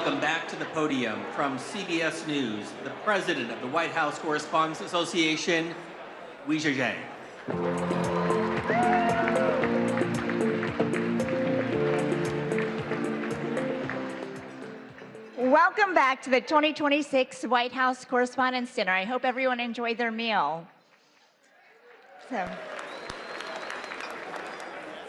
welcome back to the podium from CBS News, the president of the White House Correspondents Association, Wei Zhang. Welcome back to the 2026 White House Correspondents' Dinner. I hope everyone enjoyed their meal.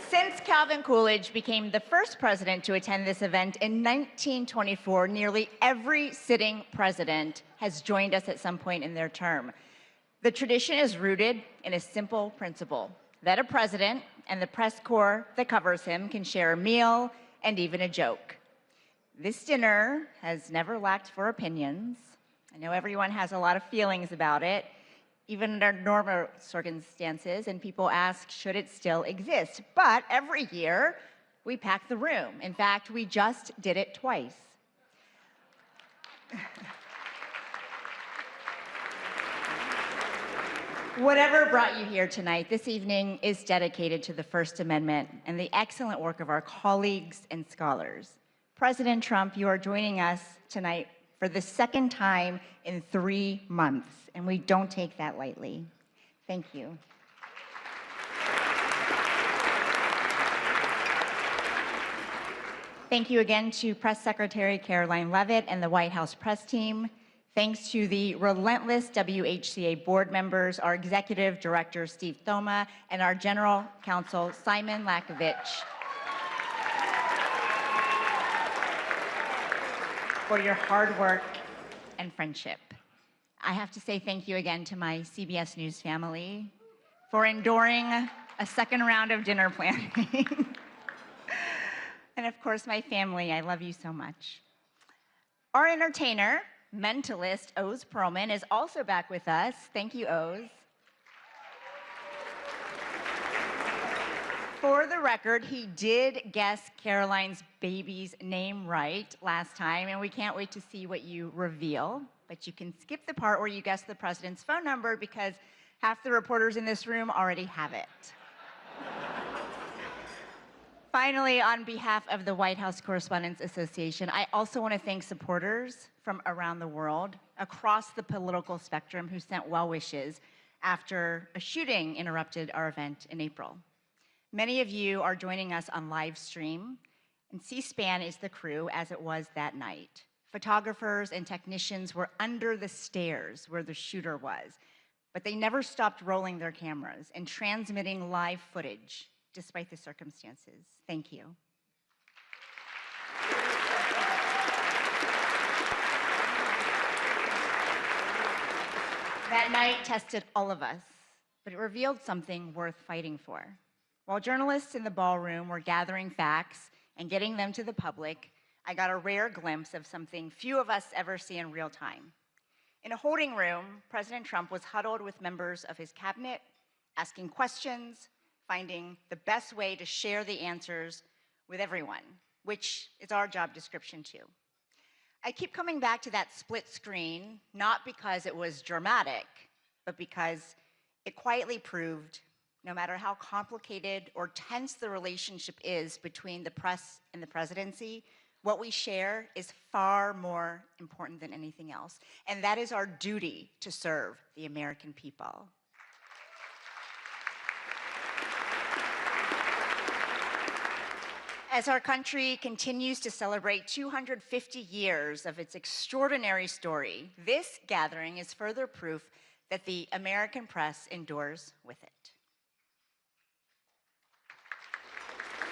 Since Calvin Coolidge became the first president to attend this event in 1924, nearly every sitting president has joined us at some point in their term. The tradition is rooted in a simple principle, that a president and the press corps that covers him can share a meal and even a joke. This dinner has never lacked for opinions. I know everyone has a lot of feelings about it, even under normal circumstances, and people ask, should it still exist? But every year, we pack the room. In fact, we just did it twice. Whatever brought you here tonight, this evening is dedicated to the First Amendment and the excellent work of our colleagues and scholars. President Trump, you are joining us tonight for the second time in 3 months, and we don't take that lightly. Thank you. Thank you again to Press Secretary Caroline Leavitt and the White House press team. Thanks to the relentless WHCA board members, our executive director, Steve Thoma, and our general counsel, Simon Lakovich, for your hard work and friendship. I have to say thank you again to my CBS News family for enduring a second round of dinner planning. And of course, my family, I love you so much. Our entertainer, mentalist, Oz Perlman, is also back with us. Thank you, Oz. For the record, he did guess Caroline's baby's name right last time, and we can't wait to see what you reveal. But you can skip the part where you guess the president's phone number because half the reporters in this room already have it. Finally, on behalf of the White House Correspondents Association, I also want to thank supporters from around the world, across the political spectrum, who sent well wishes after a shooting interrupted our event in April. Many of you are joining us on live stream, and C-SPAN is the crew as it was that night. Photographers and technicians were under the stairs where the shooter was, but they never stopped rolling their cameras and transmitting live footage despite the circumstances. Thank you. That night tested all of us, but it revealed something worth fighting for. While journalists in the ballroom were gathering facts and getting them to the public, I got a rare glimpse of something few of us ever see in real time. In a holding room, President Trump was huddled with members of his cabinet, asking questions, finding the best way to share the answers with everyone, which is our job description too. I keep coming back to that split screen, not because it was dramatic, but because it quietly proved no matter how complicated or tense the relationship is between the press and the presidency, what we share is far more important than anything else. And that is our duty to serve the American people. As our country continues to celebrate 250 years of its extraordinary story, this gathering is further proof that the American press endures with it.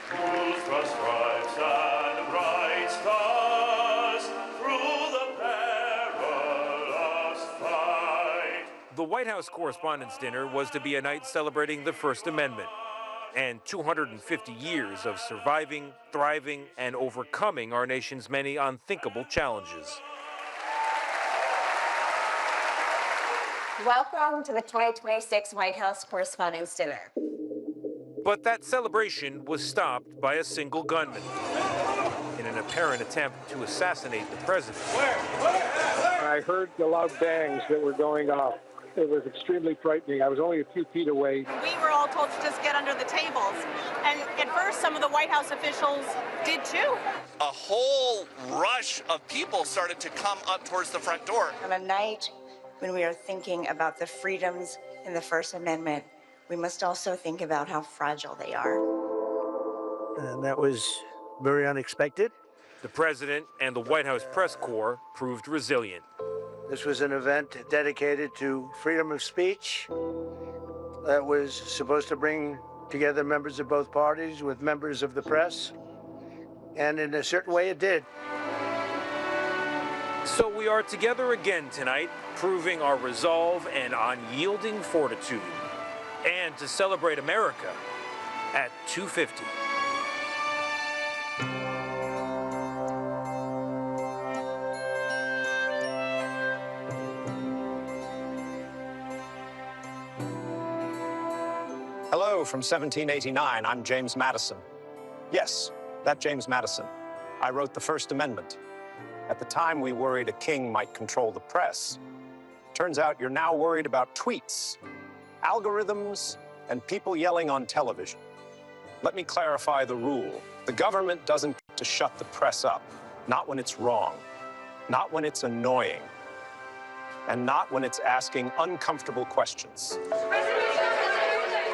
Whose broad stripes and bright stars through the perilous fight. The White House Correspondents' Dinner was to be a night celebrating the First Amendment and 250 years of surviving, thriving, and overcoming our nation's many unthinkable challenges. Welcome to the 2026 White House Correspondents' Dinner. But that celebration was stopped by a single gunman in an apparent attempt to assassinate the president. I heard the loud bangs that were going off. It was extremely frightening. I was only a few feet away. We were all told to just get under the tables, and at first some of the White House officials did too. A whole rush of people started to come up towards the front door. On a night when we are thinking about the freedoms in the First Amendment, we must also think about how fragile they are. And that was very unexpected. The president and the White House press corps proved resilient. This was an event dedicated to freedom of speech that was supposed to bring together members of both parties with members of the press. And in a certain way, it did. So we are together again tonight, proving our resolve and unyielding fortitude. And to celebrate America at 2:50. Hello from 1789. I'm James Madison. Yes, that James Madison. I wrote the First Amendment. At the time, we worried a king might control the press. Turns out you're now worried about tweets, algorithms, and people yelling on television. Let me clarify the rule. The government doesn't get to shut the press up, not when it's wrong, not when it's annoying, and not when it's asking uncomfortable questions.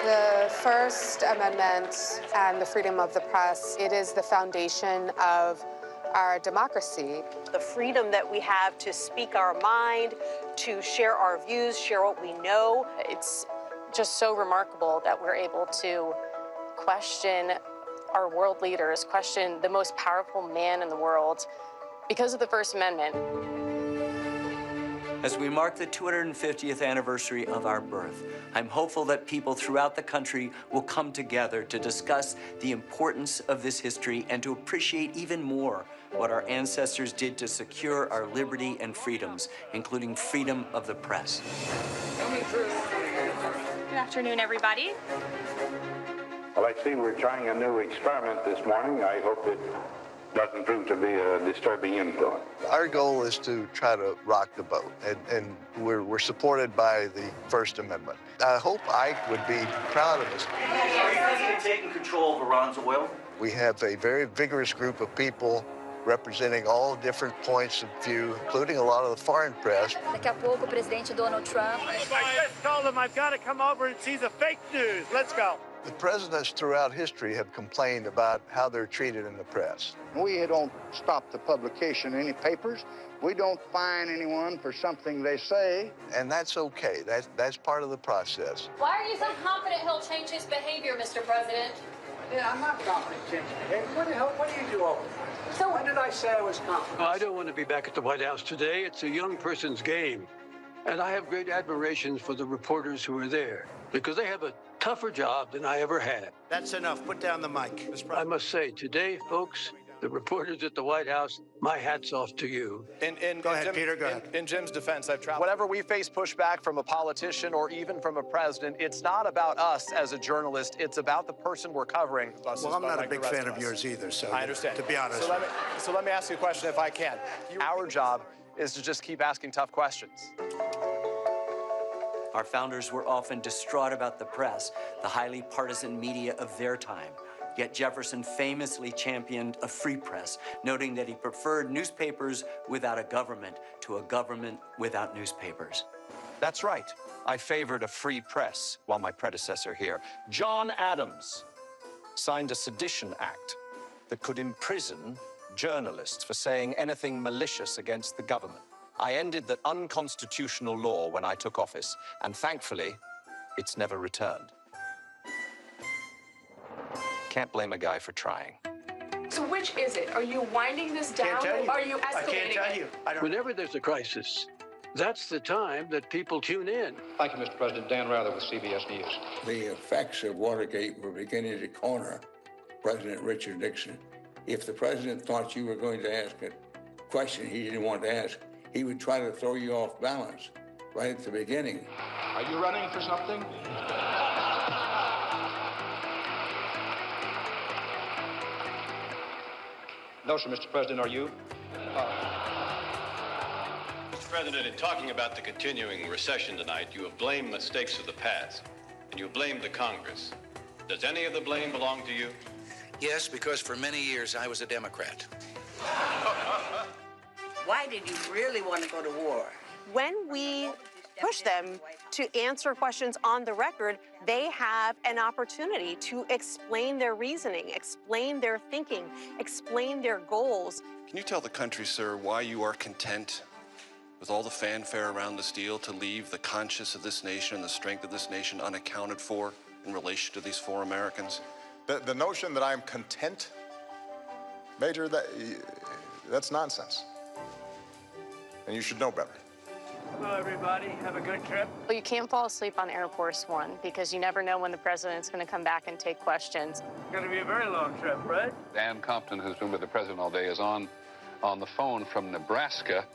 The First Amendment and the freedom of the press, it is the foundation of our democracy. The freedom that we have to speak our mind, to share our views, share what we know. It's just so remarkable that we're able to question our world leaders, question the most powerful man in the world because of the First Amendment. As we mark the 250th anniversary of our birth, I'm hopeful that people throughout the country will come together to discuss the importance of this history and to appreciate even more what our ancestors did to secure our liberty and freedoms, including freedom of the press. Good afternoon, everybody. Well, I see we're trying a new experiment this morning. I hope it doesn't prove to be a disturbing influence. Our goal is to try to rock the boat, and we're supported by the First Amendment. I hope Ike would be proud of us. Are you president taking control of Iran's oil? We have a very vigorous group of people representing all different points of view, including a lot of the foreign press. Daqui a pouco, o presidente Donald Trump. I just told him I've got to come over and see the fake news. Let's go. The presidents throughout history have complained about how they're treated in the press. We don't stop the publication of any papers. We don't fine anyone for something they say. And that's okay. That's part of the process. Why are you so confident he'll change his behavior, Mr. President? Yeah, I'm not confident in changing behavior. What the hell? What do you do over there? So when did I say I was confident? I don't want to be back at the White House today. It's a young person's game. And I have great admiration for the reporters who are there because they have a tougher job than I ever had. That's enough. Put down the mic. I must say, today, folks, the reporters at the White House, my hat's off to you. Go ahead, Peter, go ahead. In Jim's defense, I've traveled. Whenever we face pushback from a politician or even from a president, it's not about us as a journalist. It's about the person we're covering. Well, I'm not a big fan of yours either, so I understand. To be honest. So let me ask you a question if I can. Our job is to just keep asking tough questions. Our founders were often distraught about the press, the highly partisan media of their time. Yet Jefferson famously championed a free press, noting that he preferred newspapers without a government to a government without newspapers. That's right. I favored a free press while my predecessor here, John Adams, signed a sedition act that could imprison journalists for saying anything malicious against the government. I ended that unconstitutional law when I took office, and thankfully, it's never returned. Can't blame a guy for trying. So which is it? Are you winding this down or are you escalating I can't tell you. Whenever there's a crisis, that's the time that people tune in. Thank you, Mr. President. Dan Rather with CBS News. The effects of Watergate were beginning to corner President Richard Nixon. If the president thought you were going to ask a question he didn't want to ask, he would try to throw you off balance right at the beginning. Are you running for something? No, sir, Mr. President, are you? Mr. President, in talking about the continuing recession tonight, you have blamed mistakes of the past, and you have blamed the Congress. Does any of the blame belong to you? Yes, because for many years I was a Democrat. Why did you really want to go to war? When we push them to answer questions on the record, they have an opportunity to explain their reasoning, explain their thinking, explain their goals. Can you tell the country, sir, why you are content with all the fanfare around this deal to leave the conscience of this nation and the strength of this nation unaccounted for in relation to these 4 Americans? The notion that I'm content, Major, that's nonsense. And you should know better. Hello, everybody. Have a good trip. Well, you can't fall asleep on Air Force One because you never know when the president's going to come back and take questions. It's going to be a very long trip, right? Dan Compton, who's been with the president all day, is on the phone from Nebraska.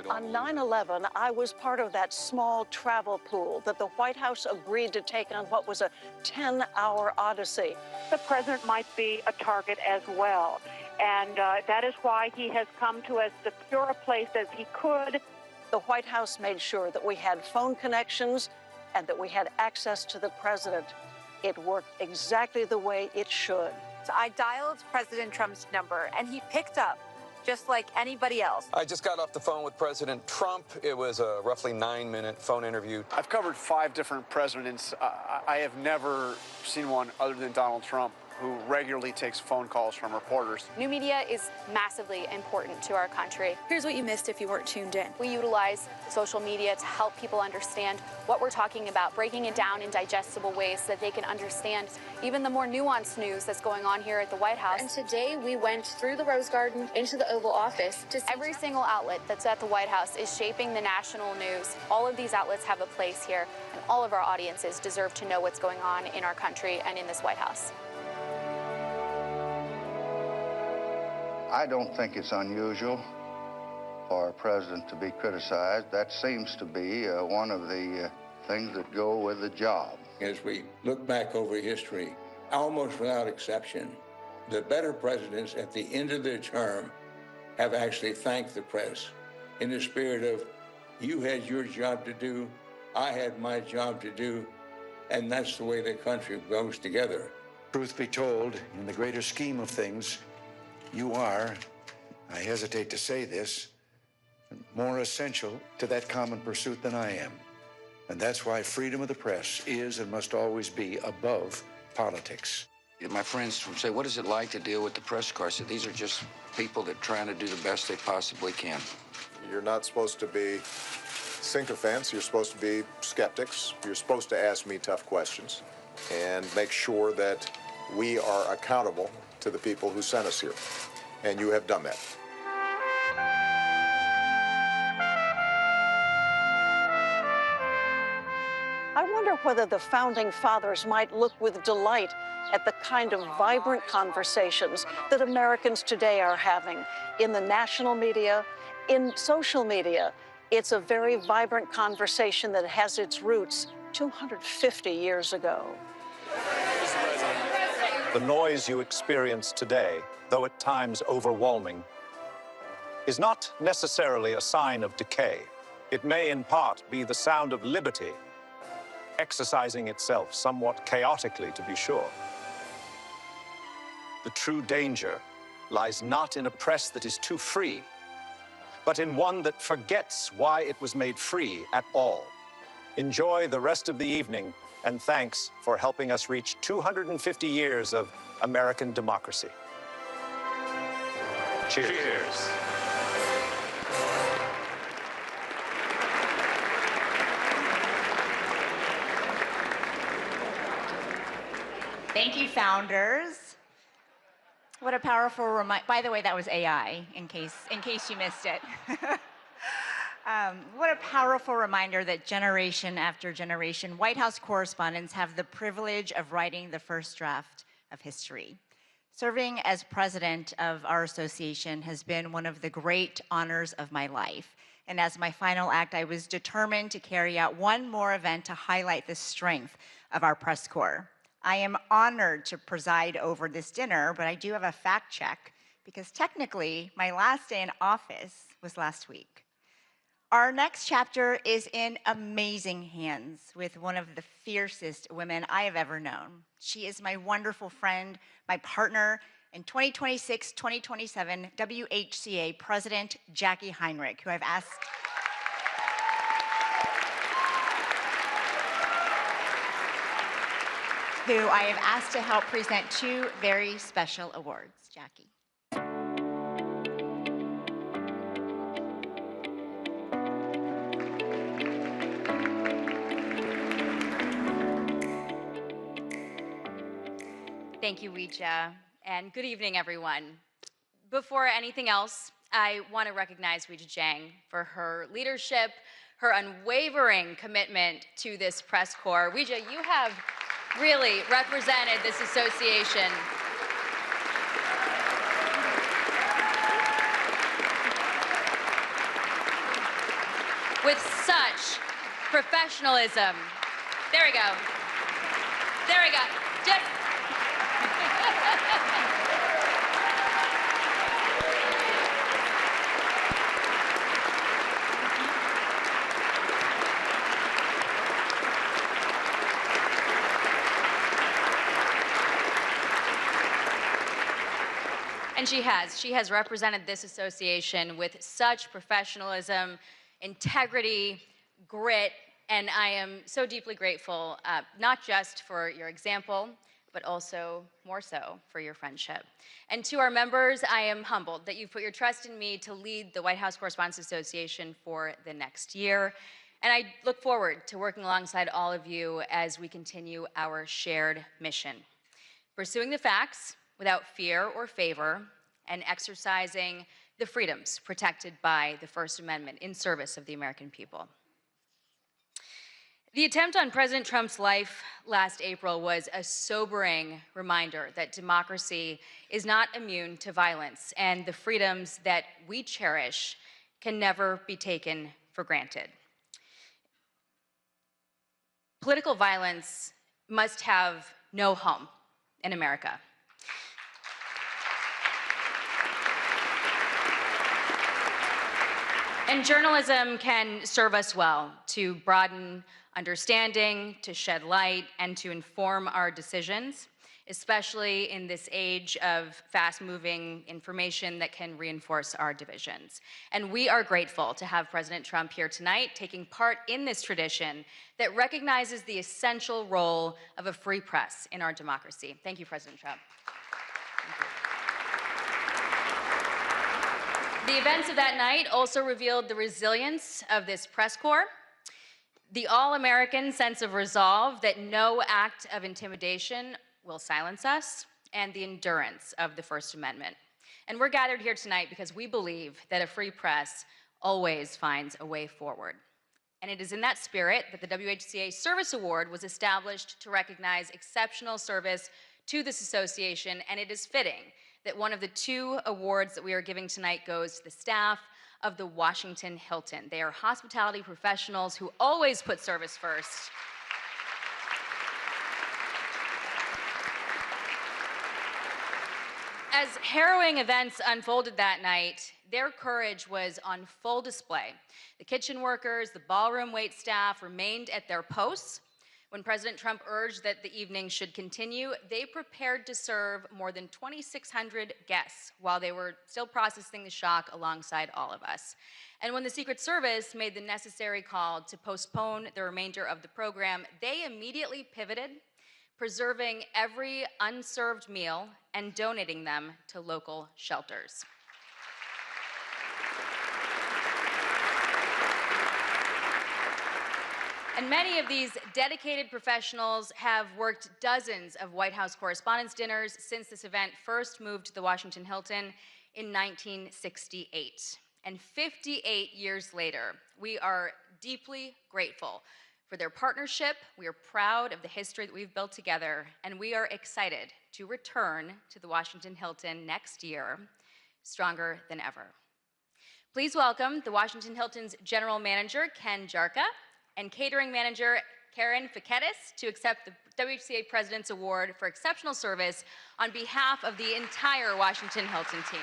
On 9/11, I was part of that small travel pool that the White House agreed to take on what was a 10-hour odyssey. The president might be a target as well, and that is why he has come to as secure a place as he could. The White House made sure that we had phone connections and that we had access to the president. It worked exactly the way it should. So I dialed President Trump's number, and he picked up, just like anybody else. I just got off the phone with President Trump. It was a roughly 9-minute phone interview. I've covered 5 different presidents. I have never seen one other than Donald Trump who regularly takes phone calls from reporters. New media is massively important to our country. Here's what you missed if you weren't tuned in. We utilize social media to help people understand what we're talking about, breaking it down in digestible ways so that they can understand even the more nuanced news that's going on here at the White House. And today we went through the Rose Garden into the Oval Office. Every single outlet that's at the White House is shaping the national news. All of these outlets have a place here, and all of our audiences deserve to know what's going on in our country and in this White House. I don't think it's unusual for a president to be criticized. That seems to be one of the things that go with the job. As we look back over history, almost without exception, the better presidents at the end of their term have actually thanked the press in the spirit of, you had your job to do, I had my job to do, and that's the way the country goes together. Truth be told, in the greater scheme of things, you are, I hesitate to say this, more essential to that common pursuit than I am. And that's why freedom of the press is and must always be above politics. My friends say, what is it like to deal with the press corps? So these are just people that are trying to do the best they possibly can. You're not supposed to be sycophants. You're supposed to be skeptics. You're supposed to ask me tough questions and make sure that we are accountable to the people who sent us here. And you have done that. I wonder whether the Founding Fathers might look with delight at the kind of vibrant conversations that Americans today are having in the national media, in social media. It's a very vibrant conversation that has its roots 250 years ago. The noise you experience today, though at times overwhelming, is not necessarily a sign of decay. It may in part be the sound of liberty, exercising itself somewhat chaotically, to be sure. The true danger lies not in a press that is too free, but in one that forgets why it was made free at all. Enjoy the rest of the evening, and thanks for helping us reach 250 years of American democracy. Cheers. Cheers. Thank you, founders. What a powerful reminder. By the way, that was AI, in case you missed it. What a powerful reminder that generation after generation, White House correspondents have the privilege of writing the first draft of history. Serving as president of our association has been one of the great honors of my life. And as my final act, I was determined to carry out one more event to highlight the strength of our press corps. I am honored to preside over this dinner, but I do have a fact check because technically my last day in office was last week. Our next chapter is in amazing hands with one of the fiercest women I have ever known. She is my wonderful friend, my partner in 2026-2027 WHCA President Jackie Heinrich, who I've asked to help present two very special awards. Jackie. Thank you, Ouija, and good evening, everyone. Before anything else, I want to recognize Ouija Jiang for her leadership, her unwavering commitment to this press corps. Ouija, you have really represented this association with such professionalism. There we go. There we go. Just And she has represented this association with such professionalism, integrity, grit, and I am so deeply grateful, not just for your example, but also more so for your friendship. And to our members, I am humbled that you've put your trust in me to lead the White House Correspondents Association for the next year. And I look forward to working alongside all of you as we continue our shared mission. Pursuing the facts without fear or favor, and exercising the freedoms protected by the First Amendment in service of the American people. The attempt on President Trump's life last April was a sobering reminder that democracy is not immune to violence, and the freedoms that we cherish can never be taken for granted. Political violence must have no home in America. And journalism can serve us well to broaden understanding, to shed light, and to inform our decisions, especially in this age of fast-moving information that can reinforce our divisions. And we are grateful to have President Trump here tonight, taking part in this tradition that recognizes the essential role of a free press in our democracy. Thank you, President Trump. The events of that night also revealed the resilience of this press corps, the all-American sense of resolve that no act of intimidation will silence us, and the endurance of the First Amendment. And we're gathered here tonight because we believe that a free press always finds a way forward. And it is in that spirit that the WHCA Service Award was established to recognize exceptional service to this association, and it is fitting that one of the two awards that we are giving tonight goes to the staff of the Washington Hilton. They are hospitality professionals who always put service first. As harrowing events unfolded that night, their courage was on full display. The kitchen workers, the ballroom wait staff remained at their posts. When President Trump urged that the evening should continue, they prepared to serve more than 2,600 guests while they were still processing the shock alongside all of us. And when the Secret Service made the necessary call to postpone the remainder of the program, they immediately pivoted, preserving every unserved meal and donating them to local shelters. And many of these dedicated professionals have worked dozens of White House Correspondents' dinners since this event first moved to the Washington Hilton in 1968. And 58 years later, we are deeply grateful for their partnership. We are proud of the history that we've built together, and we are excited to return to the Washington Hilton next year, stronger than ever. Please welcome the Washington Hilton's General Manager, Ken Jarka, and Catering Manager, Karen Fiketis, to accept the WHCA President's Award for Exceptional Service on behalf of the entire Washington Hilton team.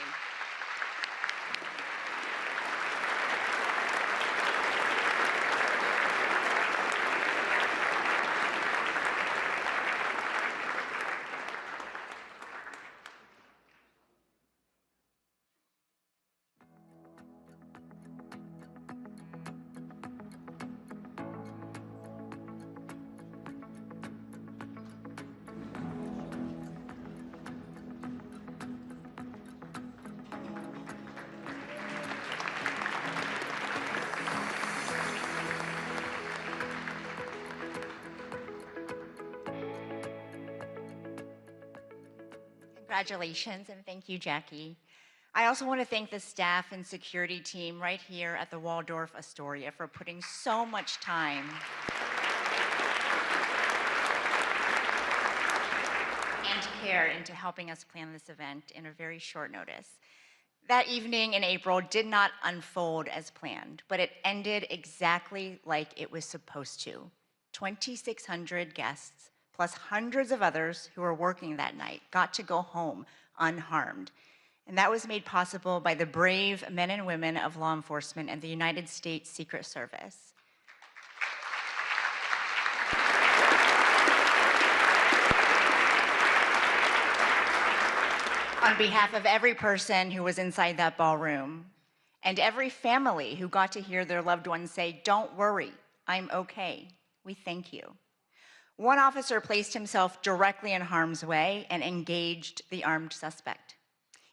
Congratulations, and thank you, Jackie. I also want to thank the staff and security team right here at the Waldorf Astoria for putting so much time and care into helping us plan this event in a very short notice. That evening in April did not unfold as planned, but it ended exactly like it was supposed to. 2,600 guests, plus hundreds of others who were working that night, got to go home unharmed. And that was made possible by the brave men and women of law enforcement and the United States Secret Service. On behalf of every person who was inside that ballroom, and every family who got to hear their loved ones say, "Don't worry, I'm okay," we thank you. One officer placed himself directly in harm's way and engaged the armed suspect.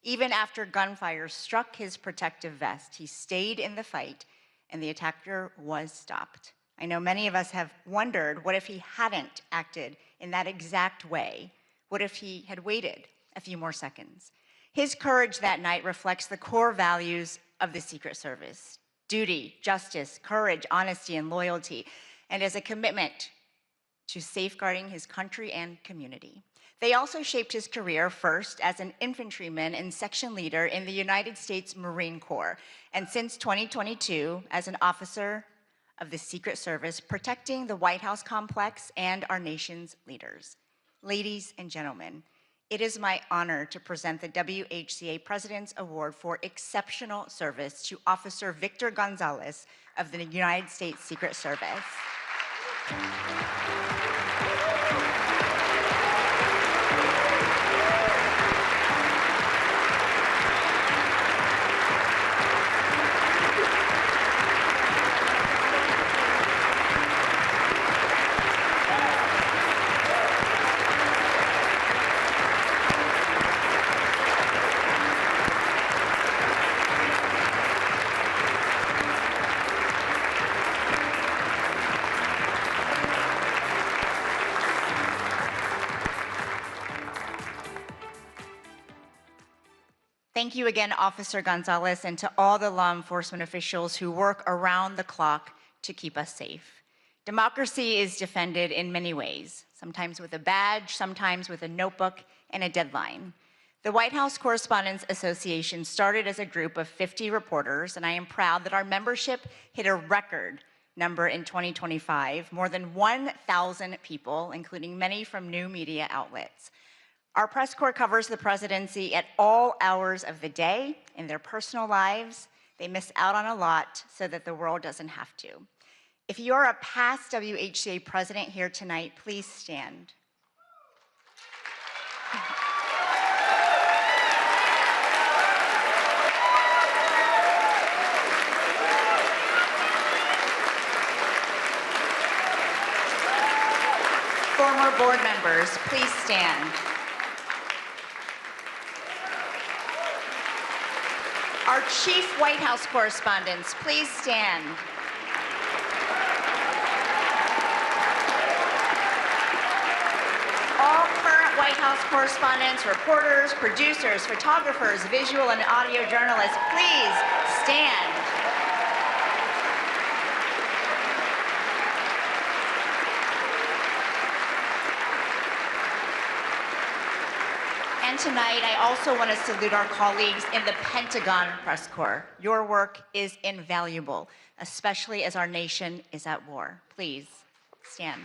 Even after gunfire struck his protective vest, he stayed in the fight, and the attacker was stopped. I know many of us have wondered, what if he hadn't acted in that exact way? What if he had waited a few more seconds? His courage that night reflects the core values of the Secret Service: duty, justice, courage, honesty, and loyalty, and as a commitment to safeguarding his country and community. They also shaped his career, first as an infantryman and section leader in the United States Marine Corps, and since 2022 as an officer of the Secret Service, protecting the White House complex and our nation's leaders. Ladies and gentlemen, it is my honor to present the WHCA President's Award for Exceptional Service to Officer Victor Gonzalez of the United States Secret Service. Thank you again, Officer Gonzalez, and to all the law enforcement officials who work around the clock to keep us safe. Democracy is defended in many ways, sometimes with a badge, sometimes with a notebook and a deadline. The White House Correspondents Association started as a group of 50 reporters, and I am proud that our membership hit a record number in 2025, more than 1,000 people, including many from new media outlets. Our press corps covers the presidency at all hours of the day in their personal lives. They miss out on a lot so that the world doesn't have to. If you are a past WHCA president here tonight, please stand. Former board members, please stand. Our chief White House correspondents, please stand. All current White House correspondents, reporters, producers, photographers, visual and audio journalists, please stand. And tonight, I also want to salute our colleagues in the Pentagon Press Corps. Your work is invaluable, especially as our nation is at war. Please stand.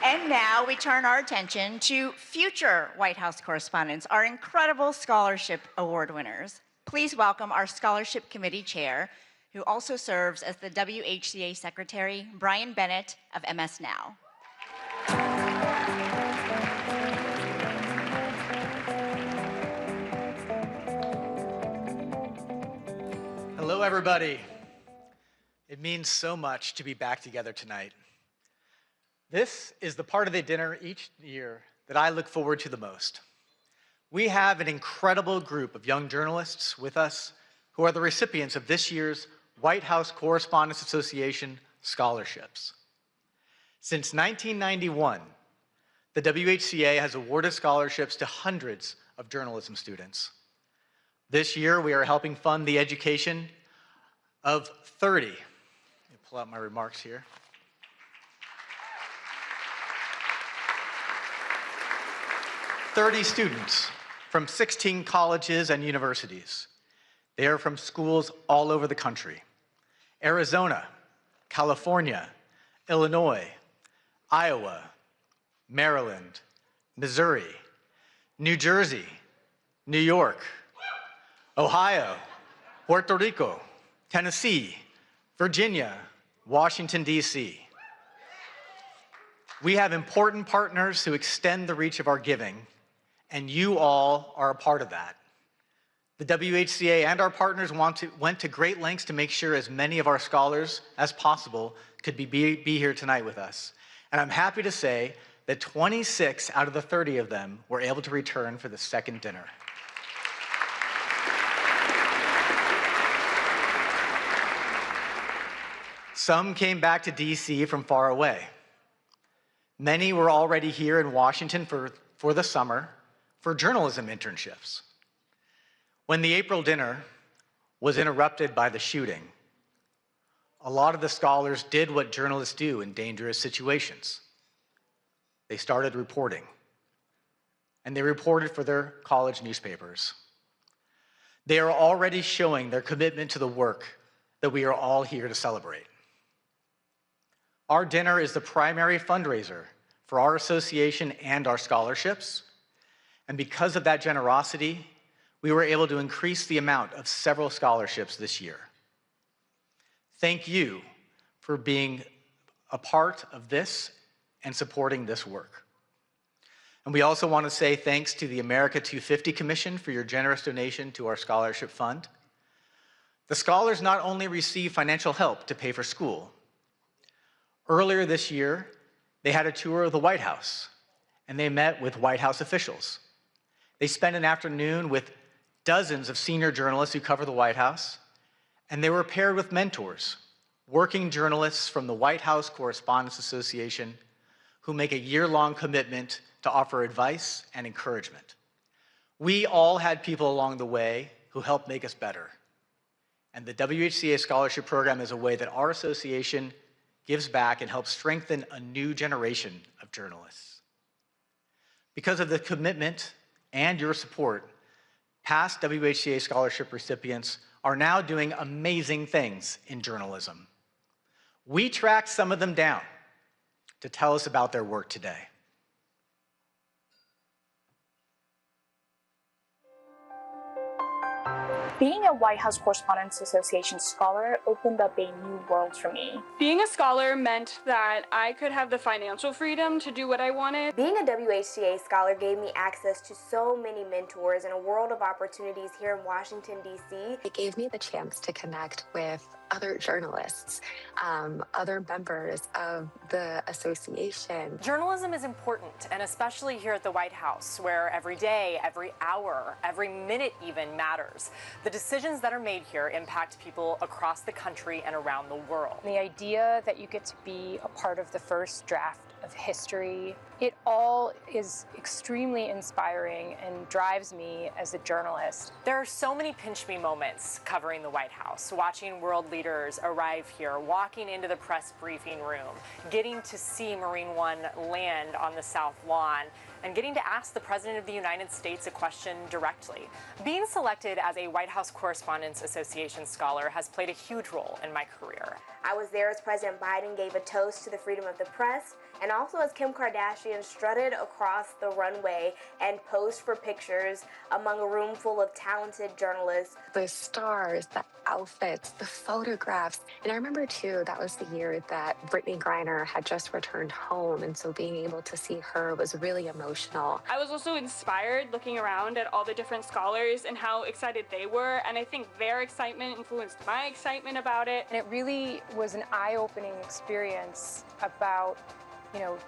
And now we turn our attention to future White House correspondents, our incredible scholarship award winners. Please welcome our Scholarship Committee Chair, who also serves as the WHCA Secretary, Brian Bennett of MS Now. Hello, everybody. It means so much to be back together tonight. This is the part of the dinner each year that I look forward to the most. We have an incredible group of young journalists with us who are the recipients of this year's White House Correspondents Association scholarships. Since 1991, the WHCA has awarded scholarships to hundreds of journalism students. This year, we are helping fund the education of 30. Let me pull out my remarks here. 30 students from 16 colleges and universities. They are from schools all over the country: Arizona, California, Illinois, Iowa, Maryland, Missouri, New Jersey, New York, Ohio, Puerto Rico, Tennessee, Virginia, Washington, D.C. We have important partners who extend the reach of our giving, and you all are a part of that. The WHCA and our partners went to great lengths to make sure as many of our scholars as possible could be here tonight with us. And I'm happy to say that 26 out of the 30 of them were able to return for the second dinner. Some came back to DC from far away. Many were already here in Washington for the summer for journalism internships. When the April dinner was interrupted by the shooting, a lot of the scholars did what journalists do in dangerous situations. They started reporting, and they reported for their college newspapers. They are already showing their commitment to the work that we are all here to celebrate. Our dinner is the primary fundraiser for our association and our scholarships, and because of that generosity, we were able to increase the amount of several scholarships this year. Thank you for being a part of this and supporting this work. And we also want to say thanks to the America 250 Commission for your generous donation to our scholarship fund. The scholars not only receive financial help to pay for school. Earlier this year, they had a tour of the White House, and they met with White House officials. They spent an afternoon with dozens of senior journalists who cover the White House, and they were paired with mentors, working journalists from the White House Correspondents Association, who make a year-long commitment to offer advice and encouragement. We all had people along the way who helped make us better. And the WHCA Scholarship Program is a way that our association gives back and helps strengthen a new generation of journalists. Because of the commitment and your support, past WHCA scholarship recipients are now doing amazing things in journalism. We tracked some of them down to tell us about their work today. Being a White House Correspondents Association scholar opened up a new world for me. Being a scholar meant that I could have the financial freedom to do what I wanted. Being a WHCA scholar gave me access to so many mentors and a world of opportunities here in Washington, D.C. It gave me the chance to connect with other journalists, other members of the association. Journalism is important, and especially here at the White House, where every day, every hour, every minute even matters. The decisions that are made here impact people across the country and around the world. The idea that you get to be a part of the first draft of history, it all is extremely inspiring and drives me as a journalist. There are so many pinch me moments covering the White House, watching world leaders arrive here, walking into the press briefing room, getting to see Marine One land on the South Lawn, and getting to ask the President of the United States a question directly. Being selected as a White House Correspondents Association scholar has played a huge role in my career. I was there as President Biden gave a toast to the freedom of the press, and also as Kim Kardashian strutted across the runway and posed for pictures among a room full of talented journalists. The stars, the outfits, the photographs. And I remember too, that was the year that Brittany Griner had just returned home, and so being able to see her was really emotional. I was also inspired looking around at all the different scholars and how excited they were, and I think their excitement influenced my excitement about it. And it really was an eye-opening experience about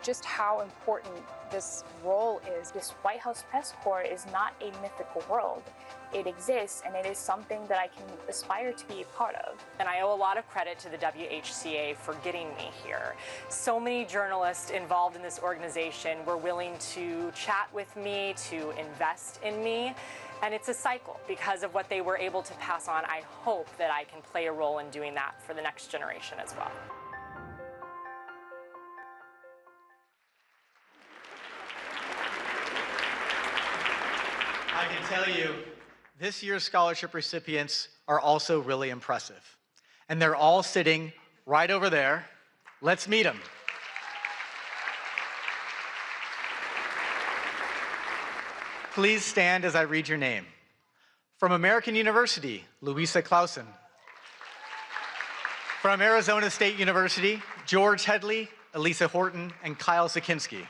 just how important this role is. This White House press corps is not a mythical world. It exists, and it is something that I can aspire to be a part of. And I owe a lot of credit to the WHCA for getting me here. So many journalists involved in this organization were willing to chat with me, to invest in me. And it's a cycle because of what they were able to pass on. I hope that I can play a role in doing that for the next generation as well. I can tell you, this year's scholarship recipients are also really impressive. And they're all sitting right over there. Let's meet them. Please stand as I read your name. From American University, Louisa Clausen. From Arizona State University, George Headley, Elisa Horton, and Kyle Sikinski.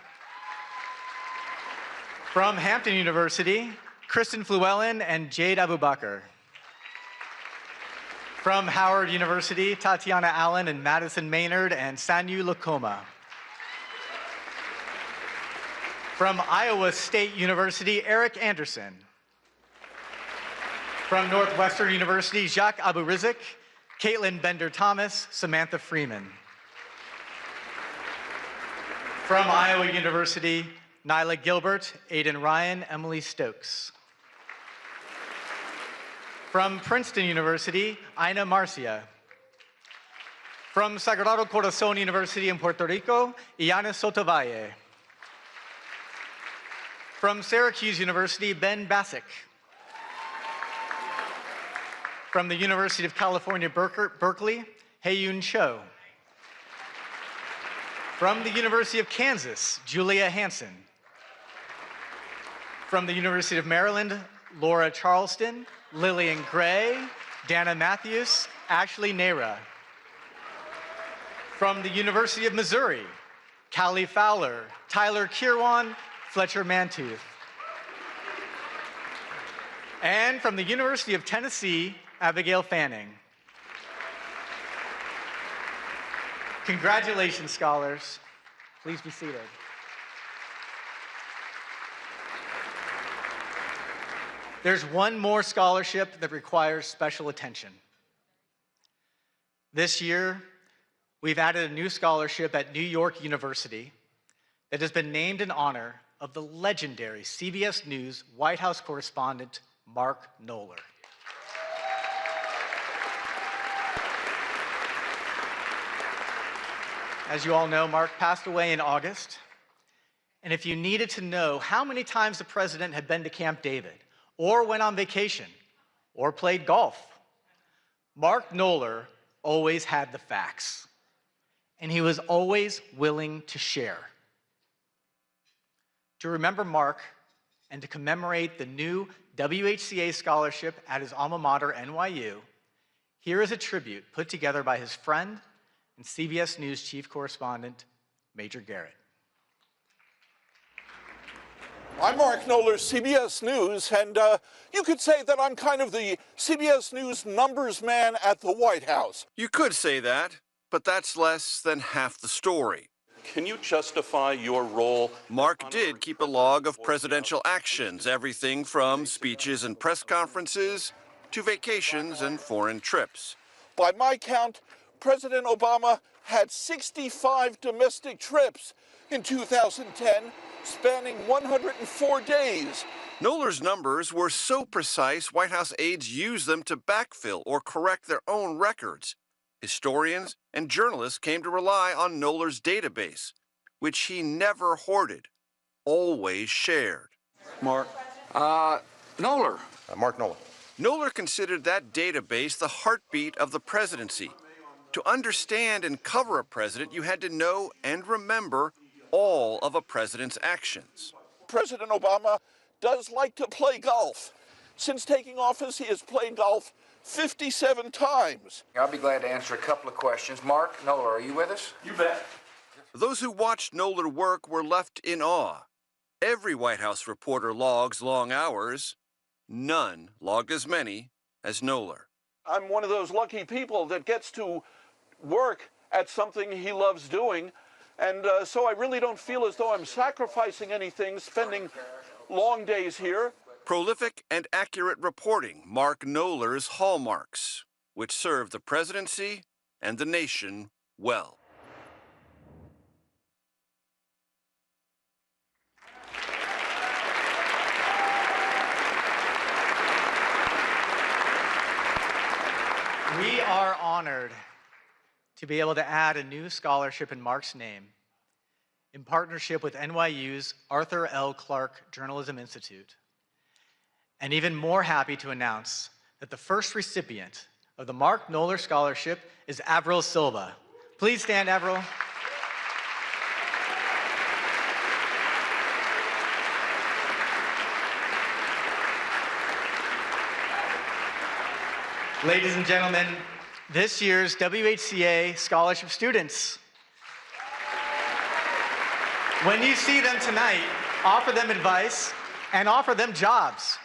From Hampton University, Kristen Fluellen and Jade Abubakar. From Howard University, Tatiana Allen and Madison Maynard and Sanyu Lakoma. From Iowa State University, Eric Anderson. From Northwestern University, Jacques Aburizik, Caitlin Bender-Thomas, Samantha Freeman. From Iowa University, Nyla Gilbert, Aidan Ryan, Emily Stokes. From Princeton University, Ina Marcia. From Sagrado Corazon University in Puerto Rico, Iana Sotovalle. From Syracuse University, Ben Bassick. From the University of California, Berkeley, Haeyun Cho. From the University of Kansas, Julia Hansen. From the University of Maryland, Laura Charleston, Lillian Gray, Dana Matthews, Ashley Nera. From the University of Missouri, Callie Fowler, Tyler Kirwan, Fletcher Mantooth. And from the University of Tennessee, Abigail Fanning. Congratulations, scholars. Please be seated. There's one more scholarship that requires special attention. This year, we've added a new scholarship at New York University that has been named in honor of the legendary CBS News White House correspondent, Mark Knoller. As you all know, Mark passed away in August. And if you needed to know how many times the president had been to Camp David, or went on vacation, or played golf, Mark Knoller always had the facts. And he was always willing to share. To remember Mark and to commemorate the new WHCA scholarship at his alma mater, NYU, here is a tribute put together by his friend and CBS News chief correspondent, Major Garrett. I'm Mark Knoller, CBS News, and you could say that I'm kind of the CBS News numbers man at the White House. You could say that, but that's less than half the story. Can you justify your role? Mark did keep a log of presidential actions, everything from speeches and press conferences to vacations and foreign trips. By my count, President Obama had 65 domestic trips in 2010, spanning 104 days. Knoller's numbers were so precise, White House aides used them to backfill or correct their own records. Historians and journalists came to rely on Knoller's database, which he never hoarded, always shared. Mark. Knoller. Mark Knoller. Knoller considered that database the heartbeat of the presidency. To understand and cover a president, you had to know and remember all of a president's actions. President Obama does like to play golf. Since taking office, he has played golf 57 times. I'll be glad to answer a couple of questions. Mark Knoller, are you with us? You bet. Those who watched Knoller work were left in awe. Every White House reporter logs long hours. None logged as many as Knoller. I'm one of those lucky people that gets to work at something he loves doing, And so I really don't feel as though I'm sacrificing anything, spending long days here. Prolific and accurate reporting mark Knoller's hallmarks, which serve the presidency and the nation well. We are honored to be able to add a new scholarship in Mark's name in partnership with NYU's Arthur L. Clarke Journalism Institute. And even more happy to announce that the first recipient of the Mark Knoller Scholarship is Avril Silva. Please stand, Avril. Ladies and gentlemen, this year's WHCA Scholarship students. When you see them tonight, offer them advice and offer them jobs.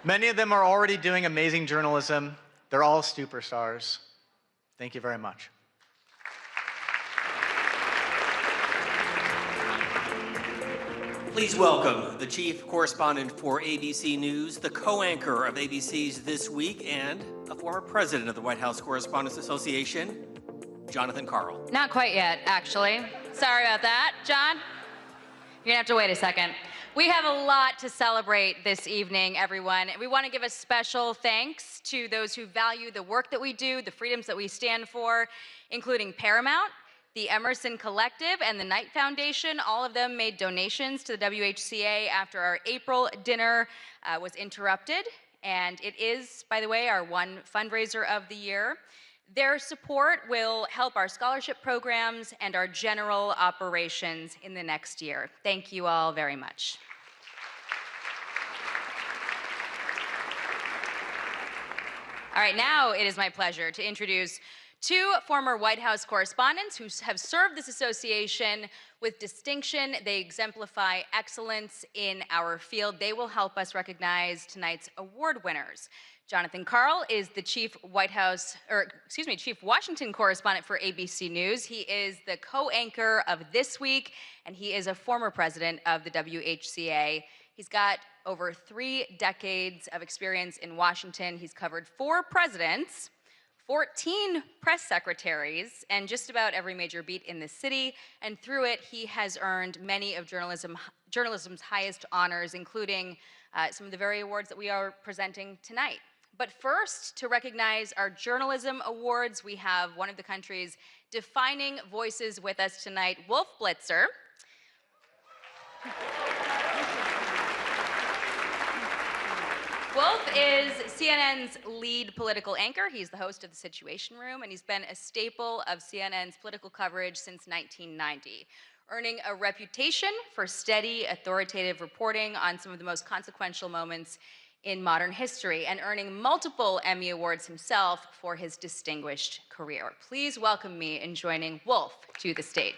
Many of them are already doing amazing journalism. They're all superstars. Thank you very much. Please welcome the chief correspondent for ABC News, the co-anchor of ABC's This Week, and a former president of the White House Correspondents Association, Jonathan Karl. Not quite yet, actually. Sorry about that. John, you're gonna have to wait a second. We have a lot to celebrate this evening, everyone. We want to give a special thanks to those who value the work that we do, the freedoms that we stand for, including Paramount, the Emerson Collective, and the Knight Foundation. All of them made donations to the WHCA after our April dinner was interrupted. And it is, by the way, our one fundraiser of the year. Their support will help our scholarship programs and our general operations in the next year. Thank you all very much. All right, now it is my pleasure to introduce two former White House correspondents who have served this association with distinction. They exemplify excellence in our field. They will help us recognize tonight's award winners. Jonathan Karl is the chief Washington correspondent for ABC News. He is the co-anchor of This Week, and he is a former president of the WHCA. He's got over 3 decades of experience in Washington. He's covered 4 presidents, 14 press secretaries, and just about every major beat in the city. And through it, he has earned many of journalism's highest honors, including some of the very awards that we are presenting tonight. But first, to recognize our journalism awards, we have one of the country's defining voices with us tonight, Wolf Blitzer. Wolf is CNN's lead political anchor. He's the host of The Situation Room, and he's been a staple of CNN's political coverage since 1990, earning a reputation for steady, authoritative reporting on some of the most consequential moments in modern history, and earning multiple Emmy Awards himself for his distinguished career. Please welcome me in joining Wolf to the stage.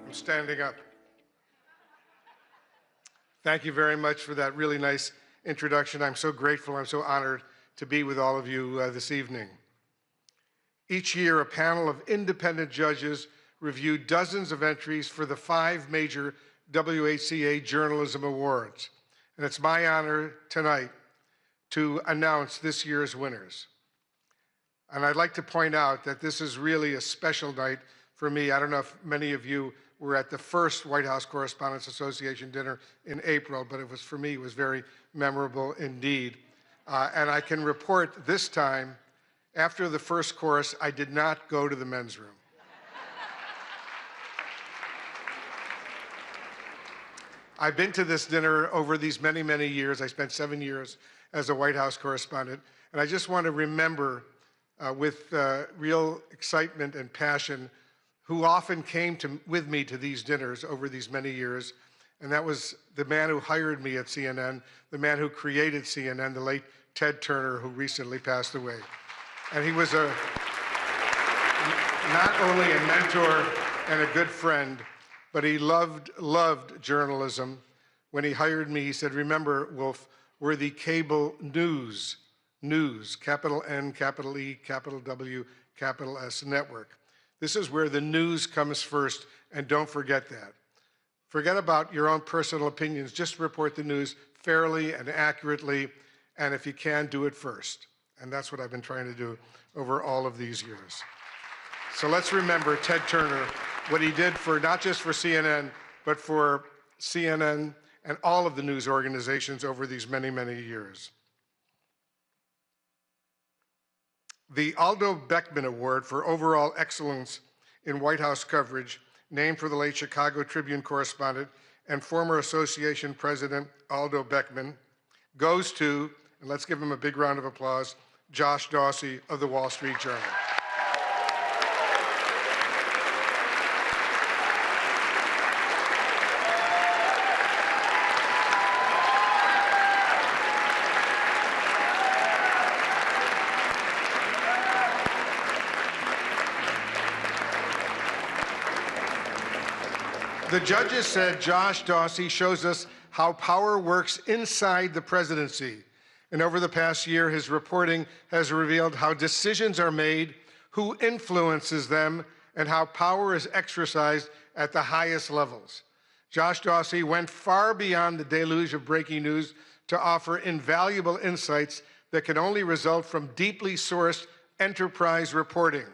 I'm standing up. Thank you very much for that really nice introduction. I'm so grateful, I'm so honored to be with all of you this evening. Each year, a panel of independent judges review dozens of entries for the 5 major WHCA Journalism Awards. And it's my honor tonight to announce this year's winners. And I'd like to point out that this is really a special night for me. I don't know if many of you were at the first White House Correspondents Association dinner in April, but for me, it was very memorable indeed. And I can report this time, after the first course, I did not go to the men's room. I've been to this dinner over these many, many years. I spent 7 years as a White House correspondent. And I just want to remember with real excitement and passion who often came with me to these dinners over these many years. And that was the man who hired me at CNN, the man who created CNN, the late Ted Turner, who recently passed away. And he was a not only a mentor and a good friend, but he loved journalism. When he hired me, he said, remember, Wolf, we're the cable news, capital N, capital E, capital W, capital S network. This is where the news comes first, and don't forget that. Forget about your own personal opinions. Just report the news fairly and accurately, and if you can, do it first. And that's what I've been trying to do over all of these years. So let's remember Ted Turner, what he did for not just for CNN, but for CNN and all of the news organizations over these many, many years. The Aldo Beckman Award for Overall Excellence in White House Coverage, named for the late Chicago Tribune correspondent and former association president Aldo Beckman, goes to, and let's give him a big round of applause, Josh Dawsey of the Wall Street Journal. The judges said Josh Dawsey shows us how power works inside the presidency. And over the past year, his reporting has revealed how decisions are made, who influences them, and how power is exercised at the highest levels. Josh Dawsey went far beyond the deluge of breaking news to offer invaluable insights that can only result from deeply sourced enterprise reporting.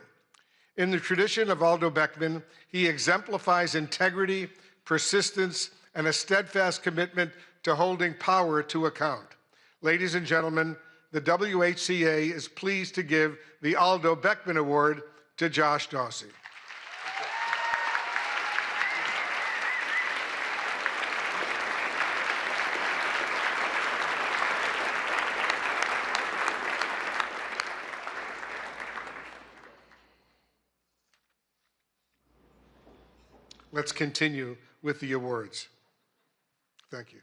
In the tradition of Aldo Beckman, he exemplifies integrity, persistence, and a steadfast commitment to holding power to account. Ladies and gentlemen, the WHCA is pleased to give the Aldo Beckman Award to Josh Dawsey. Let's continue with the awards. Thank you.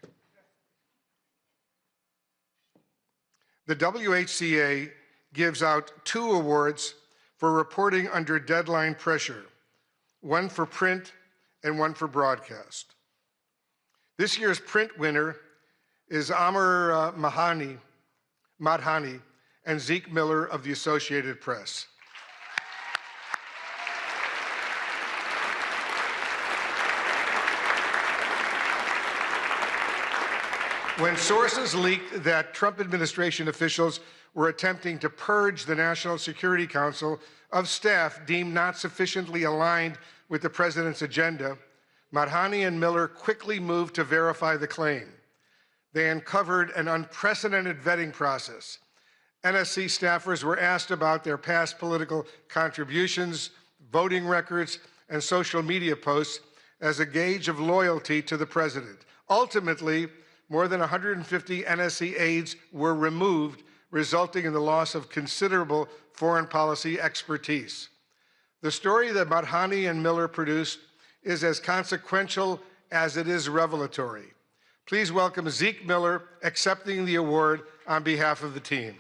The WHCA gives out 2 awards for reporting under deadline pressure, one for print and one for broadcast. This year's print winner is Amr Madhani and Zeke Miller of the Associated Press. When sources leaked that Trump administration officials were attempting to purge the National Security Council of staff deemed not sufficiently aligned with the president's agenda, Madhani and Miller quickly moved to verify the claim. They uncovered an unprecedented vetting process. NSC staffers were asked about their past political contributions, voting records, and social media posts as a gauge of loyalty to the president. Ultimately, more than 150 NSC aides were removed, resulting in the loss of considerable foreign policy expertise. The story that Madhani and Miller produced is as consequential as it is revelatory. Please welcome Zeke Miller accepting the award on behalf of the team.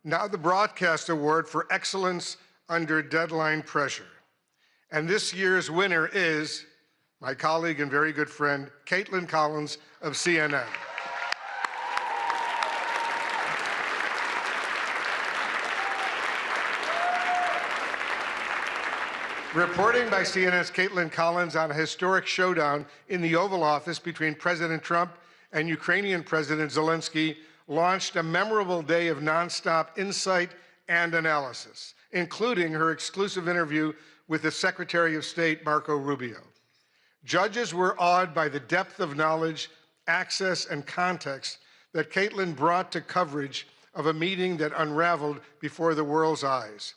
Now the Broadcast Award for Excellence Under Deadline Pressure. And this year's winner is my colleague and very good friend, Caitlin Collins of CNN. Reporting by CNN's Caitlin Collins on a historic showdown in the Oval Office between President Trump and Ukrainian President Zelensky launched a memorable day of nonstop insight and analysis, including her exclusive interview with the Secretary of State, Marco Rubio. Judges were awed by the depth of knowledge, access, and context that Caitlin brought to coverage of a meeting that unraveled before the world's eyes.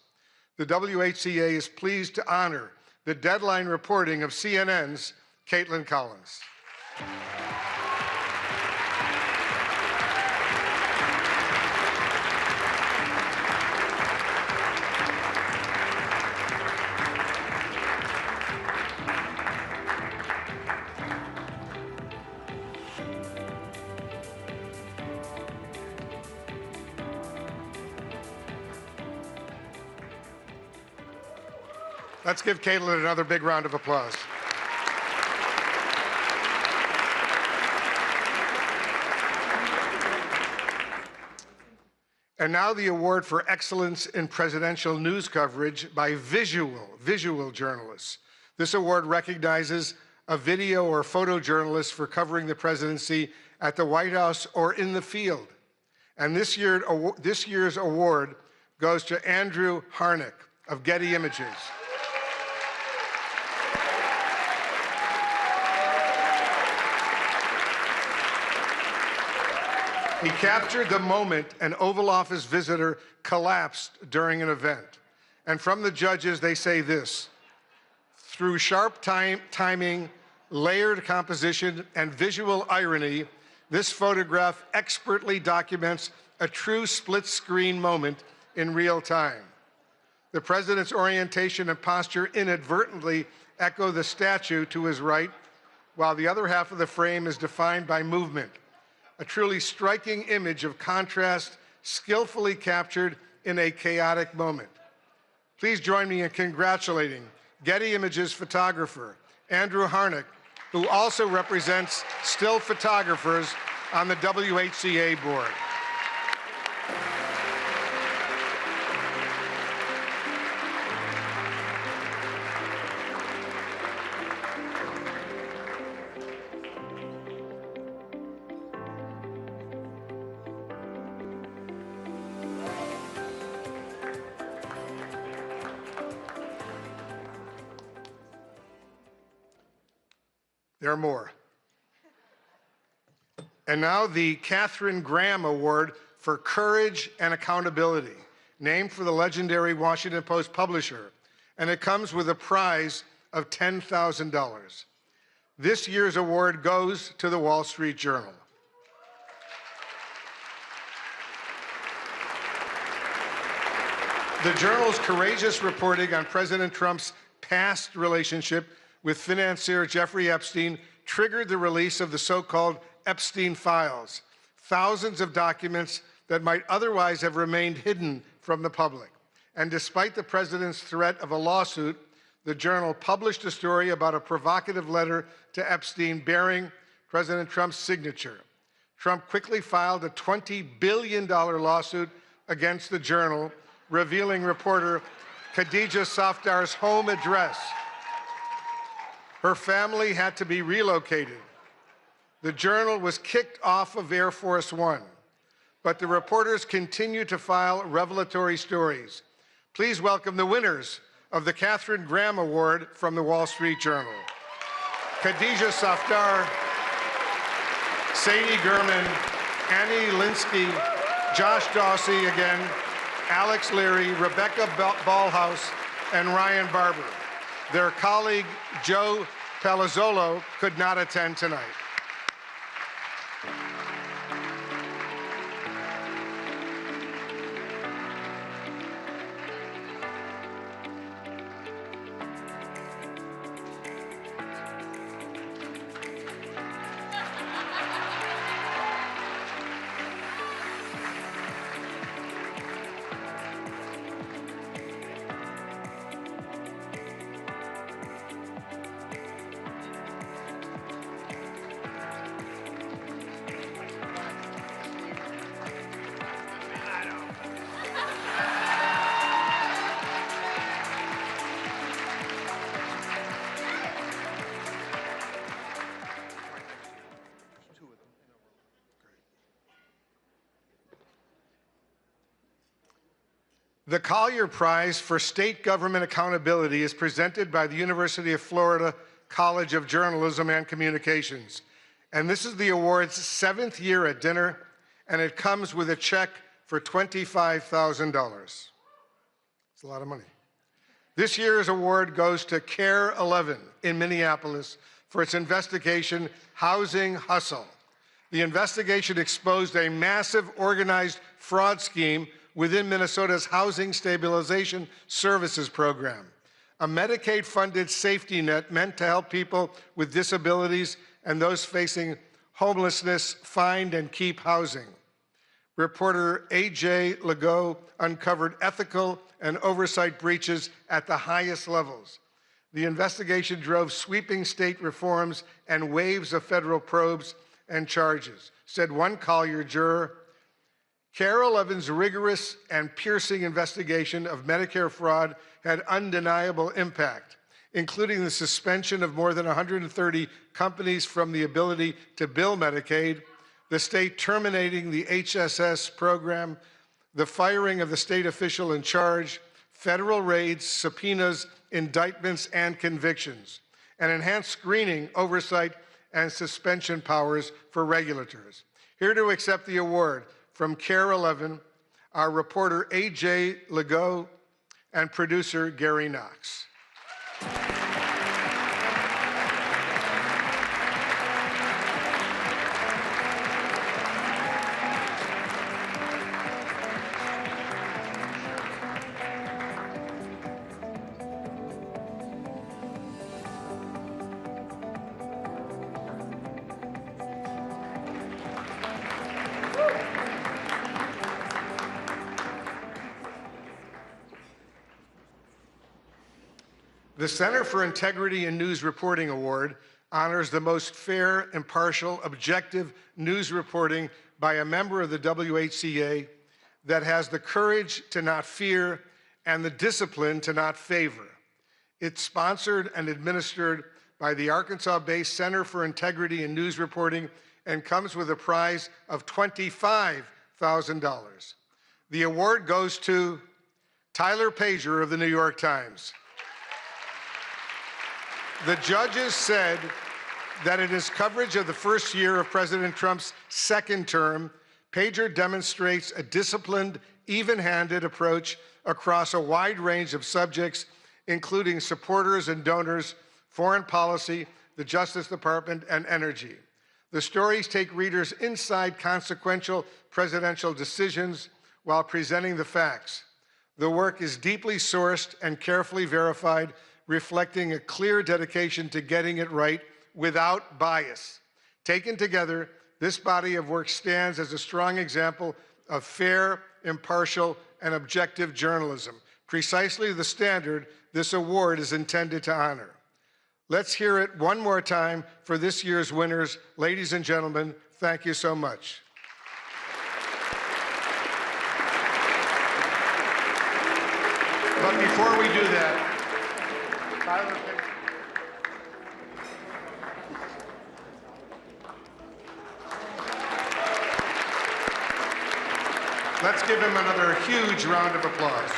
The WHCA is pleased to honor the deadline reporting of CNN's Caitlin Collins. Let's give Caitlin another big round of applause. And now the award for excellence in presidential news coverage by visual journalists. This award recognizes a video or photojournalist for covering the presidency at the White House or in the field. And this year's award goes to Andrew Harnick of Getty Images. He captured the moment an Oval Office visitor collapsed during an event. And from the judges, they say this: through sharp timing, layered composition, and visual irony, this photograph expertly documents a true split-screen moment in real time. The president's orientation and posture inadvertently echo the statue to his right, while the other half of the frame is defined by movement. A truly striking image of contrast, skillfully captured in a chaotic moment. Please join me in congratulating Getty Images photographer Andrew Harnick, who also represents still photographers on the WHCA board. There are more. And now the Katharine Graham Award for Courage and Accountability, named for the legendary Washington Post publisher, and it comes with a prize of $10,000. This year's award goes to the Wall Street Journal. The Journal's courageous reporting on President Trump's past relationship with financier Jeffrey Epstein triggered the release of the so-called Epstein files, thousands of documents that might otherwise have remained hidden from the public. And despite the president's threat of a lawsuit, the Journal published a story about a provocative letter to Epstein bearing President Trump's signature. Trump quickly filed a $20 billion lawsuit against the Journal, revealing reporter Khadija Safdar's home address. Her family had to be relocated. The Journal was kicked off of Air Force One, but the reporters continue to file revelatory stories. Please welcome the winners of the Katharine Graham Award from the Wall Street Journal. Khadija Safdar, Sadie Gurman, Annie Linsky, Josh Dawsey again, Alex Leary, Rebecca Ballhaus, and Ryan Barber. Their colleague, Joe Palazzolo, could not attend tonight. The Collier Prize for State Government Accountability is presented by the University of Florida College of Journalism and Communications. And this is the award's 7th year at dinner, and it comes with a check for $25,000. It's a lot of money. This year's award goes to Care 11 in Minneapolis for its investigation, Housing Hustle. The investigation exposed a massive organized fraud scheme within Minnesota's Housing Stabilization Services Program, a Medicaid-funded safety net meant to help people with disabilities and those facing homelessness find and keep housing. Reporter A.J. Legault uncovered ethical and oversight breaches at the highest levels. The investigation drove sweeping state reforms and waves of federal probes and charges, said one Collier juror. Carol Levin's rigorous and piercing investigation of Medicare fraud had undeniable impact, including the suspension of more than 130 companies from the ability to bill Medicaid, the state terminating the HSS program, the firing of the state official in charge, federal raids, subpoenas, indictments, and convictions, and enhanced screening, oversight, and suspension powers for regulators. Here to accept the award from CARE 11, our reporter A.J. Legault and producer Gary Knox. The Center for Integrity in News Reporting Award honors the most fair, impartial, objective news reporting by a member of the WHCA that has the courage to not fear and the discipline to not favor. It's sponsored and administered by the Arkansas-based Center for Integrity in News Reporting and comes with a prize of $25,000. The award goes to Tyler Pager of the New York Times. The judges said that in his coverage of the first year of President Trump's second term, Pager demonstrates a disciplined, even-handed approach across a wide range of subjects, including supporters and donors, foreign policy, the Justice Department, and energy. The stories take readers inside consequential presidential decisions while presenting the facts. The work is deeply sourced and carefully verified, reflecting a clear dedication to getting it right without bias. Taken together, this body of work stands as a strong example of fair, impartial, and objective journalism, precisely the standard this award is intended to honor. Let's hear it one more time for this year's winners. Ladies and gentlemen, thank you so much. But before we do that, Tyler, let's give him another huge round of applause.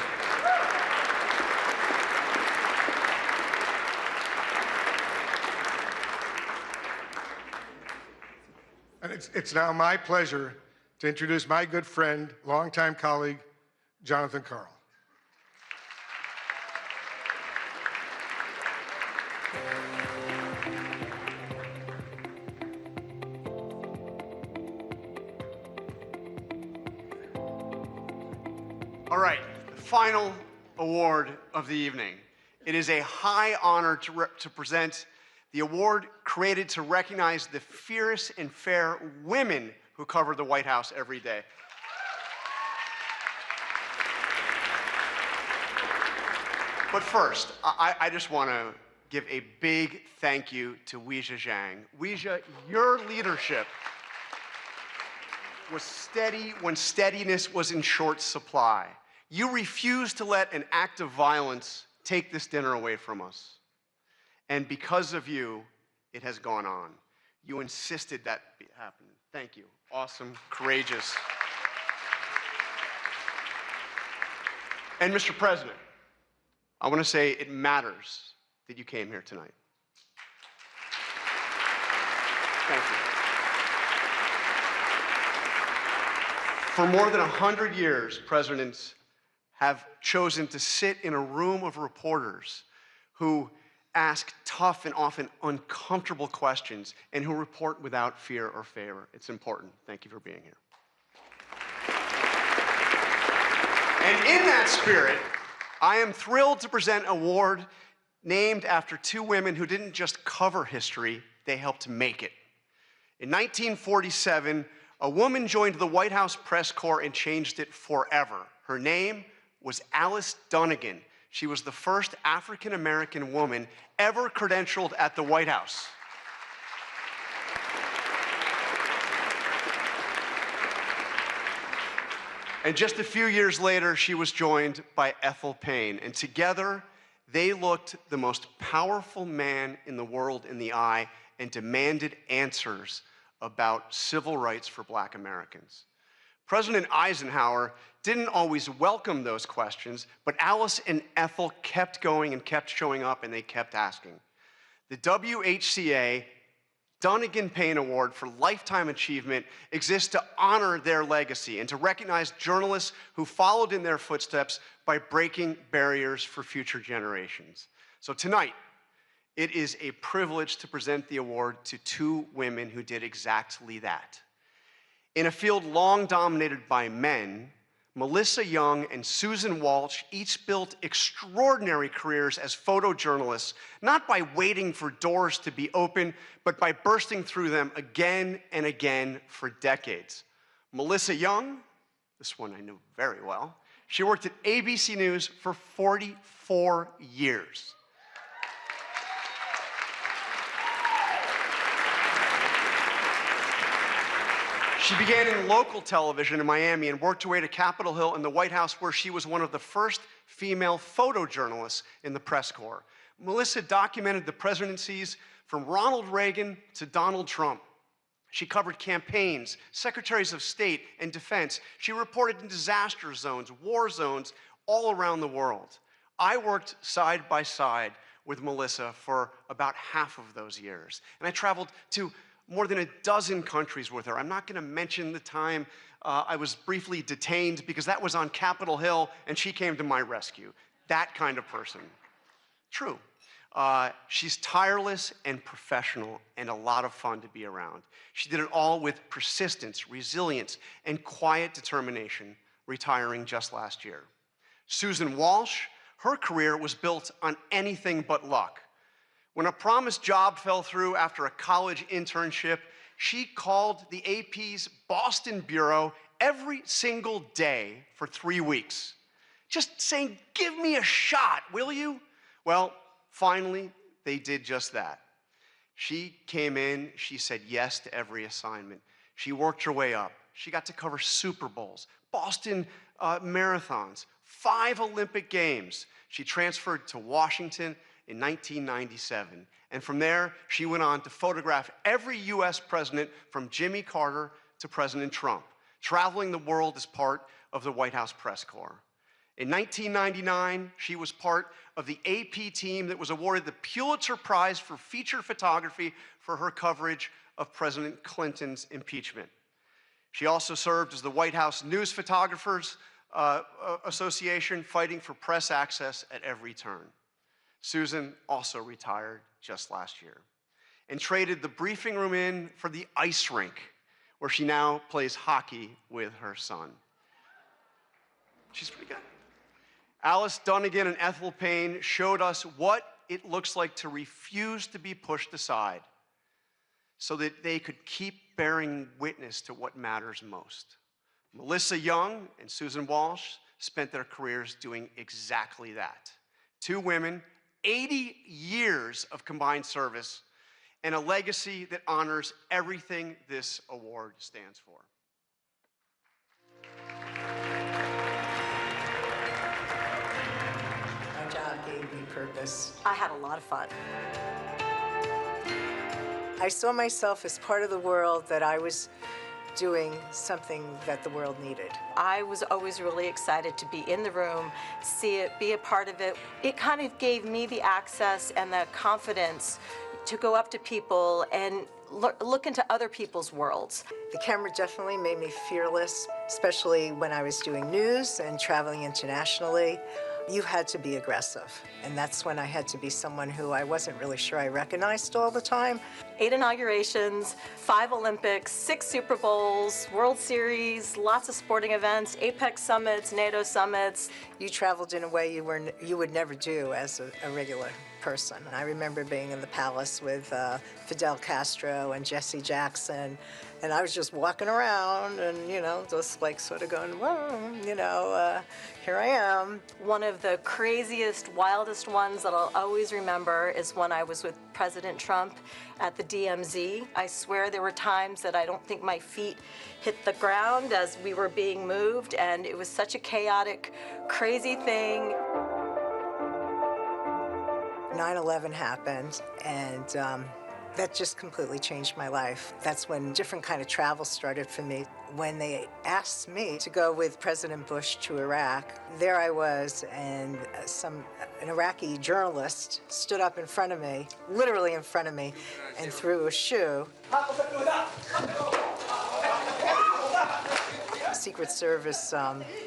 And it's now my pleasure to introduce my good friend, longtime colleague, Jonathan Karl. All right, the final award of the evening. It is a high honor to present the award created to recognize the fierce and fair women who cover the White House every day. But first, I just want to give a big thank you to Weijia Zhang. Weijia, your leadership was steady when steadiness was in short supply. You refused to let an act of violence take this dinner away from us. And because of you, it has gone on. You insisted that happen. Thank you. Awesome, courageous. And Mr. President, I want to say it matters that you came here tonight. Thank you. For more than 100 years, presidents have chosen to sit in a room of reporters who ask tough and often uncomfortable questions and who report without fear or favor. It's important. Thank you for being here. And in that spirit, I am thrilled to present an award named after two women who didn't just cover history, they helped make it. In 1947, A woman joined the White House press corps and changed it forever. Her name was Alice Dunnigan. She was the first African-American woman ever credentialed at the White House. And just a few years later, she was joined by Ethel Payne, and together they looked the most powerful man in the world in the eye and demanded answers about civil rights for Black Americans. President Eisenhower didn't always welcome those questions, but Alice and Ethel kept going and kept showing up, and they kept asking. The WHCA Dunnigan Payne Award for Lifetime Achievement exists to honor their legacy and to recognize journalists who followed in their footsteps by breaking barriers for future generations. So tonight, it is a privilege to present the award to two women who did exactly that. In a field long dominated by men, Melissa Young and Susan Walsh each built extraordinary careers as photojournalists, not by waiting for doors to be open, but by bursting through them again and again for decades. Melissa Young, this one I know very well, she worked at ABC News for 44 years. She began in local television in Miami and worked her way to Capitol Hill and the White House, where she was one of the first female photojournalists in the press corps. Melissa documented the presidencies from Ronald Reagan to Donald Trump. She covered campaigns, secretaries of state, and defense. She reported in disaster zones, war zones, all around the world. I worked side by side with Melissa for about half of those years, and I traveled to more than a dozen countries with her. I'm not going to mention the time I was briefly detained because that was on Capitol Hill and she came to my rescue. That kind of person. True. She's tireless and professional and a lot of fun to be around. She did it all with persistence, resilience, and quiet determination, retiring just last year. Susan Walsh, her career was built on anything but luck. When a promised job fell through after a college internship, she called the AP's Boston bureau every single day for 3 weeks, just saying, "Give me a shot, will you?" Well, finally, they did just that. She came in, she said yes to every assignment. She worked her way up. She got to cover Super Bowls, Boston marathons, 5 Olympic Games. She transferred to Washington in 1997. And from there, she went on to photograph every US president from Jimmy Carter to President Trump, traveling the world as part of the White House press corps. In 1999, she was part of the AP team that was awarded the Pulitzer Prize for feature photography for her coverage of President Clinton's impeachment. She also served as the White House News Photographers Association, fighting for press access at every turn. Susan also retired just last year and traded the briefing room in for the ice rink, where she now plays hockey with her son. She's pretty good. Alice Dunnigan and Ethel Payne showed us what it looks like to refuse to be pushed aside so that they could keep bearing witness to what matters most. Melissa Young and Susan Walsh spent their careers doing exactly that. Two women, 80 years of combined service, and a legacy that honors everything this award stands for. My job gave me purpose. I had a lot of fun. I saw myself as part of the world that I was doing something that the world needed. I was always really excited to be in the room, see it, be a part of it. It kind of gave me the access and the confidence to go up to people and look into other people's worlds. The camera definitely made me fearless, especially when I was doing news and traveling internationally. You had to be aggressive, and that's when I had to be someone who I wasn't really sure I recognized all the time. 8 inaugurations, 5 Olympics, 6 Super Bowls, World Series, lots of sporting events, APEC summits, NATO summits. You traveled in a way you would never do as a regular person. I remember being in the palace with Fidel Castro and Jesse Jackson, and I was just walking around and, you know, just like sort of going, well, you know, here I am. One of the craziest, wildest ones that I'll always remember is when I was with President Trump at the DMZ. I swear there were times that I don't think my feet hit the ground as we were being moved, and it was such a chaotic, crazy thing. 9/11 happened, and that just completely changed my life. That's when different kind of travel started for me. When they asked me to go with President Bush to Iraq, there I was, and an Iraqi journalist stood up in front of me, literally in front of me, and threw a shoe. Secret Service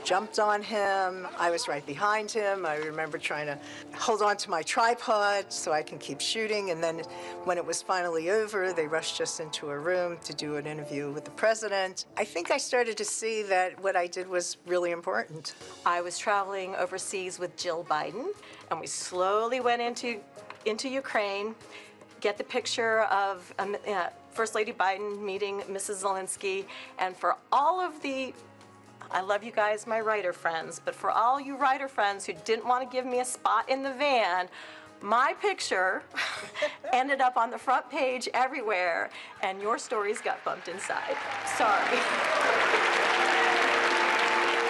jumped on him. I was right behind him. I remember trying to hold on to my tripod so I can keep shooting. And then when it was finally over, they rushed us into a room to do an interview with the president. I think I started to see that what I did was really important. I was traveling overseas with Jill Biden, and we slowly went into Ukraine, get the picture of First Lady Biden meeting Mrs. Zelensky, and for all of the, I love you guys, my writer friends, but for all you writer friends who didn't want to give me a spot in the van, my picture ended up on the front page everywhere, and your stories got bumped inside. Sorry.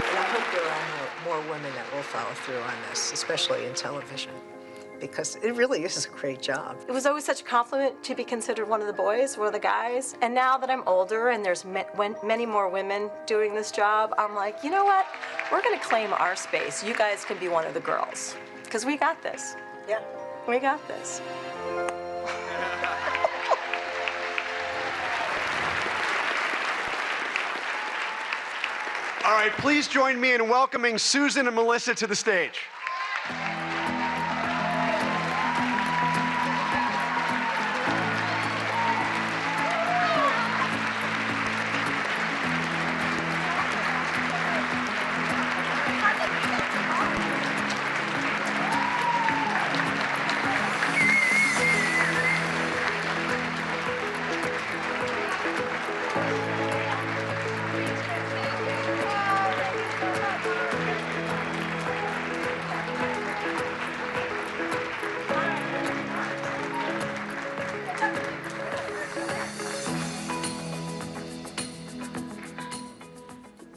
And I hope there are more women that will follow through on this, especially in television, because it really is a great job. It was always such a compliment to be considered one of the boys, one of the guys. And now that I'm older and there's many more women doing this job, I'm like, you know what? We're gonna claim our space. You guys can be one of the girls, because we got this. Yeah. We got this. All right, please join me in welcoming Susan and Melissa to the stage.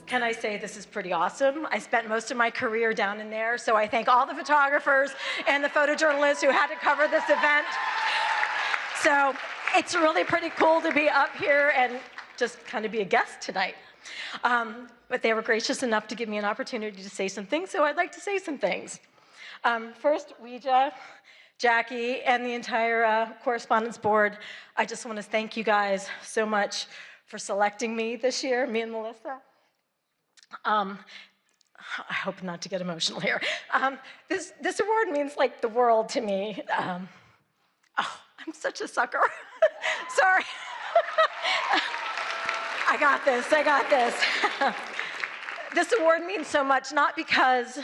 Can I say this is pretty awesome? I spent most of my career down in there, so I thank all the photographers and the photojournalists who had to cover this event. So it's really pretty cool to be up here and just kind of be a guest tonight. But they were gracious enough to give me an opportunity to say some things, so I'd like to say some things. First, Ouija, Jackie, and the entire Correspondents Board, I just want to thank you guys so much for selecting me this year, me and Melissa. I hope not to get emotional here. This award means like the world to me. Oh, I'm such a sucker. Sorry. I got this. This award means so much, not because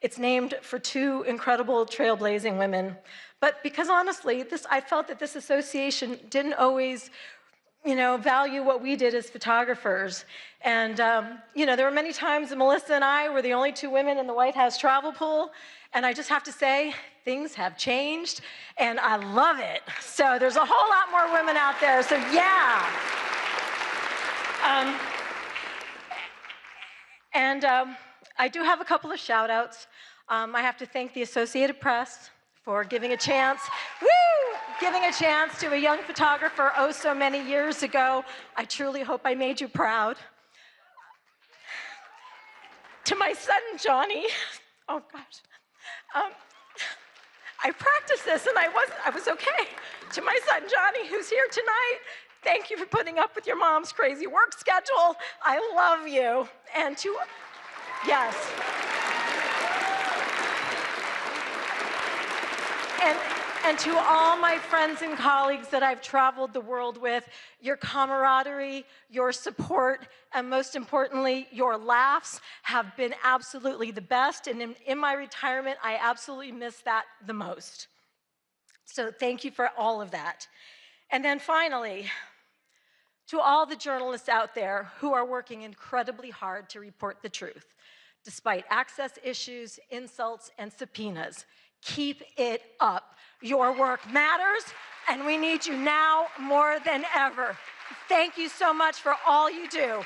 it's named for two incredible trailblazing women, but because honestly, I felt that this association didn't always value what we did as photographers. And, there were many times that Melissa and I were the only two women in the White House travel pool, and I just have to say, things have changed, and I love it. So there's a whole lot more women out there, so yeah. I do have a couple of shout outs. I have to thank the Associated Press for giving a chance to a young photographer oh so many years ago. I truly hope I made you proud. To my son, Johnny, oh gosh. I practiced this and I was okay. To my son, Johnny, who's here tonight, thank you for putting up with your mom's crazy work schedule. I love you. And yes. And to all my friends and colleagues that I've traveled the world with, your camaraderie, your support, and most importantly, your laughs have been absolutely the best. And in my retirement, I absolutely miss that the most. So thank you for all of that. And then finally, to all the journalists out there who are working incredibly hard to report the truth, despite access issues, insults, and subpoenas, keep it up. Your work matters, and we need you now more than ever. Thank you so much for all you do.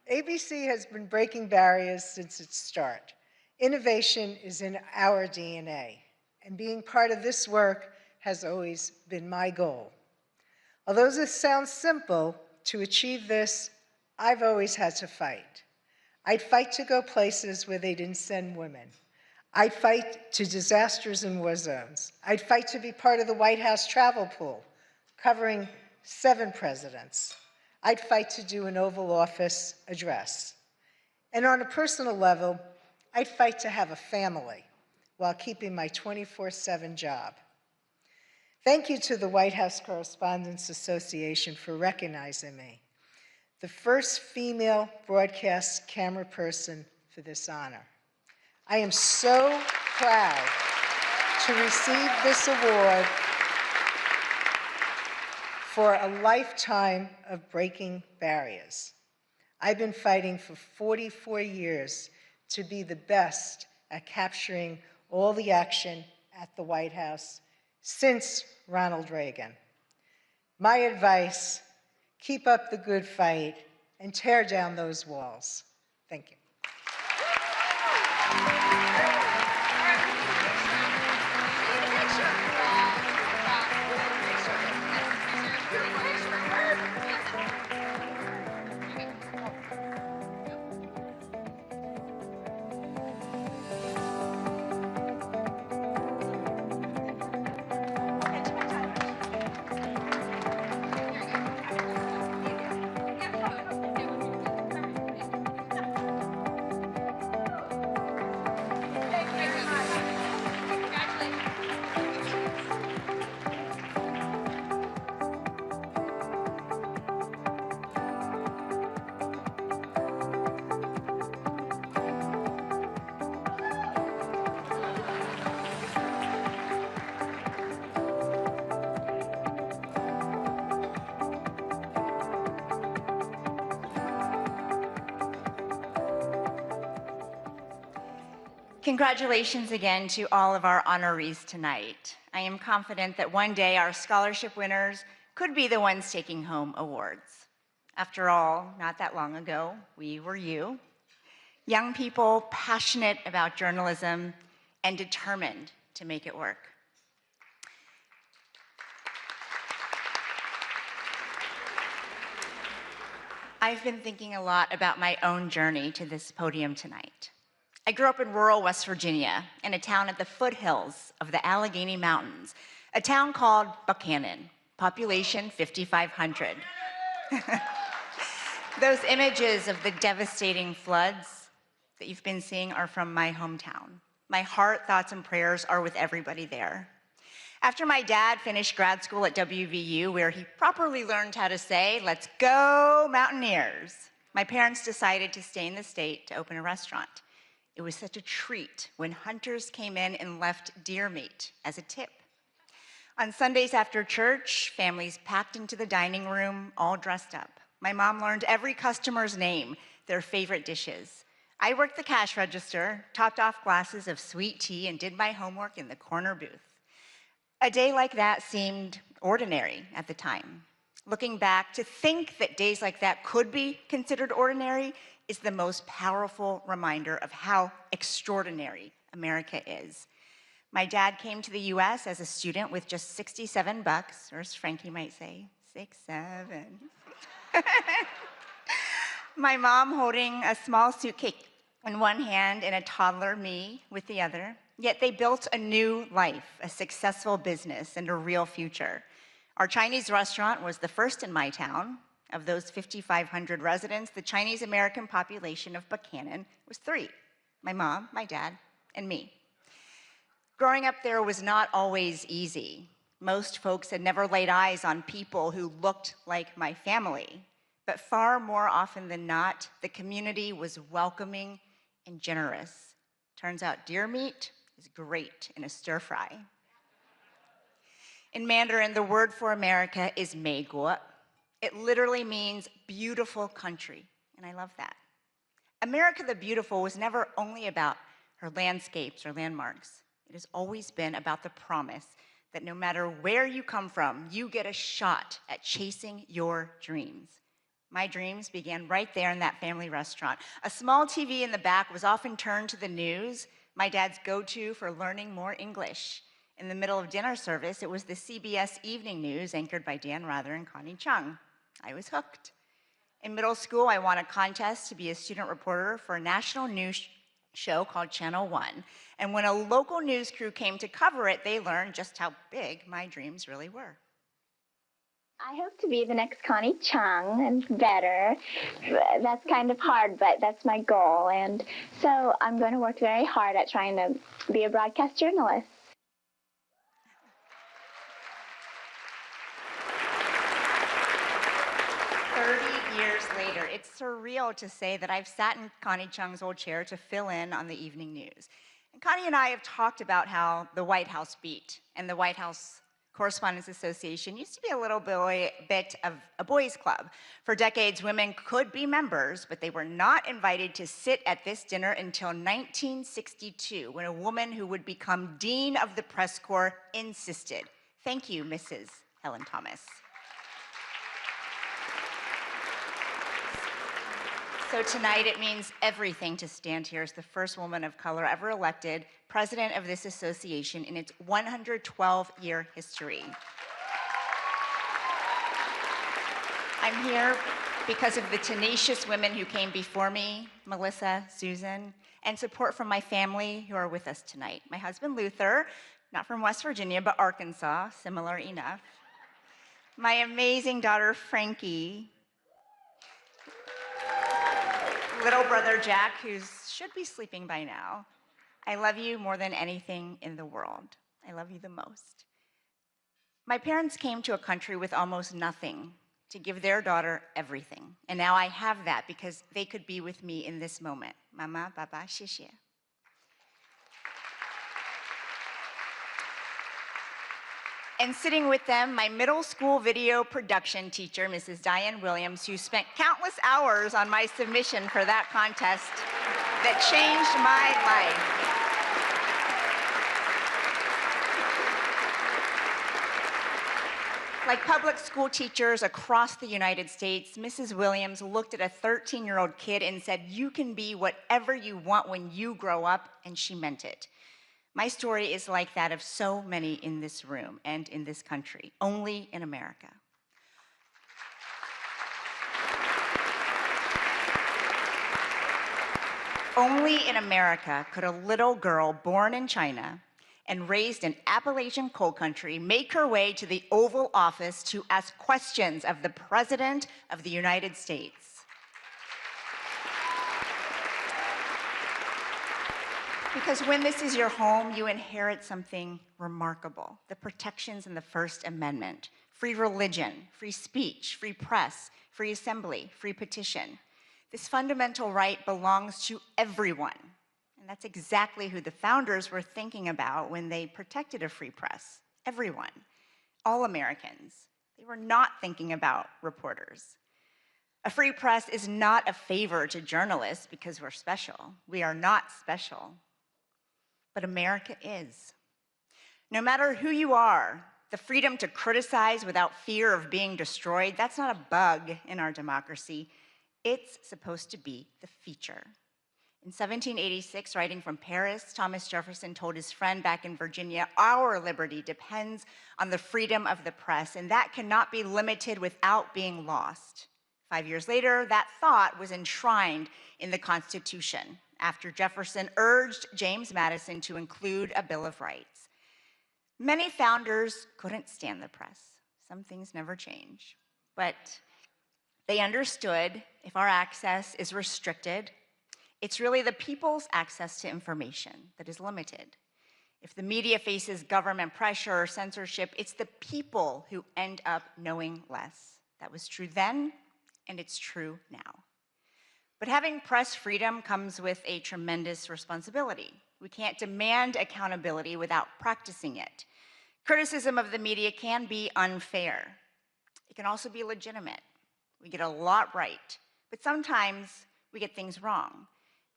ABC has been breaking barriers since its start. Innovation is in our DNA, and being part of this work has always been my goal. Although this sounds simple, to achieve this, I've always had to fight. I'd fight to go places where they didn't send women. I'd fight to disasters in war zones. I'd fight to be part of the White House travel pool, covering 7 presidents. I'd fight to do an Oval Office address. And on a personal level, I'd fight to have a family while keeping my 24/7 job. Thank you to the White House Correspondents Association for recognizing me, the first female broadcast camera person for this honor. I am so proud to receive this award for a lifetime of breaking barriers. I've been fighting for 44 years to be the best at capturing all the action at the White House since Ronald Reagan. My advice, keep up the good fight and tear down those walls. Thank you. Congratulations again to all of our honorees tonight. I am confident that one day our scholarship winners could be the ones taking home awards. After all, not that long ago, we were you. Young people passionate about journalism and determined to make it work. I've been thinking a lot about my own journey to this podium tonight. I grew up in rural West Virginia, in a town at the foothills of the Allegheny Mountains, a town called Buchanan, population 5,500. Those images of the devastating floods that you've been seeing are from my hometown. My heart, thoughts, and prayers are with everybody there. After my dad finished grad school at WVU, where he properly learned how to say, "Let's go Mountaineers," my parents decided to stay in the state to open a restaurant. It was such a treat when hunters came in and left deer meat as a tip. On Sundays after church, families packed into the dining room, all dressed up. My mom learned every customer's name, their favorite dishes. I worked the cash register, topped off glasses of sweet tea, and did my homework in the corner booth. A day like that seemed ordinary at the time. Looking back, to think that days like that could be considered ordinary is the most powerful reminder of how extraordinary America is. My dad came to the US as a student with just $67, or as Frankie might say, 6-7. My mom holding a small suitcase in one hand and a toddler, me, with the other. Yet they built a new life, a successful business, and a real future. Our Chinese restaurant was the first in my town. Of those 5,500 residents, the Chinese American population of Buchanan was 3, my mom, my dad, and me. Growing up there was not always easy. Most folks had never laid eyes on people who looked like my family. But far more often than not, the community was welcoming and generous. Turns out deer meat is great in a stir fry. In Mandarin, the word for America is 美国. It literally means beautiful country, and I love that. America the Beautiful was never only about her landscapes or landmarks. It has always been about the promise that no matter where you come from, you get a shot at chasing your dreams. My dreams began right there in that family restaurant. A small TV in the back was often turned to the news, my dad's go-to for learning more English. In the middle of dinner service, it was the CBS Evening News anchored by Dan Rather and Connie Chung. I was hooked. In middle school, I won a contest to be a student reporter for a national news show called Channel One. And when a local news crew came to cover it, they learned just how big my dreams really were. I hope to be the next Connie Chung and better. That's kind of hard, but that's my goal. And so I'm going to work very hard at trying to be a broadcast journalist. Years later, it's surreal to say that I've sat in Connie Chung's old chair to fill in on the evening news. And Connie and I have talked about how the White House beat and the White House Correspondents Association used to be a little bit of a boys' club. For decades, women could be members, but they were not invited to sit at this dinner until 1962, when a woman who would become Dean of the Press Corps insisted. Thank you, Mrs. Helen Thomas. So tonight it means everything to stand here as the first woman of color ever elected president of this association in its 112-year history. I'm here because of the tenacious women who came before me, Melissa, Susan, and support from my family who are with us tonight. My husband, Luther, not from West Virginia, but Arkansas, similar enough. My amazing daughter, Frankie. Little brother Jack, who should be sleeping by now. I love you more than anything in the world. I love you the most. My parents came to a country with almost nothing to give their daughter everything. And now I have that because they could be with me in this moment. Mama, Baba, 谢谢. And sitting with them, my middle school video production teacher, Mrs. Diane Williams, who spent countless hours on my submission for that contest that changed my life. Like public school teachers across the United States, Mrs. Williams looked at a 13-year-old kid and said, "You can be whatever you want when you grow up," and she meant it. My story is like that of so many in this room and in this country, only in America. Only in America could a little girl born in China and raised in Appalachian coal country make her way to the Oval Office to ask questions of the President of the United States. Because when this is your home, you inherit something remarkable: the protections in the First Amendment. Free religion, free speech, free press, free assembly, free petition. This fundamental right belongs to everyone. And that's exactly who the founders were thinking about when they protected a free press. Everyone, all Americans. They were not thinking about reporters. A free press is not a favor to journalists because we're special. We are not special. But America is. No matter who you are, the freedom to criticize without fear of being destroyed, that's not a bug in our democracy. It's supposed to be the feature. In 1786, writing from Paris, Thomas Jefferson told his friend back in Virginia, "Our liberty depends on the freedom of the press, and that cannot be limited without being lost." 5 years later, that thought was enshrined in the Constitution, after Jefferson urged James Madison to include a Bill of Rights. Many founders couldn't stand the press. Some things never change. But they understood if our access is restricted, it's really the people's access to information that is limited. If the media faces government pressure or censorship, it's the people who end up knowing less. That was true then, and it's true now. But having press freedom comes with a tremendous responsibility. We can't demand accountability without practicing it. Criticism of the media can be unfair. It can also be legitimate. We get a lot right, but sometimes we get things wrong.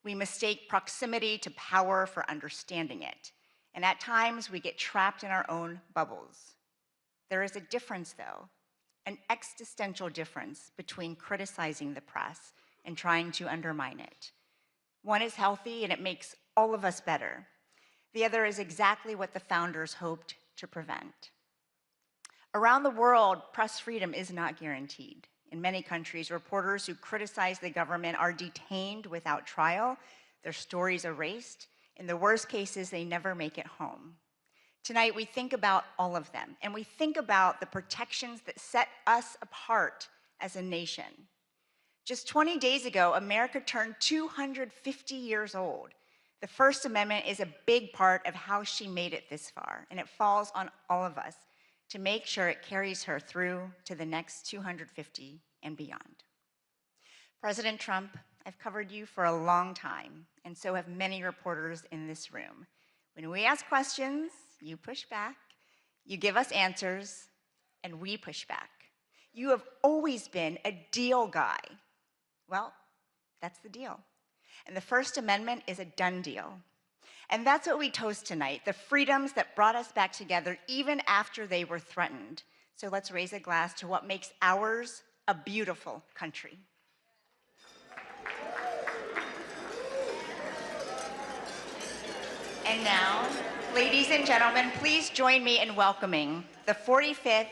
We mistake proximity to power for understanding it. And at times, we get trapped in our own bubbles. There is a difference, though, an existential difference between criticizing the press and trying to undermine it. One is healthy, and it makes all of us better. The other is exactly what the founders hoped to prevent. Around the world, press freedom is not guaranteed. In many countries, reporters who criticize the government are detained without trial, their stories erased. In the worst cases, they never make it home. Tonight, we think about all of them, and we think about the protections that set us apart as a nation. Just 20 days ago, America turned 250 years old. The First Amendment is a big part of how she made it this far, and it falls on all of us to make sure it carries her through to the next 250 and beyond. President Trump, I've covered you for a long time, and so have many reporters in this room. When we ask questions, you push back, you give us answers, and we push back. You have always been a deal guy. Well, that's the deal. And the First Amendment is a done deal. And that's what we toast tonight, the freedoms that brought us back together even after they were threatened. So let's raise a glass to what makes ours a beautiful country. And now, ladies and gentlemen, please join me in welcoming the 45th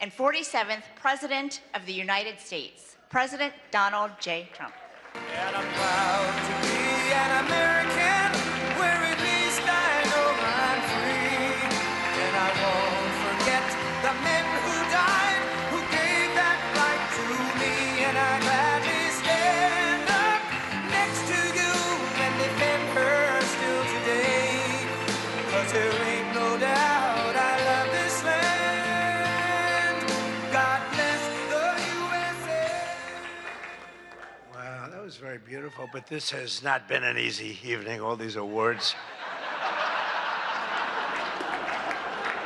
and 47th President of the United States, President Donald J. Trump. And I'm proud to be an American, where at least I know I'm free. And I won't forget the men who died, who gave that right to me. And I gladly stand up next to you and defend her still today. 'Cause there ain't no doubt I love this land. God bless the USA. Wow, that was very beautiful, but this has not been an easy evening, all these awards.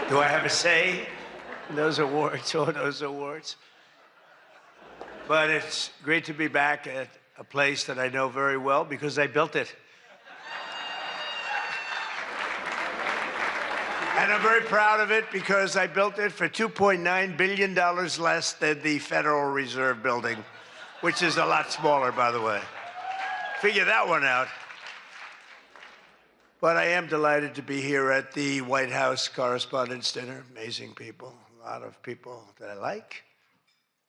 Do I have a say in those awards, all those awards? But it's great to be back at a place that I know very well because I built it. And I'm very proud of it because I built it for $2.9 billion less than the Federal Reserve building, which is a lot smaller, by the way. Figure that one out. But I am delighted to be here at the White House Correspondents' Dinner. Amazing people, a lot of people that I like.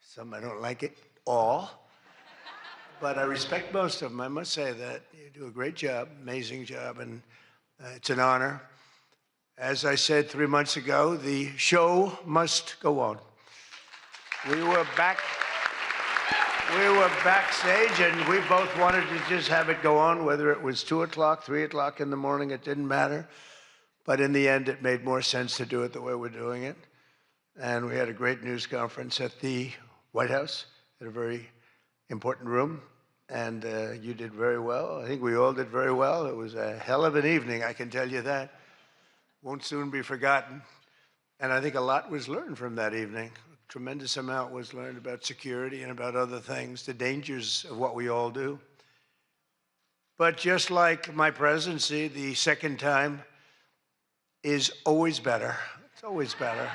Some I don't like at all. But I respect most of them, I must say that. You do a great job, amazing job, and it's an honor. As I said 3 months ago, the show must go on. We were backstage, and we both wanted to just have it go on, whether it was 2 o'clock, 3 o'clock in the morning, it didn't matter. But in the end, it made more sense to do it the way we're doing it. And we had a great news conference at the White House, in a very important room. And you did very well. I think we all did very well. It was a hell of an evening, I can tell you that. Won't soon be forgotten. And I think a lot was learned from that evening. A tremendous amount was learned about security and about other things, the dangers of what we all do. But just like my presidency, the second time is always better. It's always better.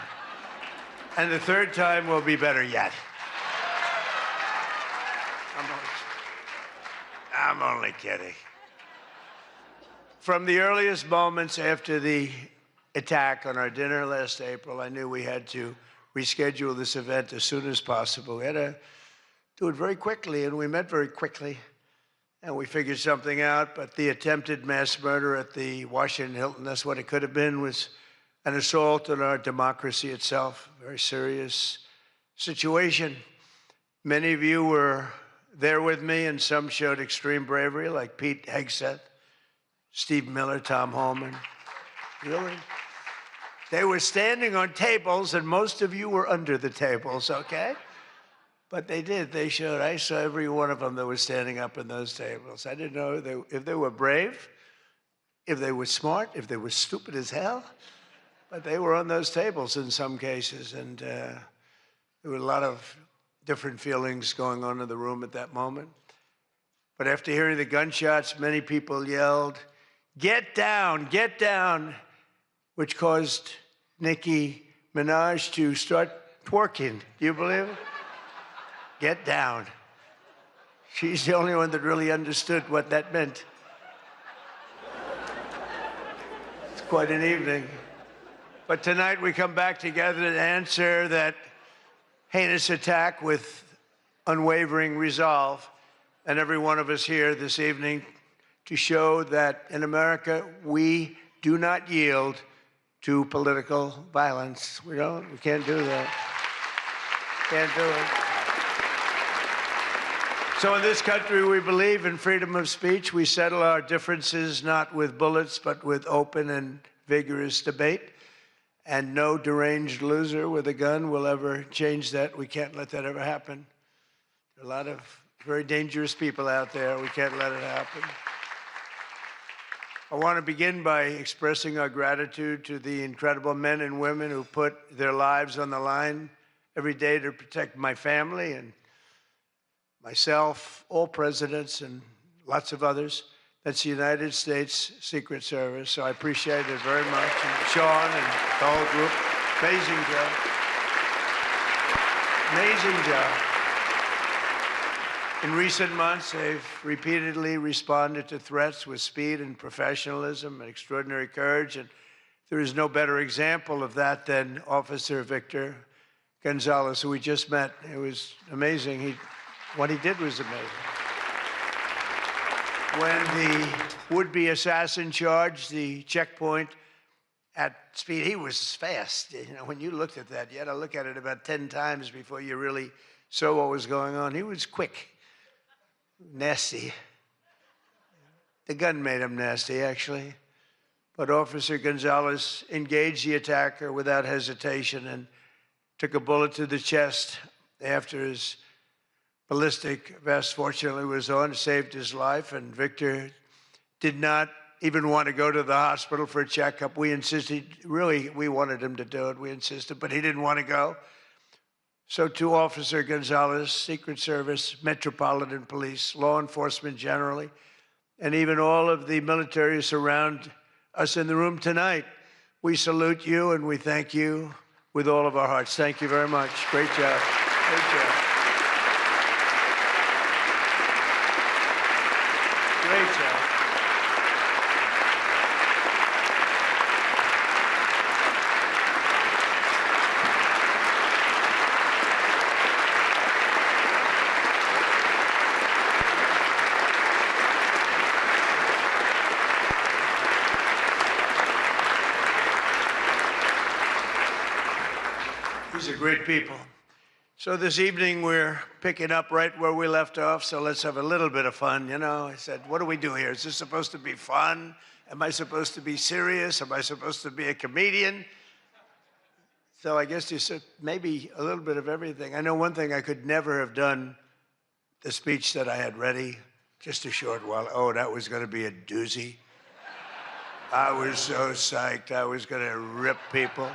And the third time will be better yet. I'm only kidding. From the earliest moments after the attack on our dinner last April, I knew we had to reschedule this event as soon as possible. We had to do it very quickly, and we met very quickly, and we figured something out. But the attempted mass murder at the Washington Hilton, that's what it could have been, was an assault on our democracy itself. A very serious situation. Many of you were there with me, and some showed extreme bravery, like Pete Hegseth, Steve Miller, Tom Holman, Really? They were standing on tables, and most of you were under the tables, okay? But they did. They showed. I saw every one of them that was standing up in those tables. I didn't know if they were brave, if they were smart, if they were stupid as hell. But they were on those tables in some cases, and there were a lot of different feelings going on in the room at that moment. But after hearing the gunshots, many people yelled, "Get down, get down," which caused Nicki Minaj to start twerking. Do you believe it? Get down. She's the only one that really understood what that meant. It's quite an evening. But tonight we come back together to answer that heinous attack with unwavering resolve. And every one of us here this evening to show that in America, we do not yield to political violence. We can't do that. Can't do it. So in this country, we believe in freedom of speech. We settle our differences not with bullets, but with open and vigorous debate. And no deranged loser with a gun will ever change that. We can't let that ever happen. There are a lot of very dangerous people out there. We can't let it happen. I want to begin by expressing our gratitude to the incredible men and women who put their lives on the line every day to protect my family and myself, all presidents, and lots of others. That's the United States Secret Service, so I appreciate it very much. And Sean and the whole group, amazing job. Amazing job. In recent months, they've repeatedly responded to threats with speed and professionalism and extraordinary courage, and there is no better example of that than Officer Victor Gonzalez, who we just met. It was amazing. What he did was amazing. When the would-be assassin charged the checkpoint at speed, he was fast. You know, when you looked at that, you had to look at it about 10 times before you really saw what was going on. He was quick, nasty. The gun made him nasty, actually. But Officer Gonzalez engaged the attacker without hesitation and took a bullet to the chest after his ballistic vest, fortunately, was on, saved his life, and Victor did not even want to go to the hospital for a checkup. We insisted, really, we wanted him to do it. We insisted, but he didn't want to go. So to Officer Gonzalez, Secret Service, Metropolitan Police, law enforcement generally, and even all of the military who surround us in the room tonight, we salute you and we thank you with all of our hearts. Thank you very much. Great job. Great job. Great job. These are great people. So this evening we're picking up right where we left off, so let's have a little bit of fun, you know. I said, what do we do here? Is this supposed to be fun? Am I supposed to be serious? Am I supposed to be a comedian? So I guess you said maybe a little bit of everything. I know one thing, I could never have done the speech that I had ready just a short while. Oh, that was going to be a doozy. I was so psyched. I was going to rip people.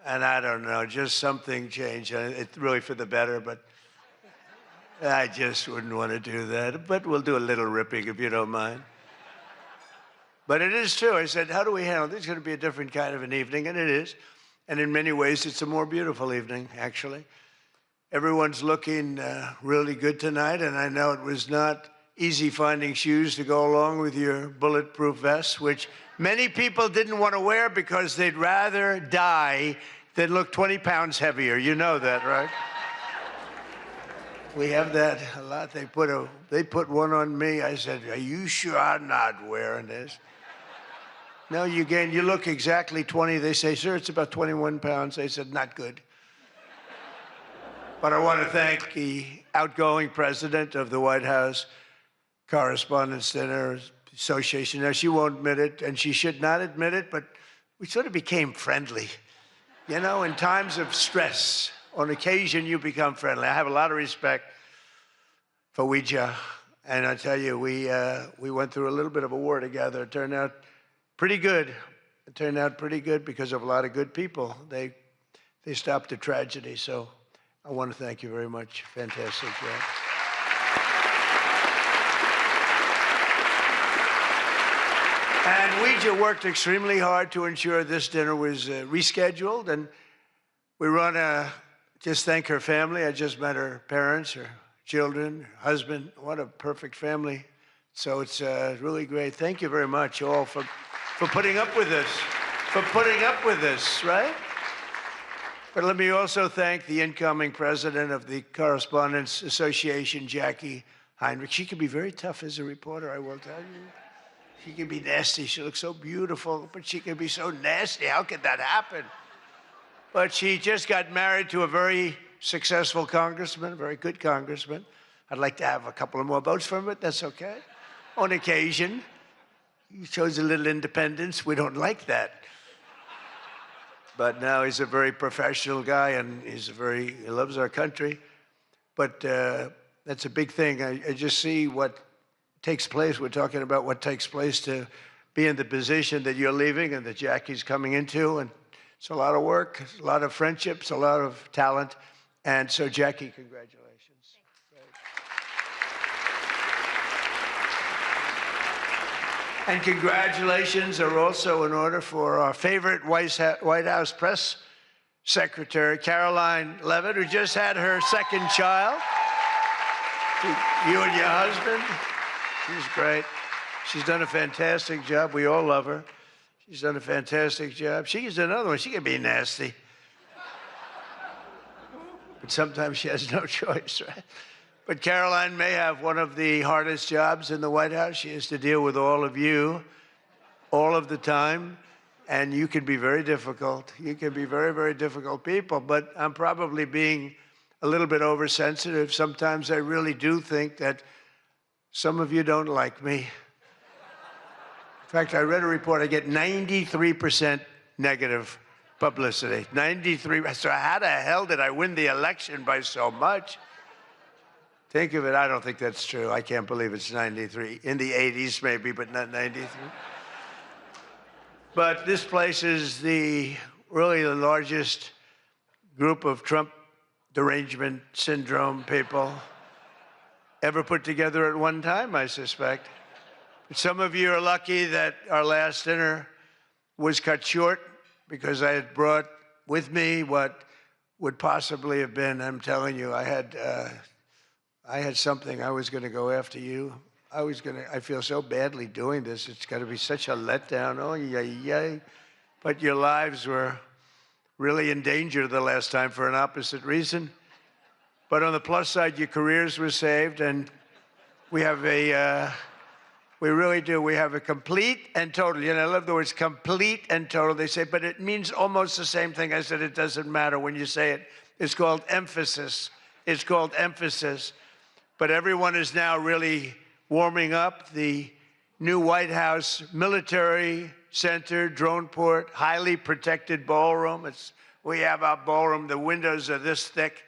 And I don't know, just something changed. It's really for the better, but I just wouldn't want to do that. But we'll do a little ripping if you don't mind. But it is true. I said, how do we handle this? It's going to be a different kind of an evening, and it is. And in many ways, it's a more beautiful evening, actually. Everyone's looking really good tonight, and I know it was not easy finding shoes to go along with your bulletproof vests, which many people didn't want to wear because they'd rather die than look 20 pounds heavier. You know that, right? We have that a lot. They put one on me. I said, are you sure I'm not wearing this? No, you look exactly 20. They say, sir, it's about 21 pounds. They said, not good. But I want to thank the outgoing president of the White House Correspondents' Dinner, Association. Now, she won't admit it, and she should not admit it, but we sort of became friendly. You know, in times of stress, on occasion, you become friendly. I have a lot of respect for Ouija, and I tell you, we went through a little bit of a war together. It turned out pretty good. It turned out pretty good because of a lot of good people. They stopped the tragedy, so I want to thank you very much. Fantastic job. And Ouija worked extremely hard to ensure this dinner was rescheduled, and we want to just thank her family. I just met her parents, her children, her husband. What a perfect family. So it's really great. Thank you very much, all, for putting up with this, right? But let me also thank the incoming president of the Correspondents Association, Jackie Heinrich. She can be very tough as a reporter, I will tell you. She can be nasty. She looks so beautiful, but she can be so nasty. How could that happen? But she just got married to a very successful congressman, a very good congressman. I'd like to have a couple of more votes from it. That's okay. On occasion, he shows a little independence. We don't like that. But now he's a very professional guy, and he loves our country. But that's a big thing. I just see what takes place. We're talking about what takes place to be in the position that you're leaving and that Jackie's coming into. And it's a lot of work, a lot of friendships, a lot of talent. And so, Jackie, congratulations. And congratulations are also in order for our favorite White House press secretary, Caroline Levitt, who just had her second child. You and your husband. She's great. She's done a fantastic job. We all love her. She's done a fantastic job. She's another one. She can be nasty. But sometimes she has no choice, right? But Caroline may have one of the hardest jobs in the White House. She has to deal with all of you all of the time. And you can be very difficult. You can be very, very difficult people. But I'm probably being a little bit oversensitive. Sometimes I really do think that some of you don't like me. In fact, I read a report, I get 93% negative publicity. 93%. So how the hell did I win the election by so much? Think of it, I don't think that's true. I can't believe it's 93. In the 80s maybe, but not 93. But this place is really the largest group of Trump derangement syndrome people ever put together at one time, I suspect. But some of you are lucky that our last dinner was cut short because I had brought with me what would possibly have been, I'm telling you, I had something. I was going to go after you. I feel so badly doing this. It's going to be such a letdown. Oh, yay. But your lives were really in danger the last time for an opposite reason. But on the plus side, your careers were saved, and we have we really do. We have a complete and total. You know, I love the words complete and total. They say, but it means almost the same thing. I said, it doesn't matter when you say it. It's called emphasis. It's called emphasis. But everyone is now really warming up. The new White House Military Center, drone port, highly protected ballroom. We have our ballroom. The windows are this thick.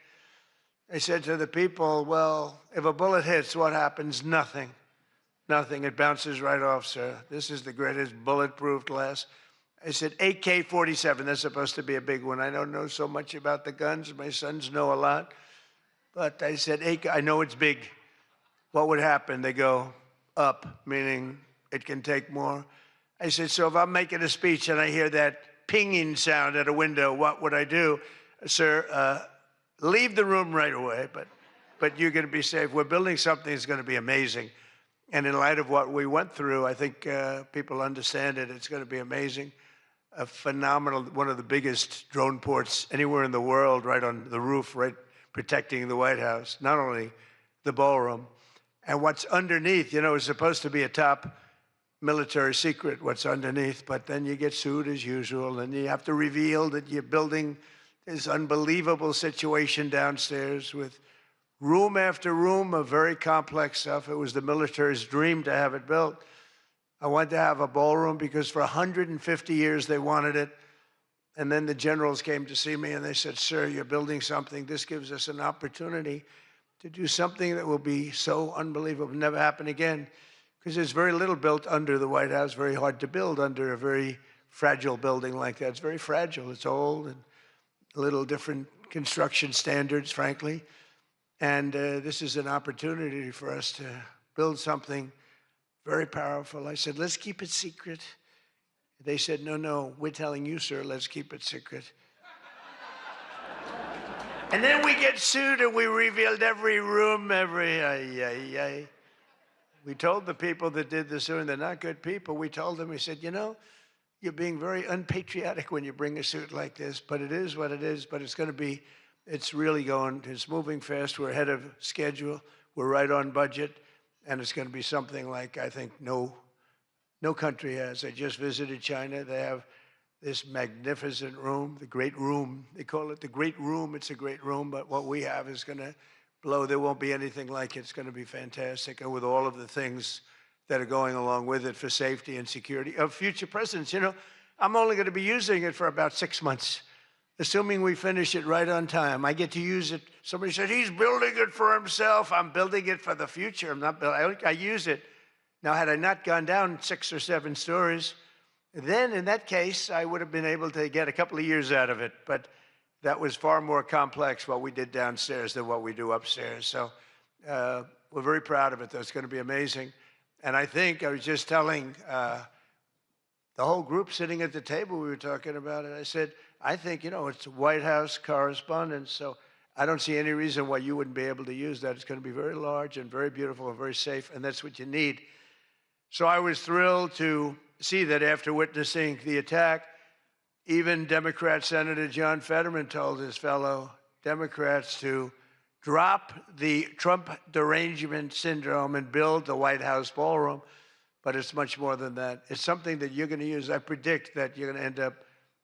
I said to the people, well, if a bullet hits, what happens? Nothing. Nothing. It bounces right off, sir. This is the greatest bulletproof glass. I said, AK-47. That's supposed to be a big one. I don't know so much about the guns. My sons know a lot. But I said, I know it's big. What would happen? They go up, meaning it can take more. I said, so if I'm making a speech and I hear that pinging sound at a window, what would I do? Sir, leave the room right away, but you're going to be safe. We're building something that's going to be amazing. And in light of what we went through, I think people understand it. It's going to be amazing. A phenomenal, one of the biggest drone ports anywhere in the world, right on the roof, right protecting the White House, not only the ballroom. And what's underneath, you know, is supposed to be a top military secret, what's underneath, but then you get sued as usual, and you have to reveal that you're building this unbelievable situation downstairs with room after room of very complex stuff. It was the military's dream to have it built. I wanted to have a ballroom because for 150 years they wanted it. And then the generals came to see me and they said, sir, you're building something. This gives us an opportunity to do something that will be so unbelievable, never happen again. Because there's very little built under the White House, very hard to build under a very fragile building like that. It's very fragile, it's old and a little different construction standards, frankly. And this is an opportunity for us to build something very powerful. I said, let's keep it secret. They said, no, no, we're telling you, sir, let's keep it secret. And then we get sued and we revealed every room, We told the people that did the suing, they're not good people. We told them, we said, you know, you're being very unpatriotic when you bring a suit like this, but it is what it is, but it's going to be, it's really going, it's moving fast. We're ahead of schedule. We're right on budget. And it's going to be something like, I think, no country has. I just visited China. They have this magnificent room, the Great Room. They call it the Great Room. It's a great room, but what we have is going to blow. There won't be anything like it. It's going to be fantastic. And with all of the things that are going along with it for safety and security of future presidents, you know, I'm only going to be using it for about 6 months, assuming we finish it right on time. I get to use it. Somebody said, he's building it for himself. I'm building it for the future. I'm not building, I use it. Now, had I not gone down 6 or 7 stories, then in that case, I would have been able to get a couple of years out of it. But that was far more complex what we did downstairs than what we do upstairs. So we're very proud of it, though. It's going to be amazing. And I think I was just telling the whole group sitting at the table, we were talking about it. I said, I think, you know, it's White House Correspondents, so I don't see any reason why you wouldn't be able to use that. It's going to be very large and very beautiful and very safe, and that's what you need. So I was thrilled to see that after witnessing the attack, even Democrat Senator John Fetterman told his fellow Democrats to drop the Trump derangement syndrome and build the White House ballroom. But it's much more than that. It's something that you're going to use. I predict that you're going to end up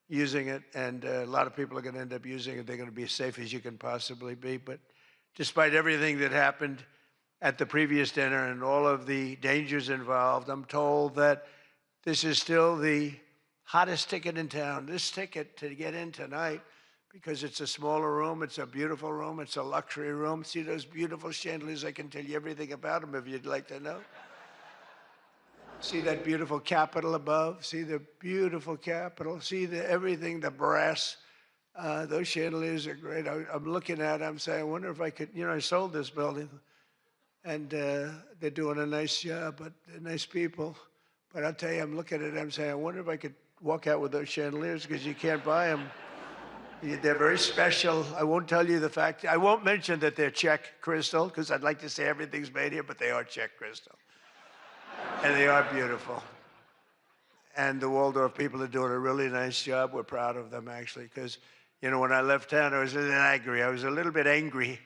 using it, and a lot of people are going to end up using it. They're going to be as safe as you can possibly be. But despite everything that happened at the previous dinner and all of the dangers involved, I'm told that this is still the hottest ticket in town. This ticket to get in tonight, because it's a smaller room, it's a beautiful room, it's a luxury room. See those beautiful chandeliers? I can tell you everything about them if you'd like to know. See that beautiful Capitol above? See the beautiful Capitol? See everything, the brass. Those chandeliers are great. I'm looking at it, I'm saying, I wonder if I could, you know, I sold this building, and they're doing a nice job, but they're nice people. But I'll tell you, I'm looking at it, I'm saying, I wonder if I could walk out with those chandeliers, because you can't buy them. They're very special. I won't tell you the fact. I won't mention that they're Czech crystal, because I'd like to say everything's made here, but they are Czech crystal. And they are beautiful. And the Waldorf people are doing a really nice job. We're proud of them, actually, because, you know, when I left town, I was a little angry. I was a little bit angry.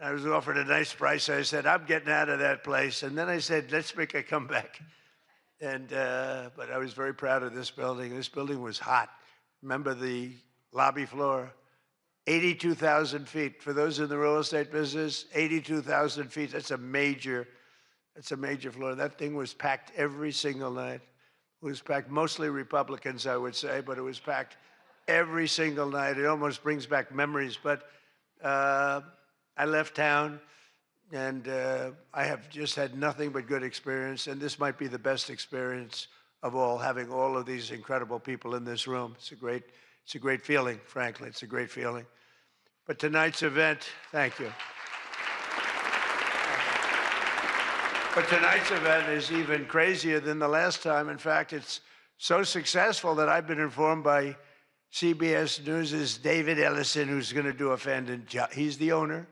I was offered a nice price. I said, I'm getting out of that place. And then I said, let's make a comeback. And, but I was very proud of this building. This building was hot. Remember the lobby floor? 82,000 feet. For those in the real estate business, 82,000 feet. That's a major floor. That thing was packed every single night. It was packed, mostly Republicans, I would say, but it was packed every single night. It almost brings back memories. But I left town, and I have just had nothing but good experience. And this might be the best experience of all, having all of these incredible people in this room. It's a great feeling, frankly. It's a great feeling. But tonight's event, thank you. But tonight's event is even crazier than the last time. In fact, it's so successful that I've been informed by CBS News' David Ellison, who's going to do a fantastic job. He's the owner.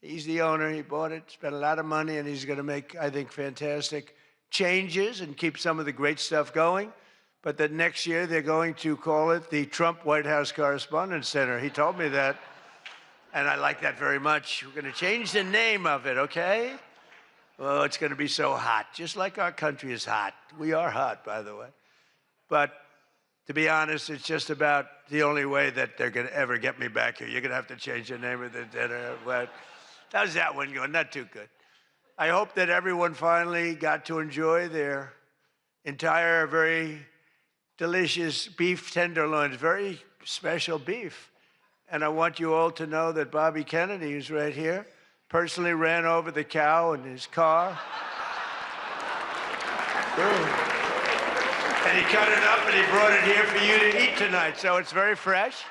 He's the owner. He bought it, spent a lot of money, and he's going to make, I think, fantastic changes and keep some of the great stuff going. But that next year they're going to call it the Trump White House Correspondents Center. He told me that, and I like that very much. We're going to change the name of it, okay? Oh, it's going to be so hot, just like our country is hot. We are hot, by the way. But to be honest, it's just about the only way that they're going to ever get me back here. You're going to have to change the name of the dinner. But how's that one going? Not too good. I hope that everyone finally got to enjoy their entire, very delicious beef tenderloins, very special beef. And I want you all to know that Bobby Kennedy, who's right here, personally ran over the cow in his car. And he cut it up and he brought it here for you to eat tonight. So it's very fresh.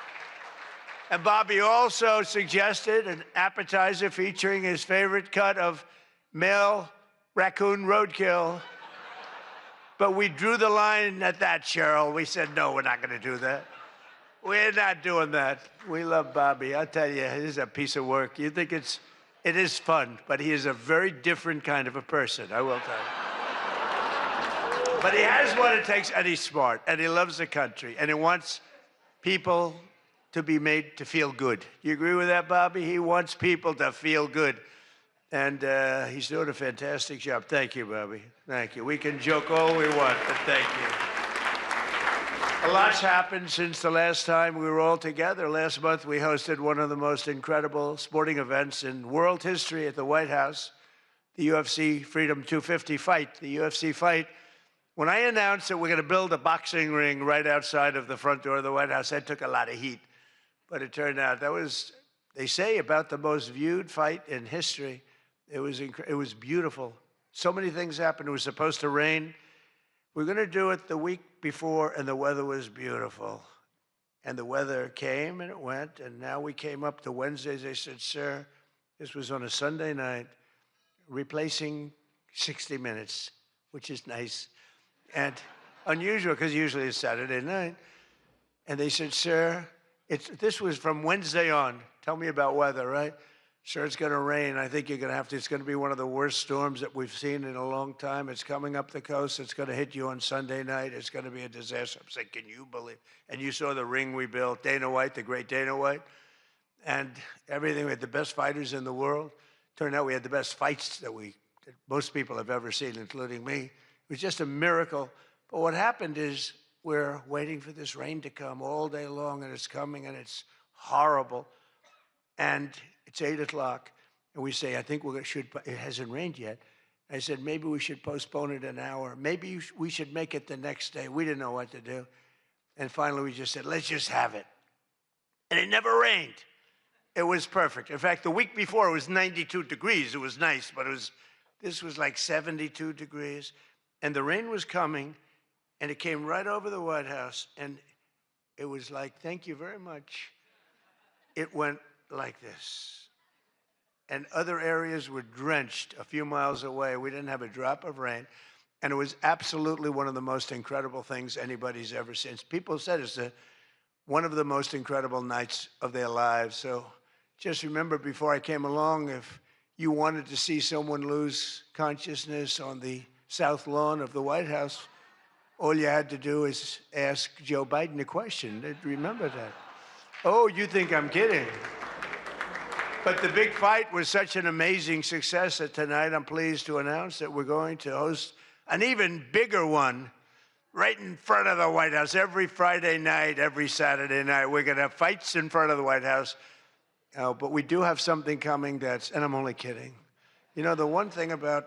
And Bobby also suggested an appetizer featuring his favorite cut of male raccoon roadkill. But we drew the line at that, Cheryl. We said, no, we're not going to do that. We're not doing that. We love Bobby. I'll tell you, he's a piece of work. You think it is fun, but he is a very different kind of a person, I will tell you. But he has what it takes, and he's smart, and he loves the country, and he wants people to be made to feel good. You agree with that, Bobby? He wants people to feel good. And he's doing a fantastic job. Thank you, Bobby. Thank you. We can joke all we want, but thank you. A lot's happened since the last time we were all together. Last month, we hosted one of the most incredible sporting events in world history at the White House, the UFC Freedom 250 fight. The UFC fight, when I announced that we're going to build a boxing ring right outside of the front door of the White House, that took a lot of heat. But it turned out that was, they say, about the most viewed fight in history. It was beautiful. So many things happened. It was supposed to rain. We were going to do it the week before, and the weather was beautiful. And the weather came, and it went, and now we came up to Wednesdays. They said, sir, this was on a Sunday night, replacing 60 Minutes, which is nice and unusual, because usually it's Saturday night. And they said, sir, this was from Wednesday on. Tell me about weather, right? Sure, it's going to rain. I think you're going to have to. It's going to be one of the worst storms that we've seen in a long time. It's coming up the coast. It's going to hit you on Sunday night. It's going to be a disaster. I'm saying, can you believe? And you saw the ring we built, Dana White, the great Dana White, and everything. We had the best fighters in the world. Turned out we had the best fights that most people have ever seen, including me. It was just a miracle. But what happened is we're waiting for this rain to come all day long, and it's coming, and it's horrible. And it's 8 o'clock, and we say, I think it hasn't rained yet. I said, maybe we should postpone it an hour. Maybe we should make it the next day. We didn't know what to do. And finally, we just said, let's just have it. And it never rained. It was perfect. In fact, the week before, it was 92 degrees. It was nice, but this was like 72 degrees. And the rain was coming, and it came right over the White House, and it was like, thank you very much. It went like this. And other areas were drenched a few miles away. We didn't have a drop of rain. And it was absolutely one of the most incredible things anybody's ever seen. People said it's one of the most incredible nights of their lives. So just remember, before I came along, if you wanted to see someone lose consciousness on the south lawn of the White House, all you had to do is ask Joe Biden a question. Remember that. Oh, you think I'm kidding. But the big fight was such an amazing success that tonight I'm pleased to announce that we're going to host an even bigger one right in front of the White House. Every Friday night, every Saturday night, we're going to have fights in front of the White House. But we do have something coming and I'm only kidding. You know, the one thing about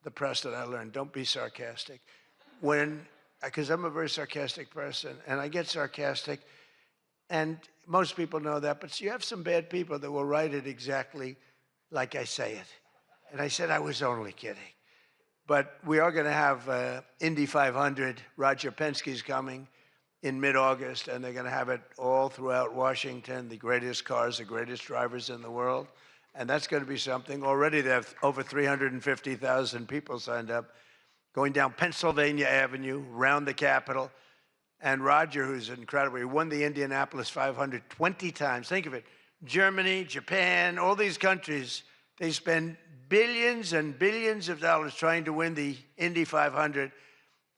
the press that I learned, don't be sarcastic. Because I'm a very sarcastic person, and I get sarcastic, and most people know that, but you have some bad people that will write it exactly like I say it. And I said I was only kidding. But we are going to have Indy 500. Roger Penske's coming in mid-August, and they're going to have it all throughout Washington, the greatest cars, the greatest drivers in the world. And that's going to be something. Already they have over 350,000 people signed up, going down Pennsylvania Avenue, around the Capitol. And Roger, who's incredible, he won the Indianapolis 500 20 times. Think of it. Germany, Japan, all these countries, they spend billions and billions of dollars trying to win the Indy 500.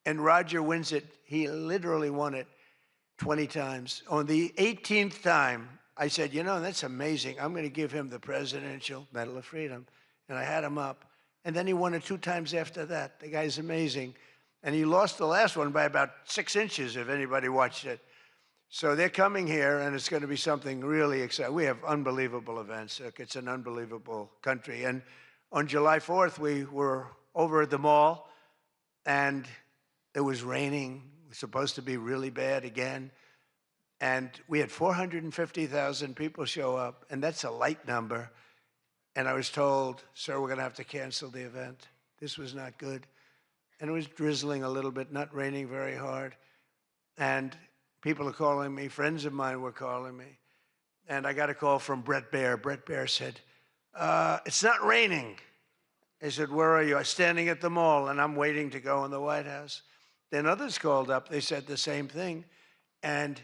And Roger wins it. He literally won it 20 times. On the 18th time, I said, you know, that's amazing. I'm going to give him the Presidential Medal of Freedom. And I had him up. And then he won it 2 times after that. The guy's amazing. And he lost the last one by about 6 inches, if anybody watched it. So they're coming here, and it's going to be something really exciting. We have unbelievable events. It's an unbelievable country. And on July 4th, we were over at the mall, and It was raining. It was supposed to be really bad again. And we had 450,000 people show up, and that's a light number. And I was told, sir, we're going to have to cancel the event. This was not good. And it was drizzling a little bit, not raining very hard. And people are calling me, friends of mine were calling me. And I got a call from Brett Baer. Brett Baer said, it's not raining. I said, where are you? I'm standing at the mall, and I'm waiting to go in the White House. Then others called up. They said the same thing. And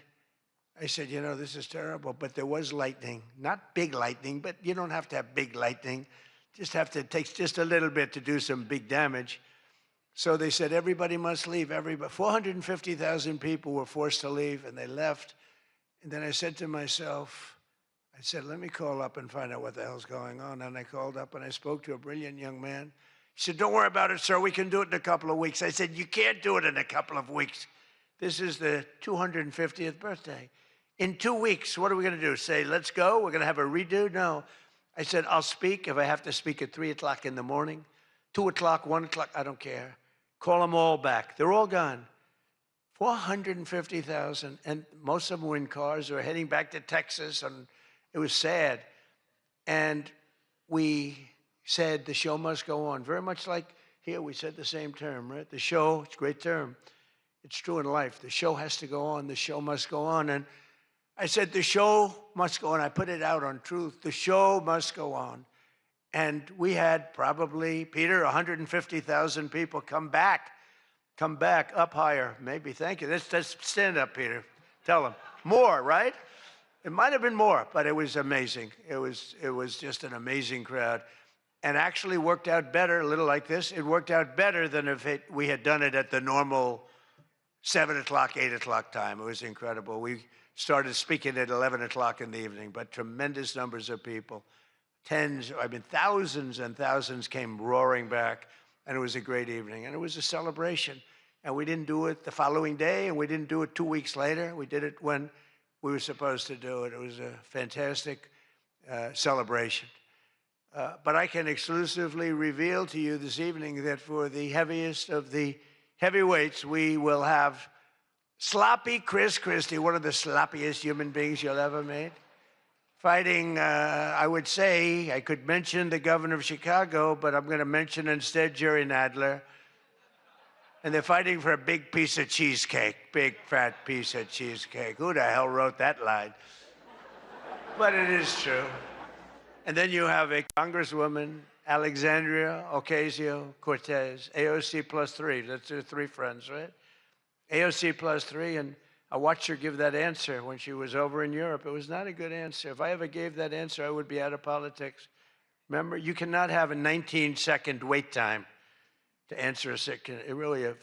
I said, you know, this is terrible. But there was lightning. Not big lightning, but you don't have to have big lightning. It takes just a little bit to do some big damage. So they said, everybody must leave. 450,000 people were forced to leave, and they left. And then I said to myself, I said, let me call up and find out what the hell's going on. And I called up and I spoke to a brilliant young man. He said, don't worry about it, sir. We can do it in a couple of weeks. I said, you can't do it in a couple of weeks. This is the 250th birthday. In 2 weeks, what are we going to do? Say, let's go? We're going to have a redo? No. I said, I'll speak if I have to speak at 3 o'clock in the morning, 2 o'clock, 1 o'clock, I don't care. Call them all back. They're all gone. 450,000, and most of them were in cars or heading back to Texas, and it was sad. And we said the show must go on. Very much like here, we said the same term, right? The show, it's a great term. It's true in life. The show has to go on. The show must go on. And I said, the show must go on. I put it out on Truth. The show must go on. And we had probably, Peter, 150,000 people come back up higher. Maybe, thank you. Let's stand up, Peter. Tell them. More, right? It might have been more, but it was amazing. It was just an amazing crowd. And actually worked out better, a little like this. It worked out better than if we had done it at the normal 7 o'clock, 8 o'clock time. It was incredible. We started speaking at 11 o'clock in the evening, but tremendous numbers of people. Thousands and thousands came roaring back, and it was a great evening. And it was a celebration. And we didn't do it the following day, and we didn't do it 2 weeks later. We did it when we were supposed to do it. It was a fantastic celebration. But I can exclusively reveal to you this evening that for the heaviest of the heavyweights, we will have sloppy Chris Christie, one of the sloppiest human beings you'll ever meet, fighting, I would say, I could mention the governor of Chicago, but I'm going to mention instead Jerry Nadler. And they're fighting for a big piece of cheesecake, big fat piece of cheesecake. Who the hell wrote that line? But it is true. And then you have a Congresswoman, Alexandria Ocasio-Cortez, AOC plus 3. That's her 3 friends, right? AOC plus 3, and I watched her give that answer when she was over in Europe. It was not a good answer. If I ever gave that answer, I would be out of politics. Remember, you cannot have a 19-second wait time to answer really a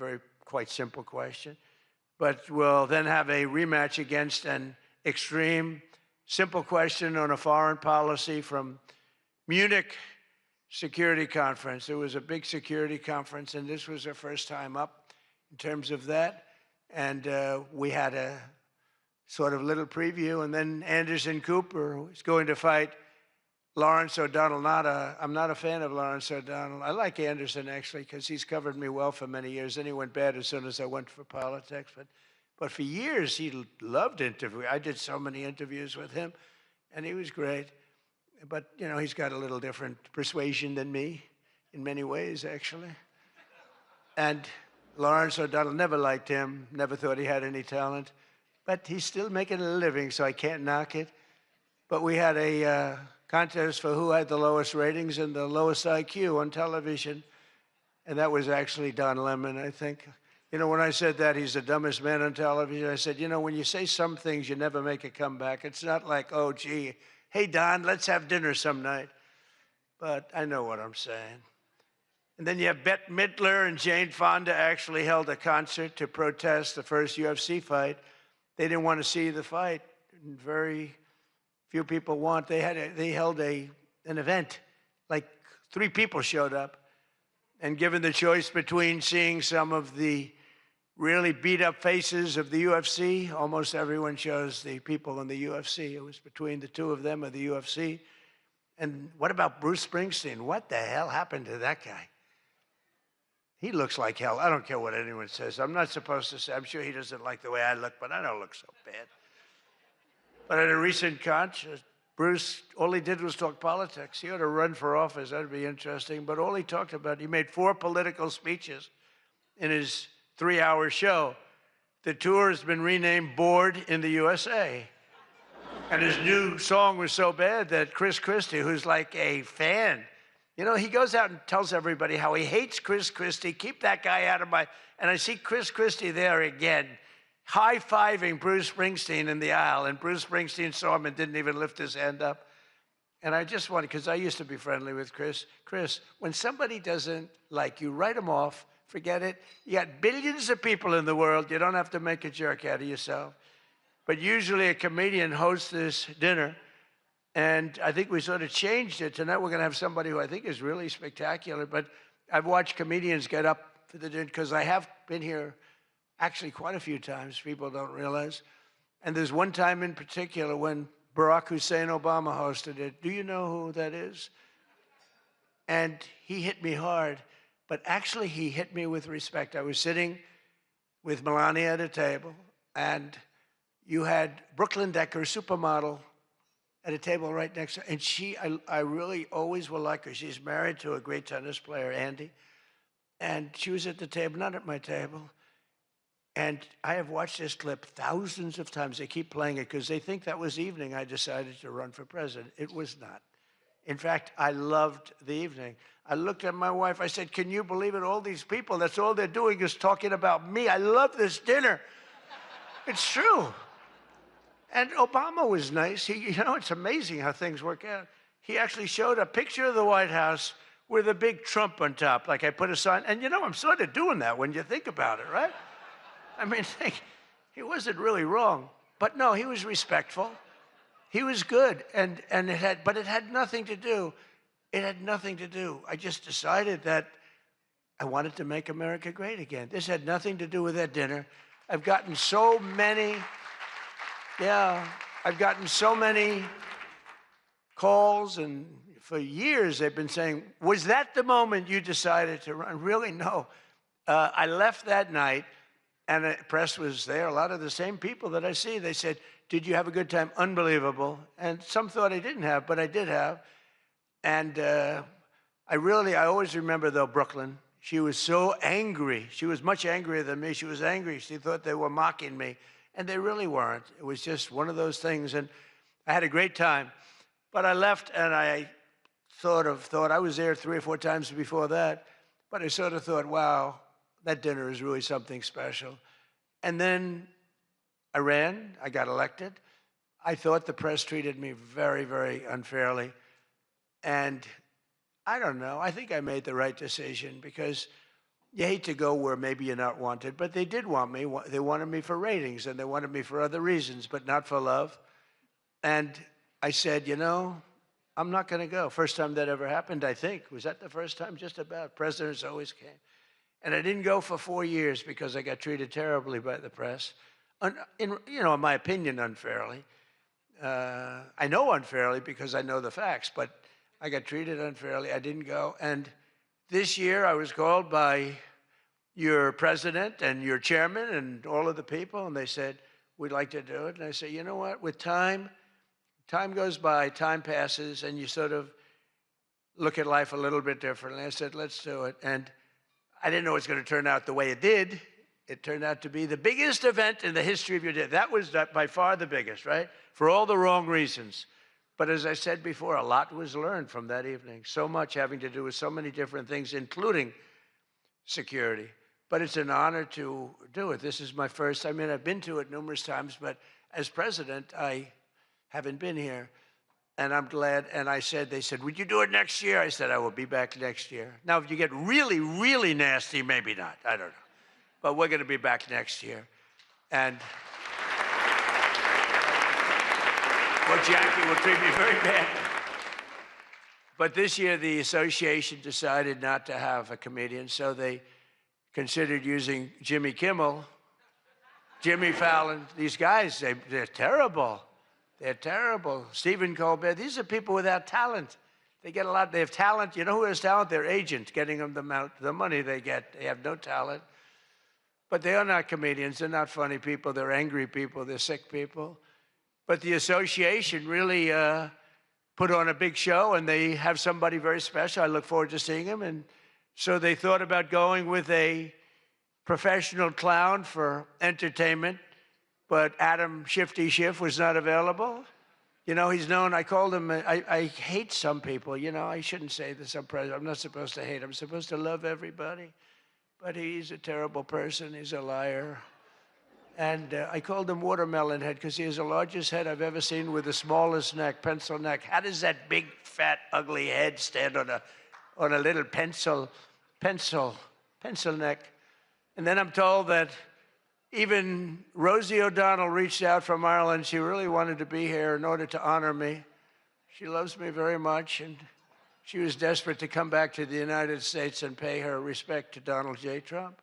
quite simple question. But we'll then have a rematch against an extreme, simple question on a foreign policy from Munich Security Conference. It was a big security conference, and this was our first time up in terms of that. And we had a sort of little preview, and then Anderson Cooper is going to fight Lawrence O'Donnell. I'm not a fan of Lawrence O'Donnell. I like Anderson, actually, because he's covered me well for many years. Then he went bad as soon as I went for politics. But for years, he loved interviewing. I did so many interviews with him, and he was great. But, you know, he's got a little different persuasion than me in many ways, actually. And Lawrence O'Donnell, never liked him, never thought he had any talent. But he's still making a living, so I can't knock it. But we had a contest for who had the lowest ratings and the lowest IQ on television. And that was actually Don Lemon, I think. You know, when I said that he's the dumbest man on television, I said, you know, when you say some things, you never make a comeback. It's not like, oh, gee, hey, Don, let's have dinner some night. But I know what I'm saying. And then you have Bette Midler and Jane Fonda actually held a concert to protest the first UFC fight. They didn't want to see the fight. And very few people want. They held an event. Like 3 people showed up. And given the choice between seeing some of the really beat-up faces of the UFC, almost everyone chose the people in the UFC. It was between the 2 of them of the UFC. And what about Bruce Springsteen? What the hell happened to that guy? He looks like hell. I don't care what anyone says. I'm not supposed to say. I'm sure he doesn't like the way I look, but I don't look so bad. But at a recent concert, Bruce, all he did was talk politics. He ought to run for office. That'd be interesting. But all he talked about, he made 4 political speeches in his 3-hour show. The tour has been renamed Bored in the USA. And his new song was so bad that Chris Christie, who's like a fan, you know, he goes out and tells everybody how he hates Chris Christie. Keep that guy out of my... And I see Chris Christie there again, high-fiving Bruce Springsteen in the aisle. And Bruce Springsteen saw him and didn't even lift his hand up. And I just wanted, because I used to be friendly with Chris. Chris, when somebody doesn't like you, write them off. Forget it. You got billions of people in the world. You don't have to make a jerk out of yourself. But usually a comedian hosts this dinner. And I think we sort of changed it. Tonight we're going to have somebody who I think is really spectacular. But I've watched comedians get up for the dinner because I have been here actually quite a few times. People don't realize. And there's one time in particular when Barack Hussein Obama hosted it. Do you know who that is? And he hit me hard. But actually, he hit me with respect. I was sitting with Melania at a table, and you had Brooklyn Decker, supermodel, at a table right next to her. And I really always will like her. She's married to a great tennis player, Andy. And she was at the table, not at my table. And I have watched this clip thousands of times. They keep playing it because they think that was the evening I decided to run for president. It was not. In fact, I loved the evening. I looked at my wife. I said, can you believe it? All these people, that's all they're doing is talking about me. I love this dinner. It's true. And Obama was nice. You know, it's amazing how things work out. He actually showed a picture of the White House with a big Trump on top. Like I put a sign. And, you know, I'm sort of doing that when you think about it, right? I mean, he wasn't really wrong. But, no, he was respectful. He was good. But it had nothing to do. It had nothing to do. I just decided that I wanted to make America great again. This had nothing to do with that dinner. I've gotten so many... Yeah, I've gotten so many calls, and for years they've been saying, was that the moment you decided to run? Really, no. I left that night, and the press was there. A lot of the same people that I see, they said, did you have a good time? Unbelievable. And some thought I didn't have, but I did have. And I always remember, though, Brooklyn. She was so angry. She was much angrier than me. She was angry. She thought they were mocking me. And they really weren't. It was just one of those things. And I had a great time. But I left, and I sort of thought, I was there 3 or 4 times before that, but I sort of thought, wow, that dinner is really something special. And then I ran. I got elected. I thought the press treated me very, very unfairly. And I don't know. I think I made the right decision because you hate to go where maybe you're not wanted, but they did want me. They wanted me for ratings, and they wanted me for other reasons, but not for love. And I said, you know, I'm not going to go. First time that ever happened, I think. Was that the first time? Just about. Presidents always came. And I didn't go for 4 years because I got treated terribly by the press. In my opinion, unfairly. I know unfairly because I know the facts, but I got treated unfairly. I didn't go. And this year, I was called by your president and your chairman and all of the people, and they said, we'd like to do it. And I said, you know what? With time goes by, time passes, and you sort of look at life a little bit differently. I said, let's do it. And I didn't know it was going to turn out the way it did. It turned out to be the biggest event in the history of your day. That was by far the biggest, right? For all the wrong reasons. But as I said before, a lot was learned from that evening. So much having to do with so many different things, including security. But it's an honor to do it. This is my first. I mean, I've been to it numerous times, but as president, I haven't been here. And I'm glad. And they said, would you do it next year? I said, I will be back next year. Now, if you get really, really nasty, maybe not. I don't know. But we're going to be back next year. And Jackie will treat me very bad. But this year, the association decided not to have a comedian, so they considered using Jimmy Kimmel, Jimmy Fallon. These guys, they're terrible. They're terrible. Stephen Colbert. These are people without talent. They get a lot. They have talent. You know who has talent? Their agent, getting them the money they get. They have no talent. But they are not comedians. They're not funny people. They're angry people. They're sick people. But the association really put on a big show, and they have somebody very special. I look forward to seeing him. And so they thought about going with a professional clown for entertainment, but Adam Shifty Schiff was not available. You know, he's known, I called him, I hate some people, you know, I shouldn't say this, I'm not supposed to hate, I'm supposed to love everybody. But he's a terrible person, he's a liar. And I called him Watermelon Head because he has the largest head I've ever seen with the smallest neck, pencil neck. How does that big, fat, ugly head stand on a little pencil neck? And then I'm told that even Rosie O'Donnell reached out from Ireland. She really wanted to be here in order to honor me. She loves me very much, and she was desperate to come back to the United States and pay her respect to Donald J. Trump.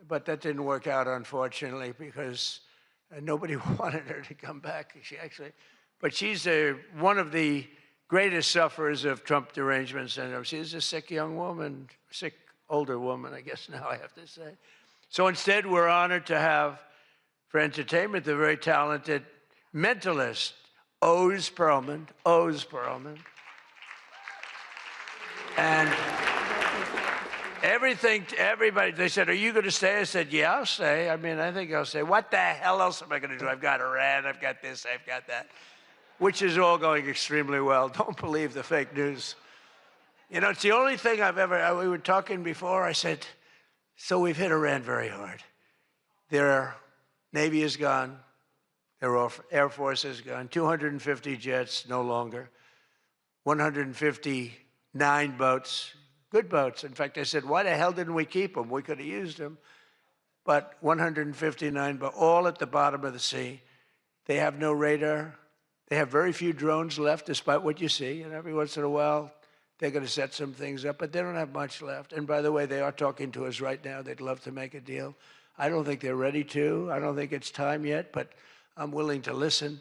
But that didn't work out, unfortunately, because nobody wanted her to come back. But she's one of the greatest sufferers of Trump derangement syndrome. She's a sick young woman, sick older woman, I guess now I have to say. So instead, we're honored to have, for entertainment, the very talented mentalist, Oz Perlman. And everybody, they said, are you going to stay? I said, yeah, I'll stay. I mean, I think I'll stay. What the hell else am I going to do? I've got Iran, I've got this, I've got that, which is all going extremely well. Don't believe the fake news. You know, it's the only thing we were talking before, I said, so we've hit Iran very hard. Their Navy is gone. Their Air Force is gone. 250 jets, no longer. 159 boats, good boats. In fact, I said, why the hell didn't we keep them? We could have used them. But 159, but all at the bottom of the sea. They have no radar. They have very few drones left, despite what you see. And every once in a while, they're going to set some things up, but they don't have much left. And by the way, they are talking to us right now. They'd love to make a deal. I don't think they're ready to. I don't think it's time yet, but I'm willing to listen.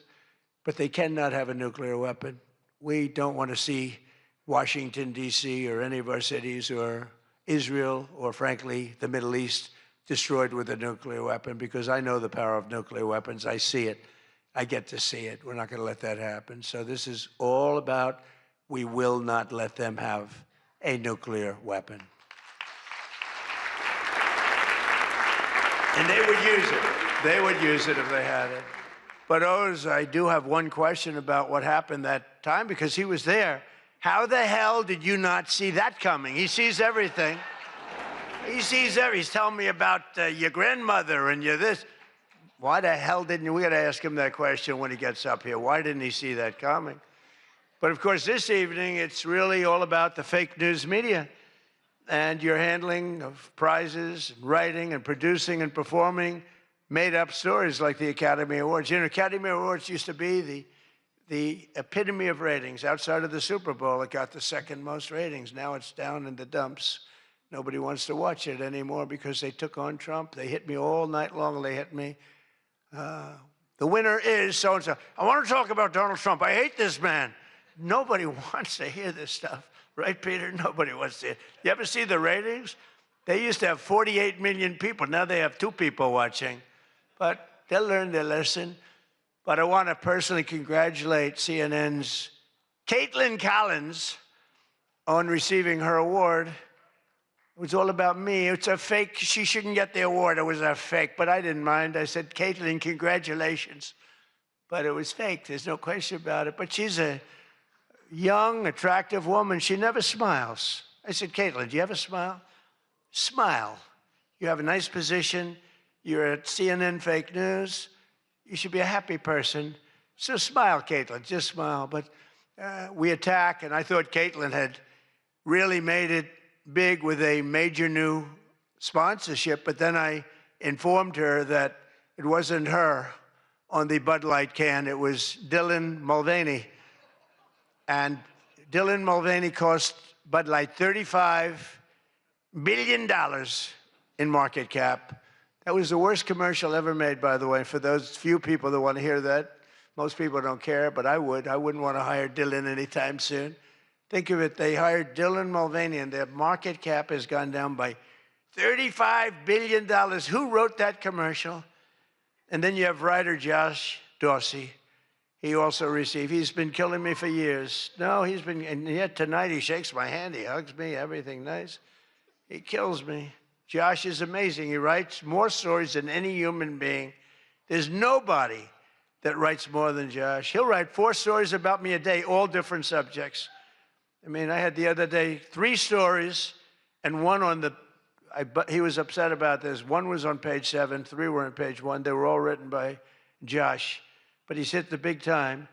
But they cannot have a nuclear weapon. We don't want to see Washington, D.C., or any of our cities, or Israel, or frankly, the Middle East, destroyed with a nuclear weapon, because I know the power of nuclear weapons. I see it. I get to see it. We're not going to let that happen. So this is all about, we will not let them have a nuclear weapon. And they would use it. They would use it if they had it. But Oz, I do have one question about what happened that time, because he was there. How the hell did you not see that coming? He sees everything. He sees everything. He's telling me about your grandmother and your this. Why the hell didn't you? We got to ask him that question when he gets up here. Why didn't he see that coming? But of course, this evening, it's really all about the fake news media and your handling of prizes, and writing and producing and performing made-up stories like the Academy Awards. You know, Academy Awards used to be the epitome of ratings. Outside of the Super Bowl, it got the second most ratings. Now it's down in the dumps. Nobody wants to watch it anymore because they took on Trump. They hit me all night long. They hit me. The winner is so-and-so. I want to talk about Donald Trump. I hate this man. Nobody wants to hear this stuff. Right, Peter? Nobody wants to hear. You ever see the ratings? They used to have 48 million people. Now they have 2 people watching. But they'll learn their lesson. But I want to personally congratulate CNN's Caitlin Collins on receiving her award. It was all about me. It's a fake. She shouldn't get the award. It was a fake. But I didn't mind. I said, Caitlin, congratulations. But it was fake. There's no question about it. But she's a young, attractive woman. She never smiles. I said, Caitlin, do you have a smile? Smile. You have a nice position. You're at CNN Fake News. You should be a happy person. So smile, Caitlin. Just smile. But we attack, and I thought Caitlin had really made it big with a major new sponsorship, but then I informed her that it wasn't her on the Bud Light can. It was Dylan Mulvaney. And Dylan Mulvaney cost Bud Light $35 billion in market cap. That was the worst commercial ever made, by the way, for those few people that want to hear that. Most people don't care, but I would. I wouldn't want to hire Dylan anytime soon. Think of it, they hired Dylan Mulvaney, and their market cap has gone down by $35 billion. Who wrote that commercial? And then you have writer Josh Dorsey. He also received, he's been killing me for years. No, he's been, and yet tonight he shakes my hand, he hugs me, everything nice. He kills me. Josh is amazing. He writes more stories than any human being. There's nobody that writes more than Josh. He'll write 4 stories about me a day, all different subjects. I mean, I had the other day 3 stories and one on the, he was upset about this. 1 was on page 7, 3 were on page 1. They were all written by Josh. But he's hit the big time,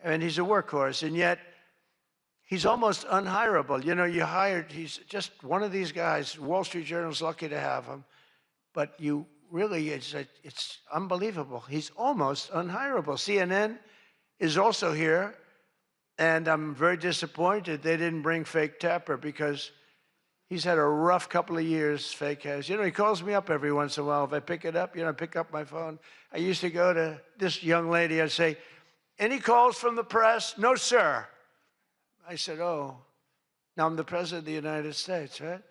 and he's a workhorse, and yet he's almost unhireable. You know, he's just one of these guys. Wall Street Journal's lucky to have him, but you really, it's unbelievable. He's almost unhireable. CNN is also here. And I'm very disappointed they didn't bring Fake Tapper because he's had a rough couple of years, Fake has. You know, he calls me up every once in a while. If I pick it up, I pick up my phone. I used to go to this young lady. I'd say, any calls from the press? No, sir. I said, oh, now I'm the president of the United States, right?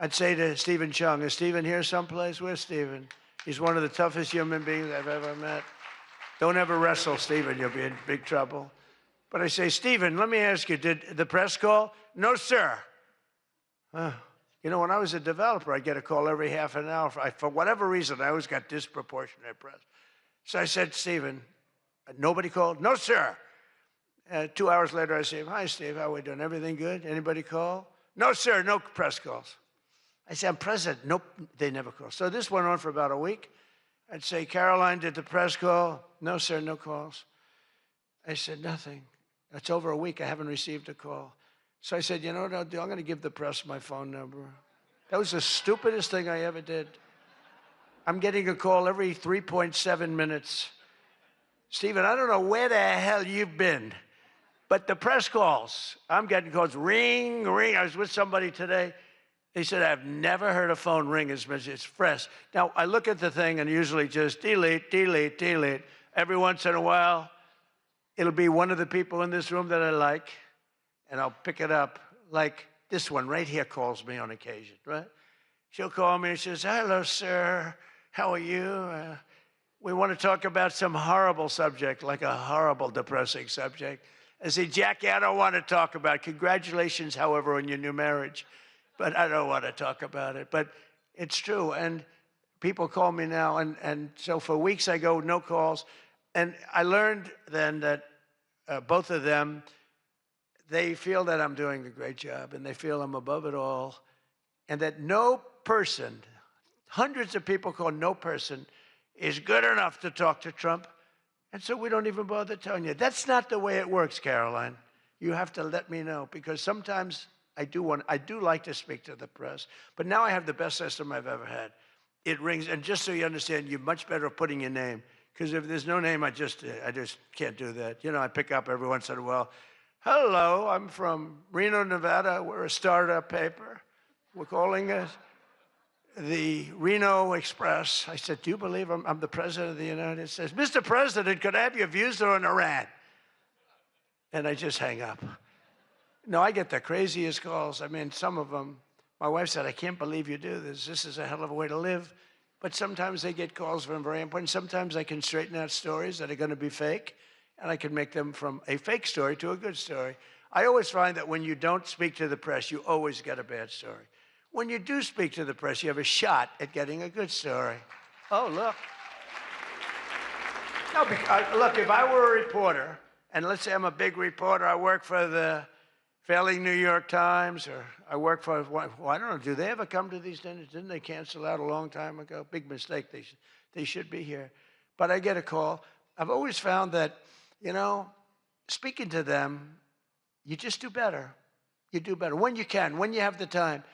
I'd say to Stephen Chung, is Stephen here someplace? Where's Stephen? He's one of the toughest human beings I've ever met. Don't ever wrestle Stephen. You'll be in big trouble. But I say, Stephen, let me ask you, did the press call? No, sir. You know, when I was a developer, I'd get a call every half an hour. For whatever reason, I always got disproportionate press. So I said, Stephen, nobody called? No, sir. 2 hours later, I say, hi, Steve, how are we doing? Everything good? Anybody call? No, sir, no press calls. I say, I'm president. Nope, they never call. So this went on for about a week. I'd say, Caroline, did the press call? No, sir, no calls. I said, nothing. It's over a week. I haven't received a call. So I said, you know what I'll do? I'm going to give the press my phone number. That was the stupidest thing I ever did. I'm getting a call every 3.7 minutes. Stephen, I don't know where the hell you've been, but the press calls, I'm getting calls, ring, ring. I was with somebody today. They said, I've never heard a phone ring as much as it's fresh. Now, I look at the thing and usually just delete, delete, delete. Every once in a while, it'll be one of the people in this room that I like, and I'll pick it up. Like this one right here calls me on occasion, right? She'll call me and she says, hello, sir. How are you? We want to talk about some horrible subject, like a horrible, depressing subject. I say, Jackie, I don't want to talk about it. Congratulations, however, on your new marriage. But I don't want to talk about it. But it's true. And people call me now. And so for weeks I go, no calls. And I learned then that both of them, they feel that I'm doing a great job and they feel I'm above it all. And that no person, hundreds of people call no person, is good enough to talk to Trump. And so we don't even bother telling you. That's not the way it works, Caroline. You have to let me know because sometimes I do like to speak to the press. But now I have the best system I've ever had. It rings, and just so you understand, you're much better at putting your name. Because if there's no name, I just can't do that. You know, I pick up every once in a while. Hello, I'm from Reno, Nevada. We're a startup paper. We're calling it the Reno Express. I said, do you believe I'm the president of the United States? Mr. President, could I have your views on Iran? And I just hang up. No, I get the craziest calls. I mean, some of them, my wife said, I can't believe you do this. This is a hell of a way to live. But sometimes they get calls from very important. Sometimes I can straighten out stories that are going to be fake, and I can make them from a fake story to a good story. I always find that when you don't speak to the press, you always get a bad story. When you do speak to the press, you have a shot at getting a good story. Oh, look. No, look, if I were a reporter, and let's say I'm a big reporter, I work for the failing New York Times, or I work for, well, I don't know, do they ever come to these dinners? Didn't they cancel out a long time ago? Big mistake. They should be here. But I get a call. I've always found that, you know, speaking to them, you just do better. You do better. When you can, when you have the time,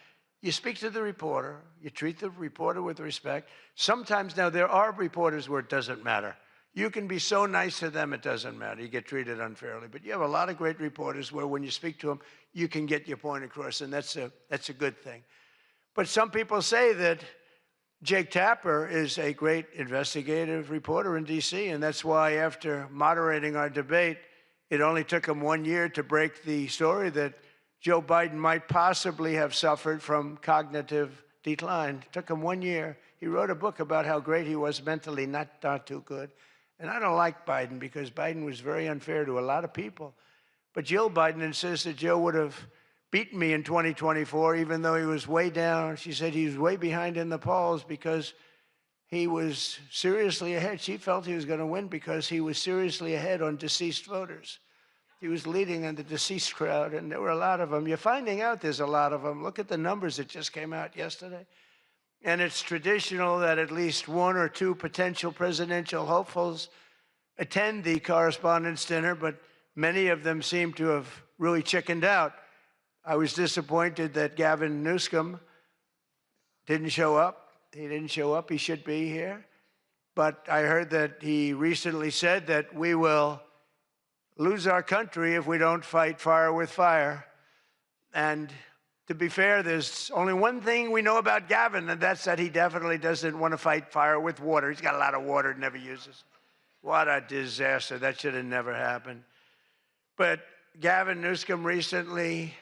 you speak to the reporter, you treat the reporter with respect. Sometimes now there are reporters where it doesn't matter. You can be so nice to them, it doesn't matter. You get treated unfairly. But you have a lot of great reporters where when you speak to them, you can get your point across, and that's a good thing. But some people say that Jake Tapper is a great investigative reporter in D.C., and that's why after moderating our debate, It only took him 1 year to break the story that Joe Biden might possibly have suffered from cognitive decline. It took him 1 year. He wrote a book about how great he was mentally, not too good. And I don't like Biden because Biden was very unfair to a lot of people. But Jill Biden insists that Joe would have beaten me in 2024, even though he was way down. She said he was way behind in the polls because he was seriously ahead. She felt he was going to win because he was seriously ahead on deceased voters. He was leading in the deceased crowd, and there were a lot of them. You're finding out there's a lot of them. Look at the numbers that just came out yesterday. And it's traditional that at least one or two potential presidential hopefuls attend the Correspondents' Dinner, but many of them seem to have really chickened out. I was disappointed that Gavin Newsom didn't show up. He didn't show up. He should be here. But I heard that he recently said that we will lose our country if we don't fight fire with fire. And to be fair, there's only one thing we know about Gavin, and that's that he definitely doesn't want to fight fire with water. He's got a lot of water, never uses. What a disaster. That should have never happened. But Gavin Newsom recently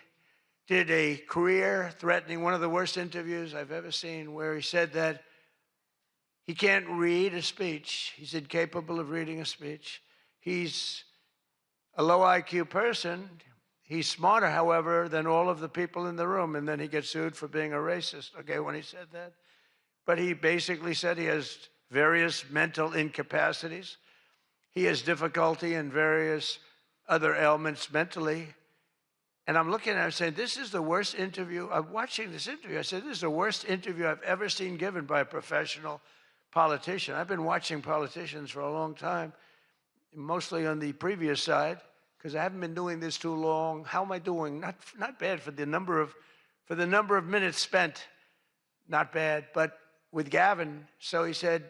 did a career-threatening, one of the worst interviews I've ever seen, where he said that he can't read a speech. He's incapable of reading a speech. He's a low IQ person. He's smarter, however, than all of the people in the room, and then he gets sued for being a racist, okay, when he said that. But he basically said he has various mental incapacities. He has difficulty in various other ailments mentally. And I'm looking at it saying, this is the worst interview. I'm watching this interview. I said, this is the worst interview I've ever seen given by a professional politician. I've been watching politicians for a long time, mostly on the previous side, because I haven't been doing this too long. How am I doing? Not bad for the number of minutes spent. Not bad. But with Gavin, so he said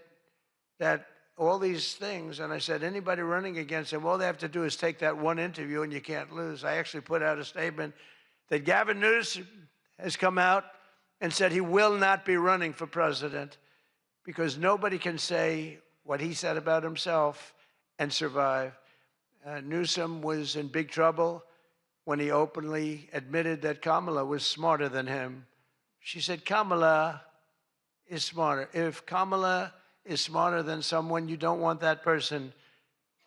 that all these things, and I said, anybody running against him, all they have to do is take that one interview and you can't lose. I actually put out a statement that Gavin Newsom has come out and said he will not be running for president because nobody can say what he said about himself and survive. Newsom was in big trouble when he openly admitted that Kamala was smarter than him. She said, Kamala is smarter. If Kamala is smarter than someone, you don't want that person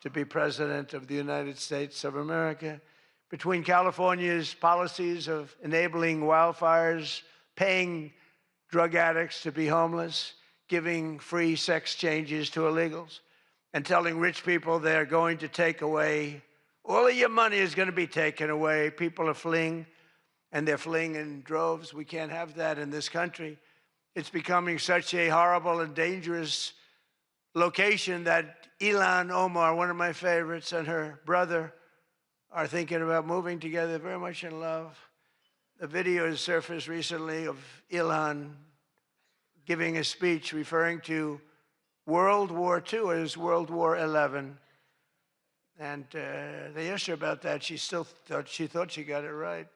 to be president of the United States of America. Between California's policies of enabling wildfires, paying drug addicts to be homeless, giving free sex changes to illegals, and telling rich people they're going to take away, all of your money is going to be taken away. People are fleeing, and they're fleeing in droves. We can't have that in this country. It's becoming such a horrible and dangerous location that Ilhan Omar, one of my favorites, and her brother are thinking about moving together, very much in love. A video has surfaced recently of Ilhan giving a speech referring to World War II as World War XI. And they asked her about that. She thought she got it right.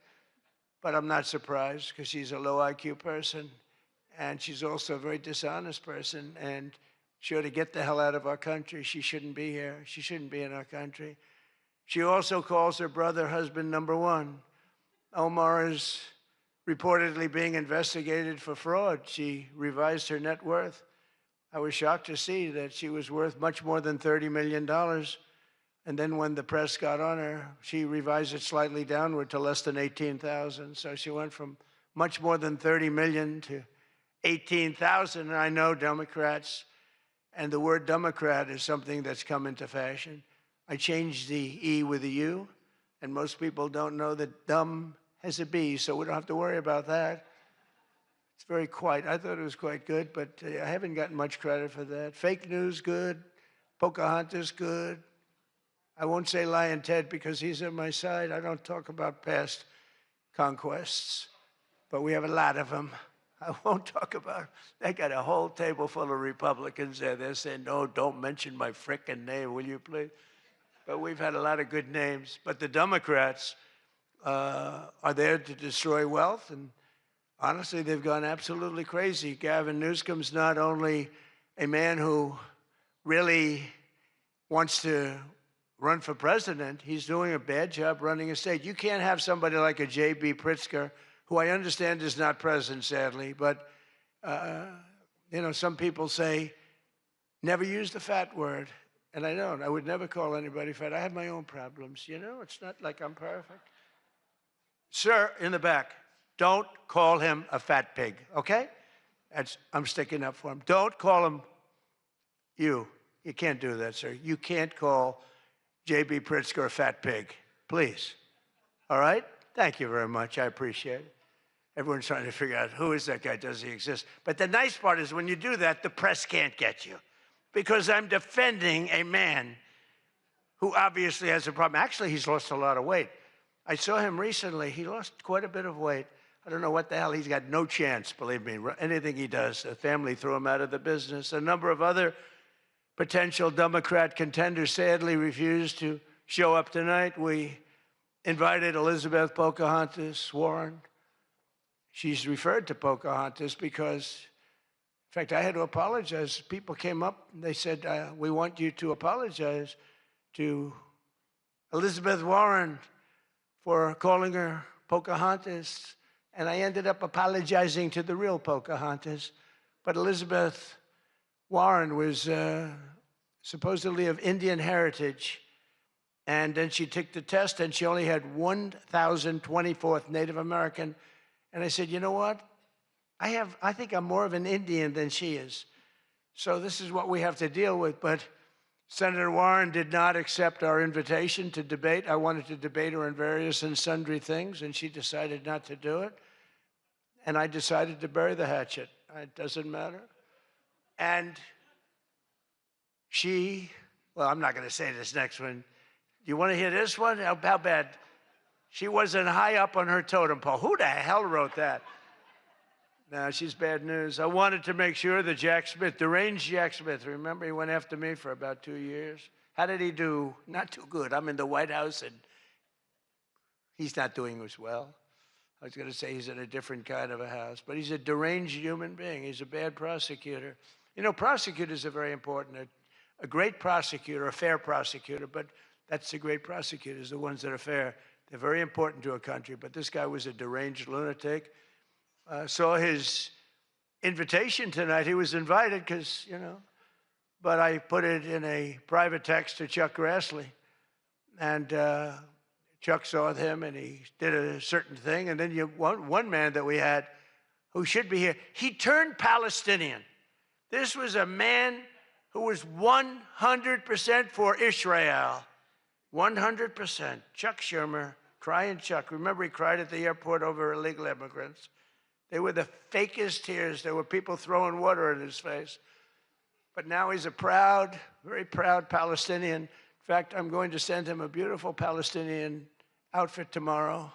But I'm not surprised because she's a low IQ person. And she's also a very dishonest person. And she ought to get the hell out of our country. She shouldn't be here. She shouldn't be in our country. She also calls her brother husband number one. Omar is reportedly being investigated for fraud. She revised her net worth. I was shocked to see that she was worth much more than $30 million. And then when the press got on her, she revised it slightly downward to less than 18,000. So she went from much more than 30 million to 18,000. And I know Democrats, and the word Democrat is something that's come into fashion. I changed the E with a U, and most people don't know that dumb has a B, so we don't have to worry about that. It's very quiet. I thought it was quite good, but I haven't gotten much credit for that. Fake news, good. Pocahontas, good. I won't say Lion Ted because he's on my side. I don't talk about past conquests, but we have a lot of them. I won't talk about. They got a whole table full of Republicans there. They're saying, no, don't mention my frickin' name, will you please? But we've had a lot of good names. But the Democrats are there to destroy wealth, and honestly, they've gone absolutely crazy. Gavin Newsom's not only a man who really wants to run for president. He's doing a bad job running a state. You can't have somebody like a J.B. Pritzker, who I understand is not president, sadly, but, you know, some people say, never use the fat word. And I don't. I would never call anybody fat. I have my own problems, you know? It's not like I'm perfect. Sir, in the back, don't call him a fat pig, okay? I'm sticking up for him. Don't call him you. You can't do that, sir. You can't call J.B. Pritzker a fat pig, please. All right? Thank you very much. I appreciate it. Everyone's trying to figure out, who is that guy? Does he exist? But the nice part is when you do that, the press can't get you, because I'm defending a man who obviously has a problem. Actually, he's lost a lot of weight. I saw him recently. He lost quite a bit of weight. I don't know what the hell. He's got no chance, believe me. Anything he does, the family threw him out of the business. A number of other potential Democrat contenders sadly refused to show up tonight. We invited Elizabeth Pocahontas Warren. She's referred to Pocahontas because, in fact, I had to apologize. People came up and they said, we want you to apologize to Elizabeth Warren for calling her Pocahontas. And I ended up apologizing to the real Pocahontas. But Elizabeth Warren was supposedly of Indian heritage. And then she took the test and she only had 1,024th Native American. And I said, you know what? I think I'm more of an Indian than she is. So this is what we have to deal with. But Senator Warren did not accept our invitation to debate. I wanted to debate her on various and sundry things, and she decided not to do it. And I decided to bury the hatchet. It doesn't matter. And she, well, I'm not going to say this next one. You want to hear this one? How bad? She wasn't high up on her totem pole. Who the hell wrote that? No, she's bad news. I wanted to make sure that Jack Smith, deranged Jack Smith, remember he went after me for about 2 years? How did he do? Not too good. I'm in the White House and he's not doing as well. I was going to say he's in a different kind of a house, but he's a deranged human being. He's a bad prosecutor. You know, prosecutors are very important. A great prosecutor, a fair prosecutor, but that's the great prosecutors, the ones that are fair. They're very important to a country, but this guy was a deranged lunatic. Saw his invitation tonight. He was invited because, you know, but I put it in a private text to Chuck Grassley. And Chuck saw him and he did a certain thing. And then one man that we had who should be here, he turned Palestinian. This was a man who was 100% for Israel. 100%. Chuck Schumer, crying Chuck. Remember he cried at the airport over illegal immigrants. They were the fakest tears. There were people throwing water in his face. But now he's a proud, very proud Palestinian. In fact, I'm going to send him a beautiful Palestinian outfit tomorrow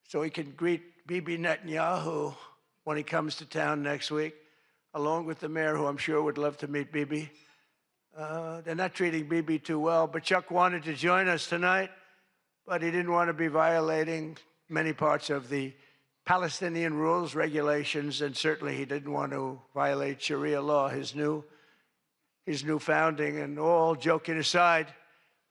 so he can greet Bibi Netanyahu when he comes to town next week, along with the mayor, who I'm sure would love to meet Bibi. They're not treating Bibi too well, but Chuck wanted to join us tonight, but he didn't want to be violating many parts of the Palestinian rules, regulations, and certainly he didn't want to violate Sharia law, his new founding. And all joking aside,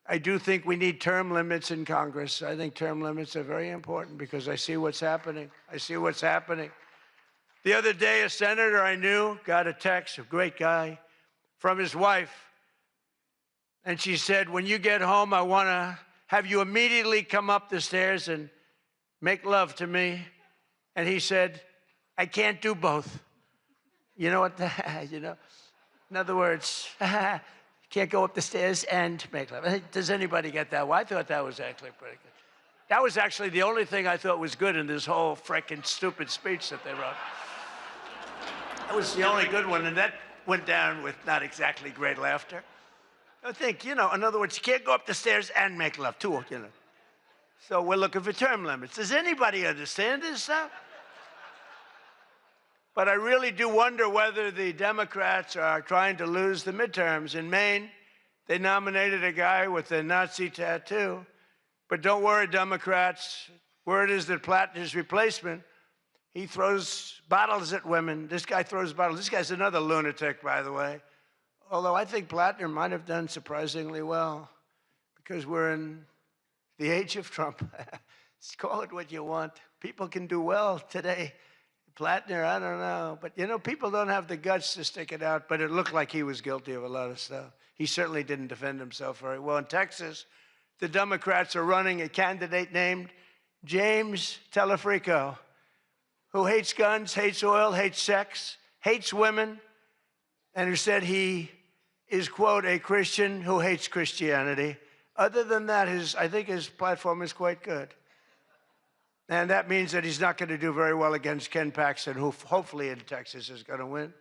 I do think we need term limits in Congress. I think term limits are very important because I see what's happening. I see what's happening. The other day, a senator I knew got a text, a great guy, from his wife. And she said, when you get home, I want to have you immediately come up the stairs and make love to me. And he said, I can't do both. You know what? You know, in other words, can't go up the stairs and make love. Does anybody get that? Well, I thought that was actually pretty good. That was actually the only thing I thought was good in this whole frickin' stupid speech that they wrote. That was the only good one, and that went down with not exactly great laughter. I think, you know, in other words, you can't go up the stairs and make love, too, you know. So we're looking for term limits. Does anybody understand this stuff? But I really do wonder whether the Democrats are trying to lose the midterms. In Maine, they nominated a guy with a Nazi tattoo. But don't worry, Democrats. Word is that Plattner's replacement, he throws bottles at women. This guy throws bottles. This guy's another lunatic, by the way. Although I think Plattner might have done surprisingly well, because we're in the age of Trump. Call it what you want. People can do well today. Plattner, I don't know. But, you know, people don't have the guts to stick it out, but it looked like he was guilty of a lot of stuff. He certainly didn't defend himself very well. In Texas, the Democrats are running a candidate named James Telefrico, who hates guns, hates oil, hates sex, hates women, and who said he is, quote, a Christian who hates Christianity. Other than that, I think his platform is quite good. And that means that he's not going to do very well against Ken Paxton, who hopefully in Texas is going to win.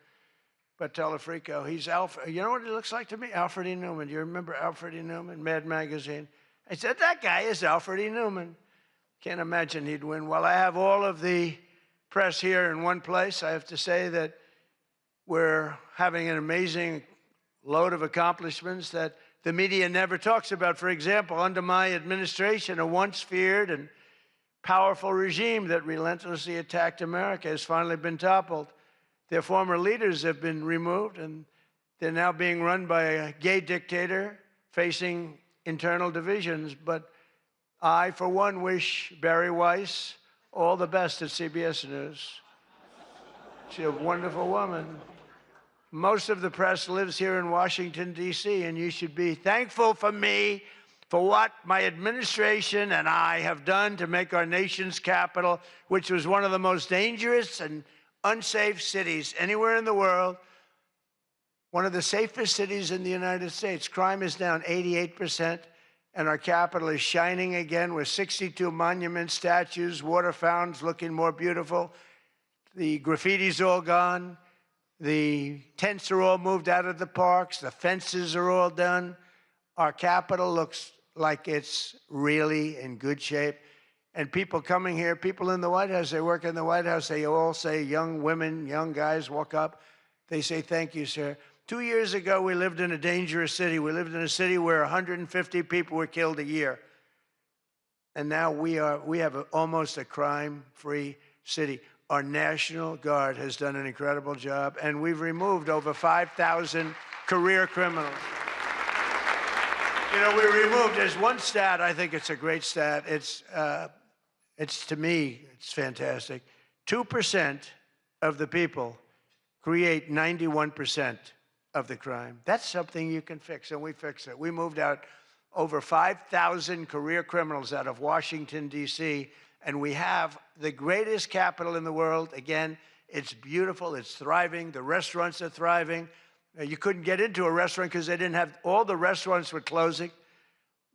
But Telefrico, he's Alfred. You know what he looks like to me? Alfred E. Newman. Do you remember Alfred E. Newman, Mad Magazine? I said, that guy is Alfred E. Newman. Can't imagine he'd win. Well, I have all of the press here in one place. I have to say that we're having an amazing load of accomplishments that the media never talks about. For example, under my administration, a once feared and powerful regime that relentlessly attacked America has finally been toppled. Their former leaders have been removed, and they're now being run by a gay dictator facing internal divisions. But I, for one, wish Barry Weiss all the best at CBS News. She's a wonderful woman. Most of the press lives here in Washington, D.C., and you should be thankful for me for what my administration and I have done to make our nation's capital, which was one of the most dangerous and unsafe cities anywhere in the world, one of the safest cities in the United States. Crime is down 88%, and our capital is shining again with 62 monuments, statues, water fountains looking more beautiful. The graffiti's all gone. The tents are all moved out of the parks. The fences are all done. Our capital looks like it's really in good shape. And people coming here, people in the White House, they work in the White House, they all say, young women, young guys walk up, they say, thank you, sir. 2 years ago, we lived in a dangerous city. We lived in a city where 150 people were killed a year. And now we have almost a crime-free city. Our National Guard has done an incredible job, and we've removed over 5,000 career criminals. You know, we removed, there's one stat, I think it's a great stat. It's to me, it's fantastic. 2% of the people create 91% of the crime. That's something you can fix, and we fix it. We moved out over 5,000 career criminals out of Washington, D.C., and we have the greatest capital in the world. Again, it's beautiful, it's thriving, the restaurants are thriving. You couldn't get into a restaurant because they didn't have, all the restaurants were closing.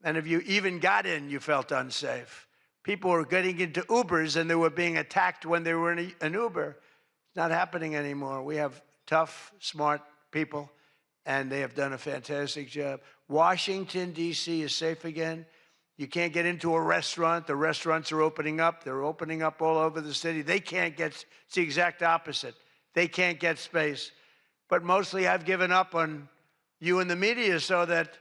And if you even got in, you felt unsafe. People were getting into Ubers and they were being attacked when they were in an Uber. It's not happening anymore. We have tough, smart people, and they have done a fantastic job. Washington, D.C. is safe again. You can't get into a restaurant. The restaurants are opening up. They're opening up all over the city. They can't get, it's the exact opposite. They can't get space. But mostly I've given up on you and the media so that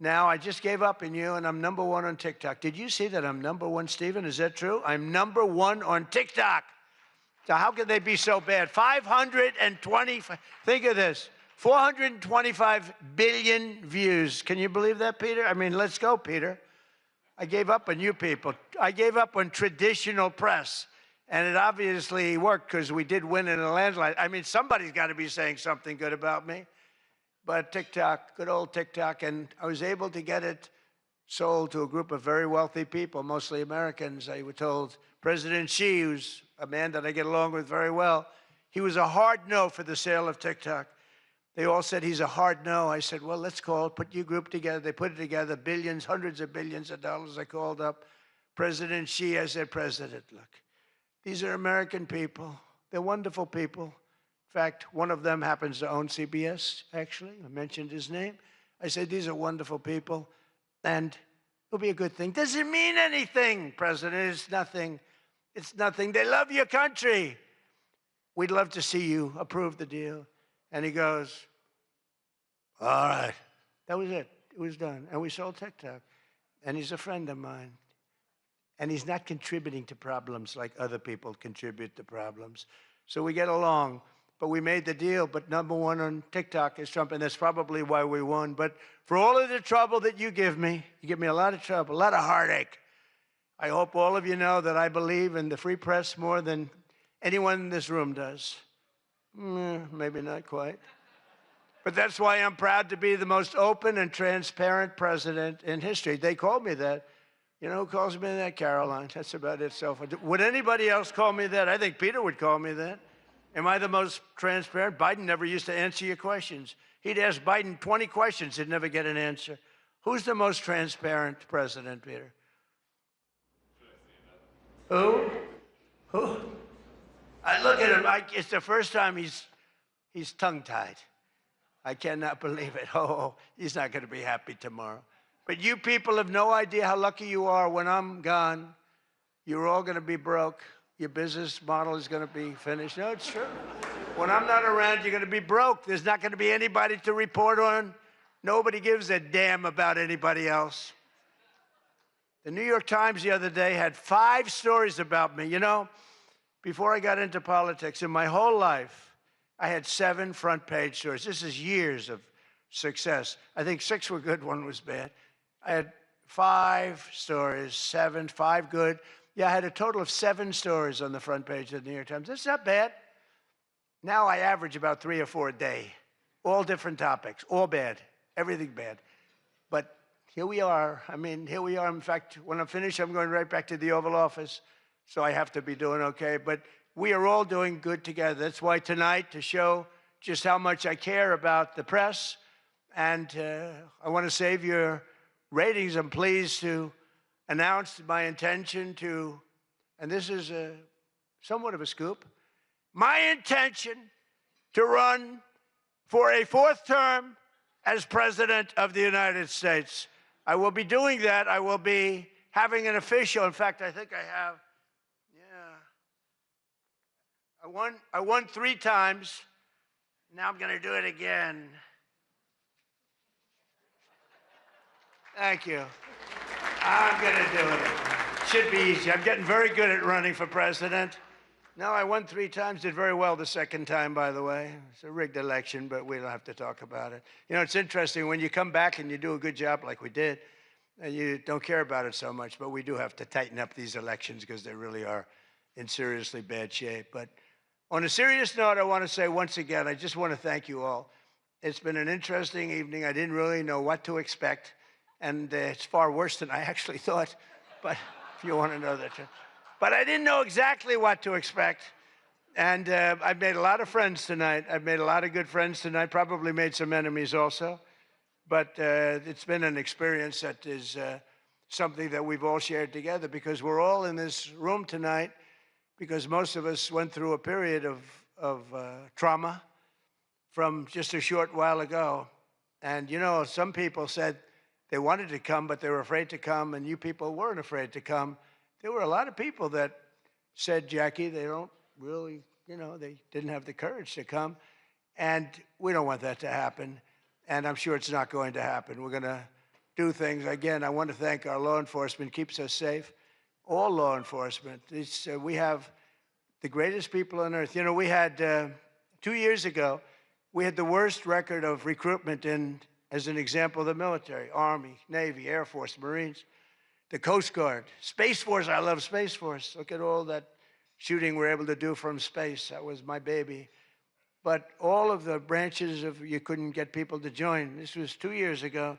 now I just gave up on you and I'm #1 on TikTok. Did you see that I'm #1, Stephen? Is that true? I'm #1 on TikTok. So how could they be so bad? 520, think of this, 425 billion views. Can you believe that, Peter? I mean, let's go, Peter. I gave up on you people. I gave up on traditional press. And it obviously worked because we did win in a landslide. I mean, somebody's got to be saying something good about me. But TikTok, good old TikTok, and I was able to get it sold to a group of very wealthy people, mostly Americans. I was told President Xi, who's a man that I get along with very well, he was a hard no for the sale of TikTok. They all said he's a hard no. I said, well, let's call it, put your group together. They put it together, billions, hundreds of billions of dollars. I called up President Xi. I said, President, look. These are American people. They're wonderful people. In fact, one of them happens to own CBS, actually. I mentioned his name. I said, these are wonderful people, and it'll be a good thing. Does it mean anything, President? It's nothing. It's nothing. They love your country. We'd love to see you approve the deal. And he goes, all right. That was it. It was done. And we sold TikTok. And he's a friend of mine. And he's not contributing to problems like other people contribute to problems. So we get along. but we made the deal. But #1 on TikTok is Trump, and that's probably why we won. But for all of the trouble that you give me a lot of trouble, a lot of heartache. I hope all of you know that I believe in the free press more than anyone in this room does. Maybe not quite. But that's why I'm proud to be the most open and transparent president in history. They called me that. You know who calls me that? Caroline. That's about it. So would anybody else call me that? I think Peter would call me that. Am I the most transparent? Biden never used to answer your questions. He'd ask Biden 20 questions, he'd never get an answer. Who's the most transparent president, Peter? Who? I look at him, it's the first time he's tongue-tied. I cannot believe it. Oh, he's not going to be happy tomorrow. But you people have no idea how lucky you are. When I'm gone, you're all going to be broke. Your business model is going to be finished. No, it's true. When I'm not around, you're going to be broke. There's not going to be anybody to report on. Nobody gives a damn about anybody else. The New York Times the other day had 5 stories about me. You know, before I got into politics, in my whole life, I had 7 front-page stories. This is years of success. I think 6 were good, 1 was bad. I had 5 stories, 7, 5 good. Yeah, I had a total of 7 stories on the front page of the New York Times. That's not bad. Now I average about 3 or 4 a day, all different topics, all bad, everything bad. But here we are. I mean, here we are. In fact, when I'm finished, I'm going right back to the Oval Office, so I have to be doing okay. But we are all doing good together. That's why tonight, to show just how much I care about the press, and I want to save your ratings, I'm pleased to announce my intention to, and this is somewhat of a scoop, my intention to run for a 4th term as President of the United States. I will be doing that. I will be having an official, in fact, I think I have, I won 3 times. Now I'm going to do it again. Thank you. I'm going to do it. Should be easy. I'm getting very good at running for president. No, I won 3 times, did very well the 2nd time, by the way. It's a rigged election, but we don't have to talk about it. You know, it's interesting, when you come back and you do a good job like we did, you don't care about it so much, but we do have to tighten up these elections because they really are in seriously bad shape. But on a serious note, I want to say once again, I just want to thank you all. It's been an interesting evening. I didn't really know what to expect. And it's far worse than I actually thought, but if you want to know that. But I didn't know exactly what to expect. And I've made a lot of friends tonight. I've made a lot of good friends tonight, probably made some enemies also. But it's been an experience that is something that we've all shared together, because we're all in this room tonight because most of us went through a period of trauma from just a short while ago. And, you know, some people said they wanted to come, but they were afraid to come, and you people weren't afraid to come. There were a lot of people that said, Jackie, they don't really, you know, they didn't have the courage to come. And we don't want that to happen. And I'm sure it's not going to happen. We're going to do things. Again, I want to thank our law enforcement, keeps us safe. All law enforcement. We have the greatest people on earth. You know, we had, 2 years ago, we had the worst record of recruitment in, as an example, the military, Army, Navy, Air Force, Marines, the Coast Guard, Space Force. I love Space Force. Look at all that shooting we're able to do from space. That was my baby. But all of the branches of, you couldn't get people to join. This was 2 years ago.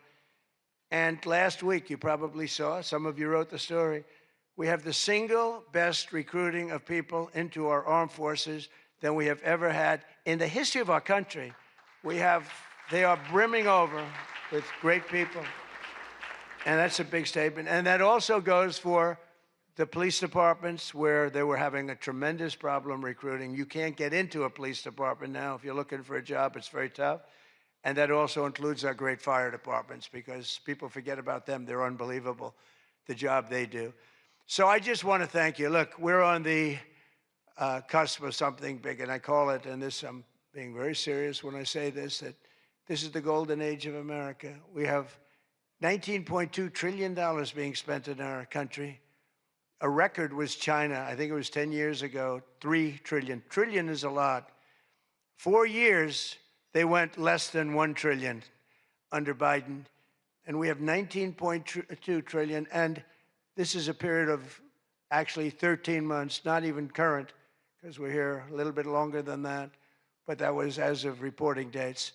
And last week, you probably saw, some of you wrote the story, we have the single best recruiting of people into our armed forces than we have ever had in the history of our country. They are brimming over with great people. And that's a big statement. And that also goes for the police departments, where they were having a tremendous problem recruiting. You can't get into a police department now. If you're looking for a job, it's very tough. And that also includes our great fire departments, because people forget about them. They're unbelievable, the job they do. So I just want to thank you. Look, we're on the cusp of something big, and I call it, and this, I'm being very serious when I say this, that this is the golden age of America. We have $19.2 trillion being spent in our country. A record was China. I think it was 10 years ago, $3 trillion. Trillion is a lot. 4 years, they went less than $1 trillion under Biden, and we have $19.2 trillion, and this is a period of actually 13 months, not even current, because we're here a little bit longer than that, but that was as of reporting dates.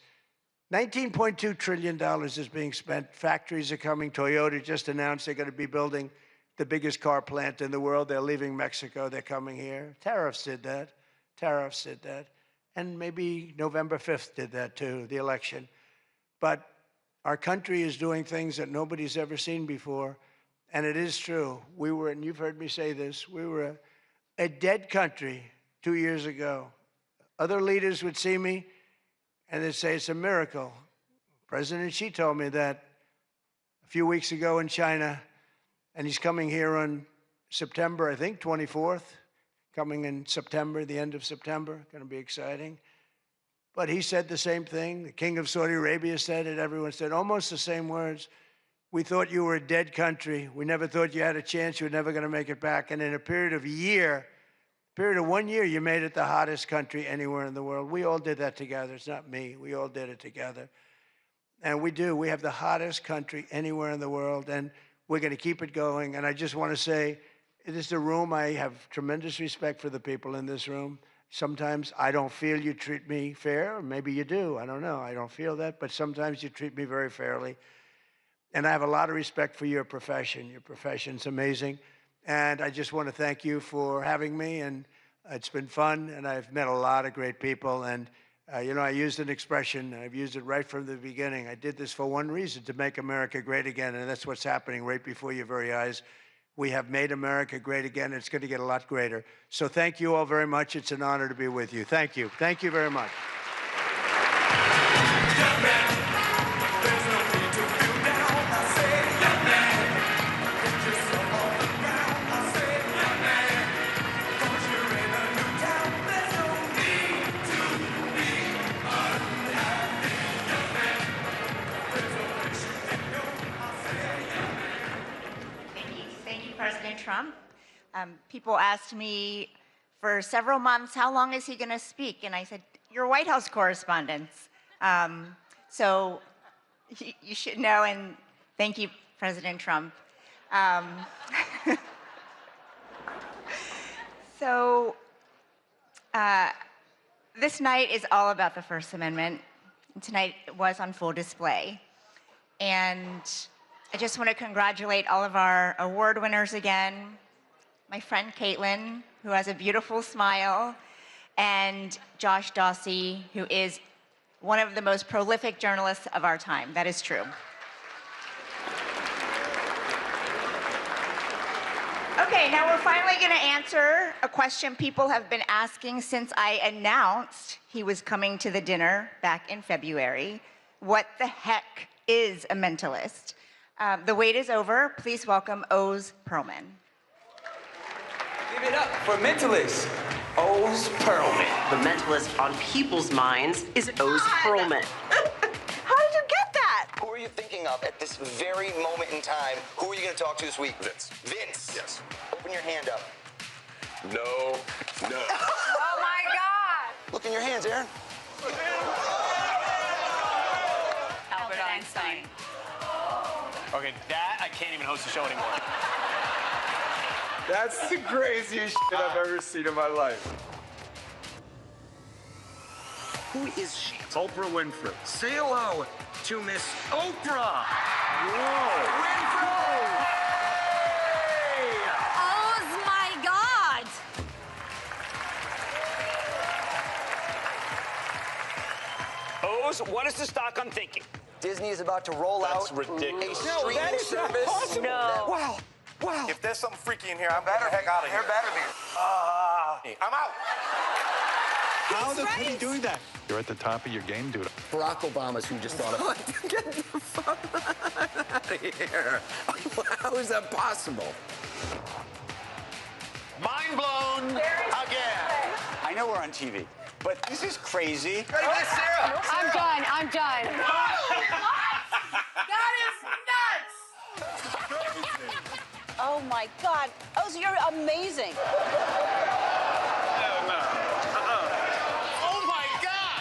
$19.2 trillion is being spent. Factories are coming. Toyota just announced they're going to be building the biggest car plant in the world. They're leaving Mexico. They're coming here. Tariffs did that. Tariffs did that. And maybe November 5th did that too, the election. But our country is doing things that nobody's ever seen before. And it is true. We were, and you've heard me say this, we were a dead country 2 years ago. Other leaders would see me and they'd say, it's a miracle. President Xi told me that a few weeks ago in China, and he's coming here on September, I think, 24th, coming in September, the end of September, going to be exciting. But he said the same thing. The King of Saudi Arabia said it. Everyone said almost the same words. We thought you were a dead country. We never thought you had a chance. You were never going to make it back. And in a period of 1 year, you made it the hottest country anywhere in the world. We all did that together. It's not me. We all did it together. And we do. We have the hottest country anywhere in the world, and we're going to keep it going. And I just want to say, this is a room, I have tremendous respect for the people in this room. Sometimes I don't feel you treat me fair, or maybe you do. I don't know. I don't feel that, but sometimes you treat me very fairly. And I have a lot of respect for your profession. Your profession's amazing. And I just want to thank you for having me, and it's been fun, and I've met a lot of great people. And, you know, I used an expression, I've used it right from the beginning. I did this for one reason, to make America great again, and that's what's happening right before your very eyes. We have made America great again, and it's going to get a lot greater. So thank you all very much. It's an honor to be with you. Thank you. Thank you very much. President Trump. People asked me for several months, how long is he going to speak? And I said, you're White House correspondents. So you should know, and thank you, President Trump. This night is all about the First Amendment. And tonight it was on full display. And I just want to congratulate all of our award winners again, my friend Caitlin, who has a beautiful smile, and Josh Dawsey, who is one of the most prolific journalists of our time. That is true. Okay, now we're finally going to answer a question people have been asking since I announced he was coming to the dinner back in February. What the heck is a mentalist? The wait is over. Please welcome Oz Perlman. Give it up for mentalist, Oz Perlman. The mentalist on people's minds is Oz Perlman. How did you get that? Who are you thinking of at this very moment in time? Who are you going to talk to this week? Vince. Vince? Yes. Open your hand up. No. Oh, my God. Look in your hands, Aaron. Albert Einstein. Okay, that I can't even host a show anymore. That's the craziest shit I've ever seen in my life. Who is she? Oprah Winfrey. Say hello to Miss Oprah. Whoa. Winfrey! Oh my God! Oz, what is the stock I'm thinking? Disney is about to roll out ridiculous. a streaming service. No. Wow. Wow. If there's something freaky in here, I'm better heck out of here. There better be. I'm out. How the fuck are you doing that? You're at the top of your game, dude. Barack Obama's who just thought of it. Get the fuck out of here. How is that possible? Mind blown again. I know we're on TV, but this is crazy. Sarah. I'm done. I'm done. That is nuts! Oh my God. Oz, you're amazing. Oh my God.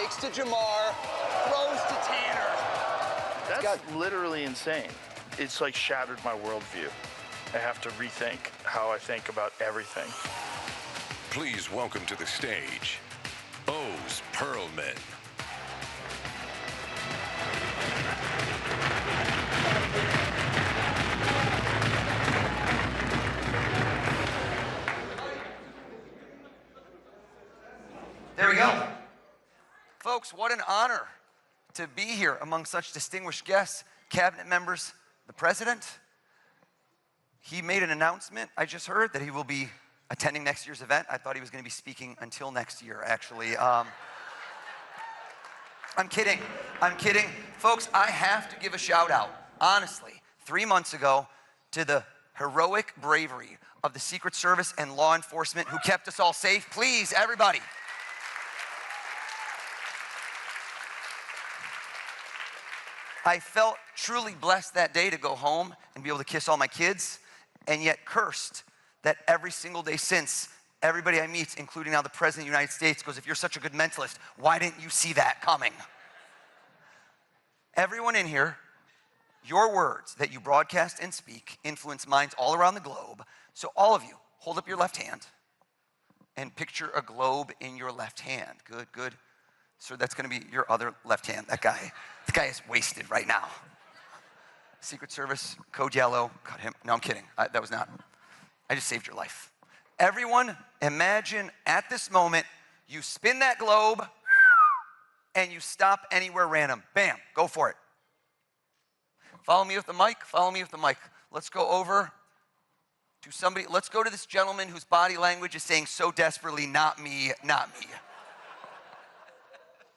fakes to Jamar, throws to Tanner. That's literally insane. It's like shattered my worldview. I have to rethink how I think about everything. Please welcome to the stage, O's Pearlman. There we go. Folks, what an honor to be here among such distinguished guests, cabinet members, the president. He made an announcement, I just heard, that he will be attending next year's event. I thought he was going to be speaking until next year, actually. I'm kidding. I'm kidding. Folks, I have to give a shout out, honestly, 3 months ago to the heroic bravery of the Secret Service and law enforcement who kept us all safe. Please, everybody. I felt truly blessed that day to go home and be able to kiss all my kids, and yet cursed that every single day since, everybody I meet, including now the President of the United States, goes, if you're such a good mentalist, why didn't you see that coming? Everyone in here, your words that you broadcast and speak influence minds all around the globe. So all of you, hold up your left hand and picture a globe in your left hand. Good, good. So that's going to be your other left hand. That guy is wasted right now. Secret Service, code yellow, cut him. No, I'm kidding. That was not. I just saved your life. Everyone, imagine at this moment, you spin that globe and you stop anywhere random. Bam, go for it. Follow me with the mic, follow me with the mic. Let's go over to somebody. Let's go to this gentleman whose body language is saying so desperately, not me, not me.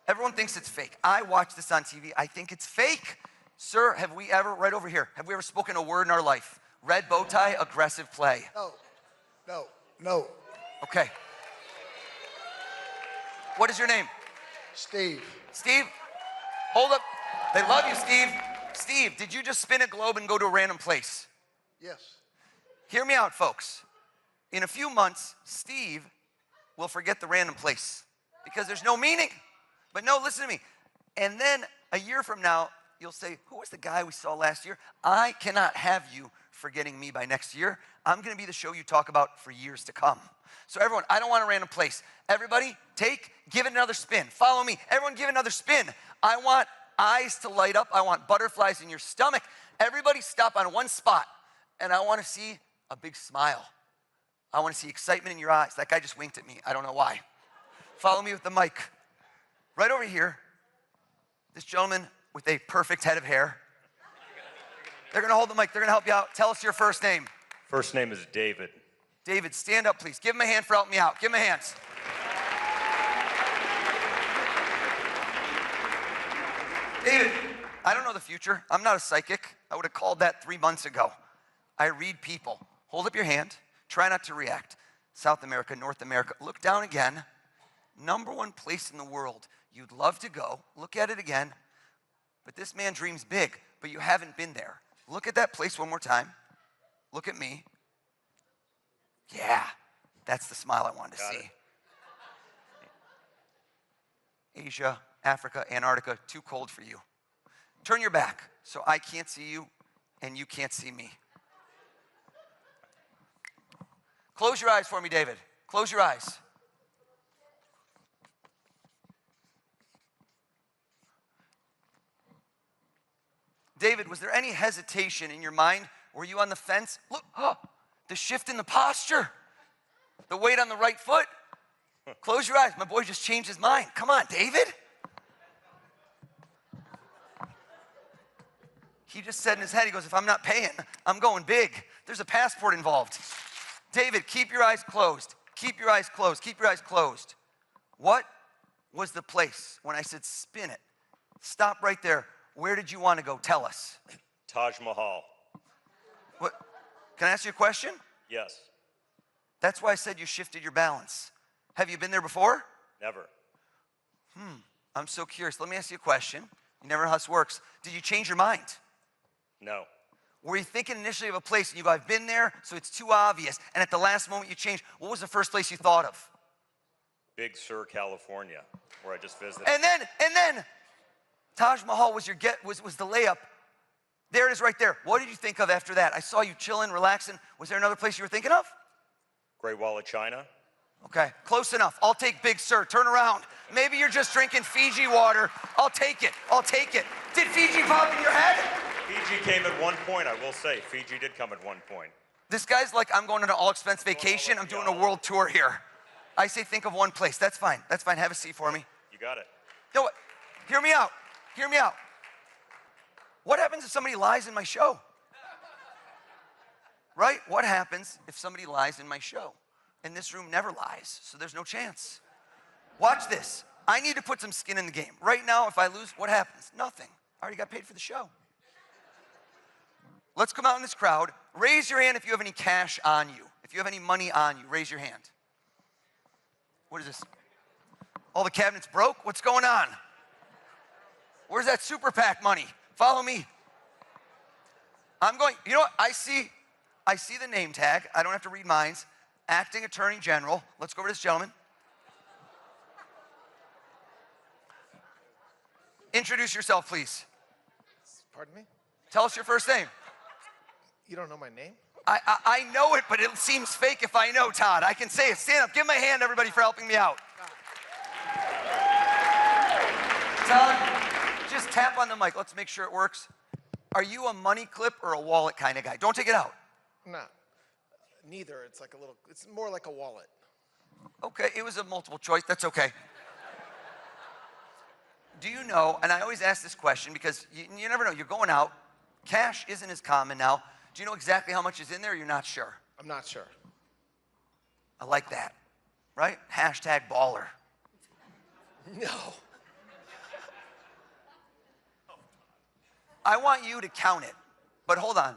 Everyone thinks it's fake. I watch this on TV. I think it's fake. Sir, have we ever, right over here, have we ever spoken a word in our life? Red bow tie, aggressive play. No. Okay. What is your name? Steve. Steve, hold up. They love you, Steve. Steve, did you just spin a globe and go to a random place? Yes. Hear me out, folks. In a few months, Steve will forget the random place because there's no meaning. But no, listen to me. And then a year from now, you'll say, who was the guy we saw last year? I cannot have you forgetting me by next year. I'm going to be the show you talk about for years to come. So everyone, I don't want a random place. Everybody, give it another spin. Follow me. Everyone, give it another spin. I want eyes to light up. I want butterflies in your stomach. Everybody stop on one spot, and I want to see a big smile. I want to see excitement in your eyes. That guy just winked at me. I don't know why. Follow me with the mic. Right over here, this gentleman with a perfect head of hair. They're going to hold the mic. They're going to help you out. Tell us your first name. First name is David. David, stand up, please. Give him a hand for helping me out. Give him a hand. David, I don't know the future. I'm not a psychic. I would have called that 3 months ago. I read people. Hold up your hand. Try not to react. South America, North America. Look down again. #1 place in the world you'd love to go. Look at it again. But this man dreams big, but you haven't been there. Look at that place one more time. Look at me. Yeah, that's the smile I wanted to see. Asia, Africa, Antarctica, too cold for you. Turn your back so I can't see you and you can't see me. Close your eyes for me, David. Close your eyes. David, was there any hesitation in your mind? Were you on the fence? Look, the shift in the posture, the weight on the right foot. Close your eyes. My boy just changed his mind. Come on, David. He just said in his head, he goes, if I'm not paying, I'm going big. There's a passport involved. David, keep your eyes closed. Keep your eyes closed. Keep your eyes closed. What was the place when I said spin it? Stop right there. Where did you want to go? Tell us. Taj Mahal. What? Can I ask you a question? Yes. That's why I said you shifted your balance. Have you been there before? Never. I'm so curious. Let me ask you a question. You never know how this works. Did you change your mind? No. Were you thinking initially of a place and you go, I've been there, so it's too obvious, and at the last moment you changed? What was the first place you thought of? Big Sur, California, where I just visited. And then, Taj Mahal was was the layup. There it is right there. What did you think of after that? I saw you chilling, relaxing. Was there another place you were thinking of? Great Wall of China. Okay, close enough. I'll take Big Sur. Turn around. Maybe you're just drinking Fiji water. I'll take it. I'll take it. Did Fiji pop in your head? Fiji came at one point, I will say. Fiji did come at one point. This guy's like, I'm going on an all-expense vacation. I'm doing a world tour here. I say think of one place. That's fine. That's fine. Have a seat for me. You got it. You know what? Hear me out. Hear me out. What happens if somebody lies in my show? Right? What happens if somebody lies in my show? And this room never lies, so there's no chance. Watch this. I need to put some skin in the game. Right now, if I lose, what happens? Nothing. I already got paid for the show. Let's come out in this crowd. Raise your hand if you have any cash on you. If you have any money on you, raise your hand. What is this? All the cabinets broke? What's going on? Where's that super PAC money? Follow me. I'm going, you know what? I see the name tag. I don't have to read minds. Acting Attorney General. Let's go over to this gentleman. Introduce yourself, please. Pardon me? Tell us your first name. You don't know my name? I know it, but it seems fake if I know, Todd. I can say it. Stand up. Give him a hand, everybody, for helping me out. Todd, just tap on the mic. Let's make sure it works. Are you a money clip or a wallet kind of guy? Don't take it out. No. Neither. It's like it's more like a wallet. Okay, it was a multiple choice. That's okay. Do you know, and I always ask this question because you never know, you're going out, cash isn't as common now. Do you know exactly how much is in there or you're not sure? I'm not sure. I like that, right? Hashtag baller. No. I want you to count it, but hold on.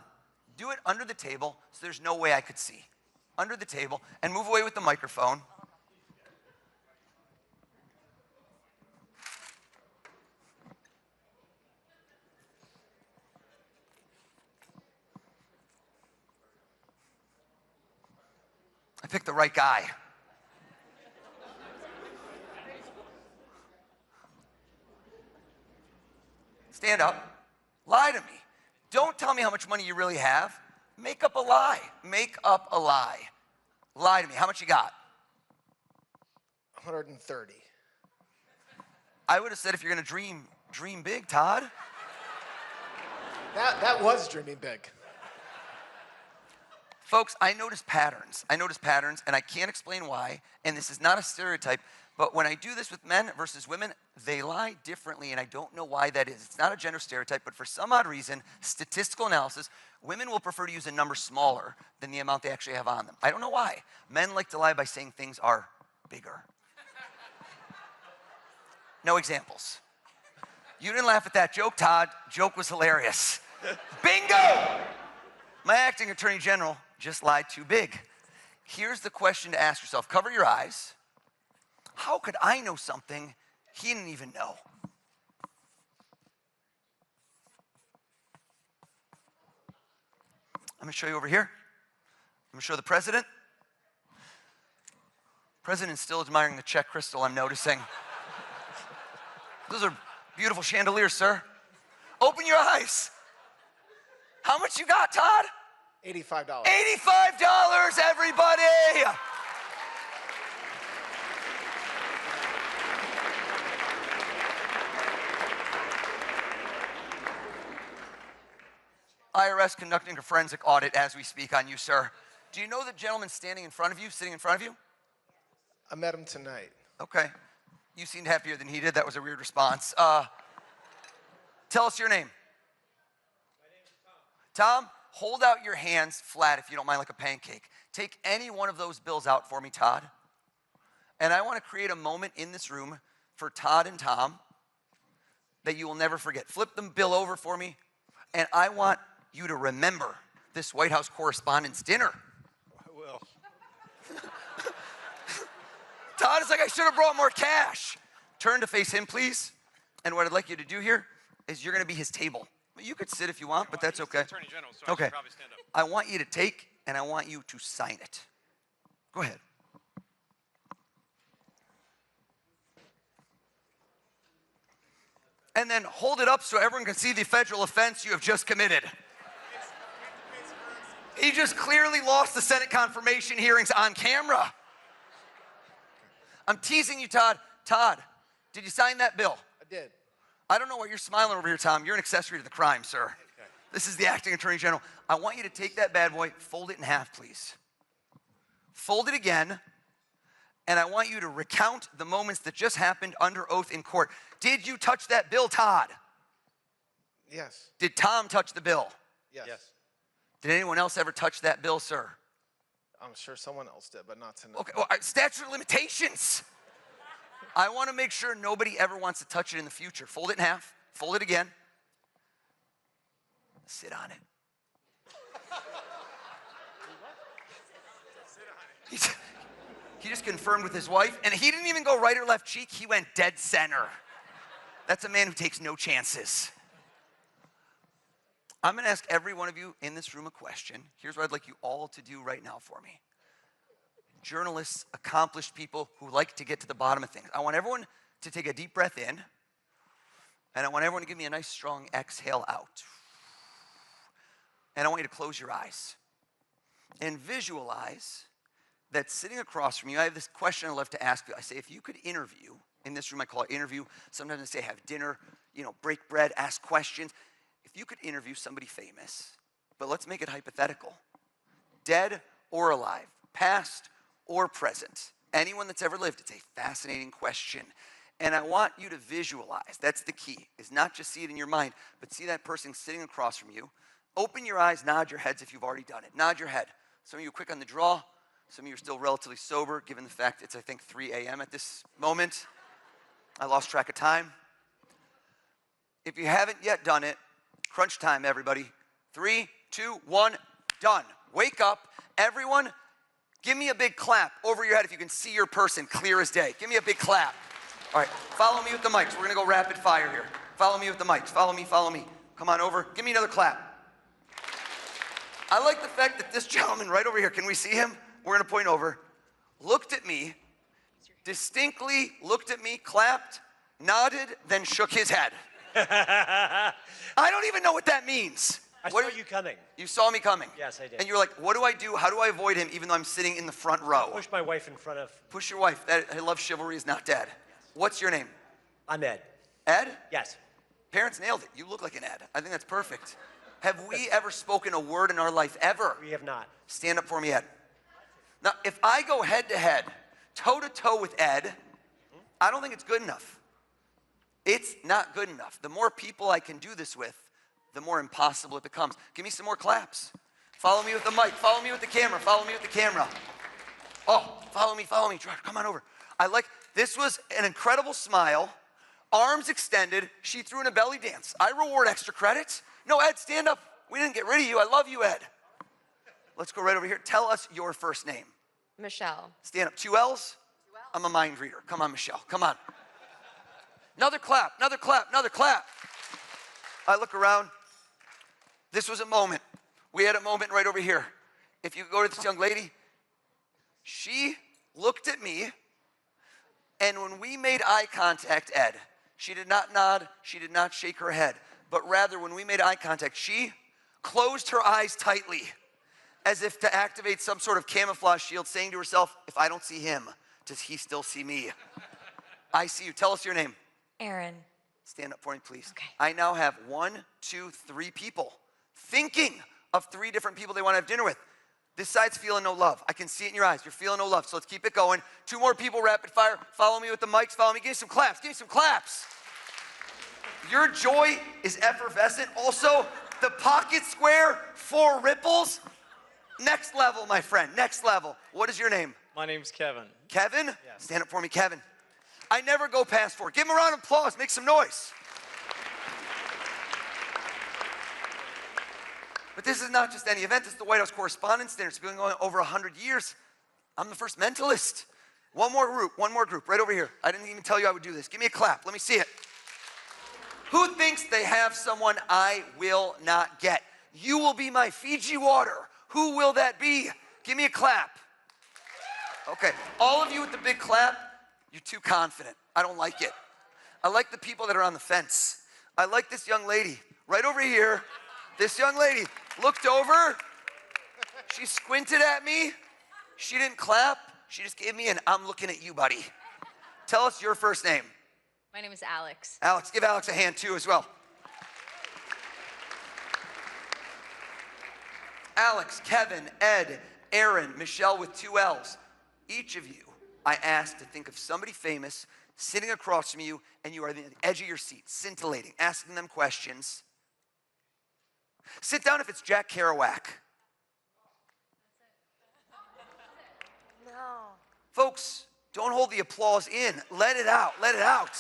Do it under the table so there's no way I could see. Under the table, and move away with the microphone. I picked the right guy. Stand up. Lie to me. Don't tell me how much money you really have. Make up a lie. Make up a lie. Lie to me. How much you got? 130. I would have said if you're going to dream big, Todd. That was dreaming big. Folks, I notice patterns. And I can't explain why, and this is not a stereotype, but when I do this with men versus women, they lie differently, and I don't know why that is. It's not a gender stereotype, but for some odd reason, statistical analysis, women will prefer to use a number smaller than the amount they actually have on them. I don't know why. Men like to lie by saying things are bigger. No examples. You didn't laugh at that joke, Todd. Joke was hilarious. Bingo! My acting attorney general just lied too big. Here's the question to ask yourself. Cover your eyes. How could I know something he didn't even know? I'm going to show you over here. I'm going to show the president. President's still admiring the Czech crystal, I'm noticing. Those are beautiful chandeliers, sir. Open your eyes. How much you got, Todd? $85. $85, everybody! IRS conducting a forensic audit as we speak on you, sir. Do you know the gentleman standing in front of you, sitting in front of you? I met him tonight. Okay. You seemed happier than he did. That was a weird response. Tell us your name. My name is Tom. Tom, hold out your hands flat if you don't mind, like a pancake. Take any one of those bills out for me, Todd. And I want to create a moment in this room for Todd and Tom that you will never forget. Flip the bill over for me, and I want you to remember this White House Correspondents' dinner. I will. Todd is like, I should have brought more cash. Turn to face him, please. And what I'd like you to do here is you're going to be his table. You could sit if you want, but that's okay. Attorney General, so okay. I should probably stand up. I want you to take, and I want you to sign it. Go ahead. and then hold it up so everyone can see the federal offense you have just committed. He just clearly lost the Senate confirmation hearings on camera. I'm teasing you, Todd. Todd, did you sign that bill? I did. I don't know what you're smiling over here, Tom. You're an accessory to the crime, sir. Okay. This is the acting attorney general. I want you to take that bad boy, fold it in half, please. Fold it again, and I want you to recount the moments that just happened under oath in court. Did you touch that bill, Todd? Yes. Did Tom touch the bill? Yes. Did anyone else ever touch that bill, sir? I'm sure someone else did, but not tonight. Okay, well, statute of limitations. I want to make sure nobody ever wants to touch it in the future. Fold it in half, fold it again. Sit on it. He just confirmed with his wife, and he didn't even go right or left cheek, he went dead center. That's a man who takes no chances. I'm gonna ask every one of you in this room a question. Here's what I'd like you all to do right now for me. Journalists, accomplished people who like to get to the bottom of things. I want everyone to take a deep breath in, and I want everyone to give me a nice strong exhale out. And I want you to close your eyes and visualize that sitting across from you. I have this question I'd love to ask you. I say, if you could interview, in this room I call it interview, sometimes I say have dinner, break bread, ask questions. If you could interview somebody famous, but let's make it hypothetical, dead or alive, past or present, anyone that's ever lived, it's a fascinating question. And I want you to visualize, that's the key, is not just see it in your mind, but see that person sitting across from you. Open your eyes, nod your heads if you've already done it. Nod your head. Some of you are quick on the draw. Some of you are still relatively sober, given the fact it's, I think, 3 a.m. at this moment. I lost track of time. If you haven't yet done it, crunch time, everybody. 3, 2, 1, done. Wake up. Everyone, give me a big clap over your head if you can see your person clear as day. Give me a big clap. All right, follow me with the mics. We're going to go rapid fire here. Follow me with the mics. Follow me, follow me. Come on over. Give me another clap. I like the fact that this gentleman right over here, can we see him? We're going to point over. Looked at me, distinctly looked at me, clapped, nodded, then shook his head. I don't even know what that means. I saw you coming. You saw me coming? Yes, I did. And you're like, what do I do? How do I avoid him even though I'm sitting in the front row? Push my wife in front of... Push your wife. I love chivalry is not dead. Yes. What's your name? I'm Ed. Ed? Yes. Parents nailed it. You look like an Ed. I think that's perfect. Have we ever spoken a word in our life ever? We have not. Stand up for me, Ed. Now, if I go head to head, toe to toe with Ed, I don't think it's good enough. It's not good enough. The more people I can do this with, the more impossible it becomes. Give me some more claps. Follow me with the mic. Follow me with the camera. Follow me with the camera. Oh, follow me, follow me. Come on over. This was an incredible smile, arms extended. She threw in a belly dance. I reward extra credits. No, Ed, stand up. We didn't get rid of you. I love you, Ed. Let's go right over here. Tell us your first name. Michelle. Stand up. 2 L's? I'm a mind reader. Come on, Michelle. Come on. Another clap, another clap, another clap. I look around. This was a moment. We had a moment right over here. If you go to this young lady, she looked at me, and when we made eye contact, Ed, she did not nod, she did not shake her head, but rather when we made eye contact, she closed her eyes tightly as if to activate some sort of camouflage shield, saying to herself, if I don't see him, does he still see me? I see you. Tell us your name. Aaron. Stand up for me, please. Okay. I now have 1, 2, 3 people thinking of 3 different people they want to have dinner with. This side's feeling no love. I can see it in your eyes. You're feeling no love, so let's keep it going. 2 more people, rapid fire. Follow me with the mics. Follow me. Give me some claps. Give me some claps. Your joy is effervescent. Also, the pocket square, 4 ripples. Next level, my friend. Next level. What is your name? My name's Kevin. Kevin? Yes. Stand up for me, Kevin. I never go past 4. Give him a round of applause. Make some noise. But this is not just any event. This is the White House Correspondents Dinner. It's been going on over 100 years. I'm the first mentalist. One more group, right over here. I didn't even tell you I would do this. Give me a clap. Let me see it. Who thinks they have someone I will not get? You will be my Fiji water. Who will that be? Give me a clap. Okay, all of you with the big clap, you're too confident. I don't like it. I like the people that are on the fence. I like this young lady right over here. This young lady looked over. She squinted at me. She didn't clap. She just gave me an I'm looking at you, buddy. Tell us your first name. My name is Alex. Alex, give Alex a hand too as well. Alex, Kevin, Ed, Aaron, Michelle with 2 L's. Each of you, I asked to think of somebody famous sitting across from you, and you are at the edge of your seat, scintillating, asking them questions. Sit down if it's Jack Kerouac. No. Folks, don't hold the applause in. Let it out. Let it out.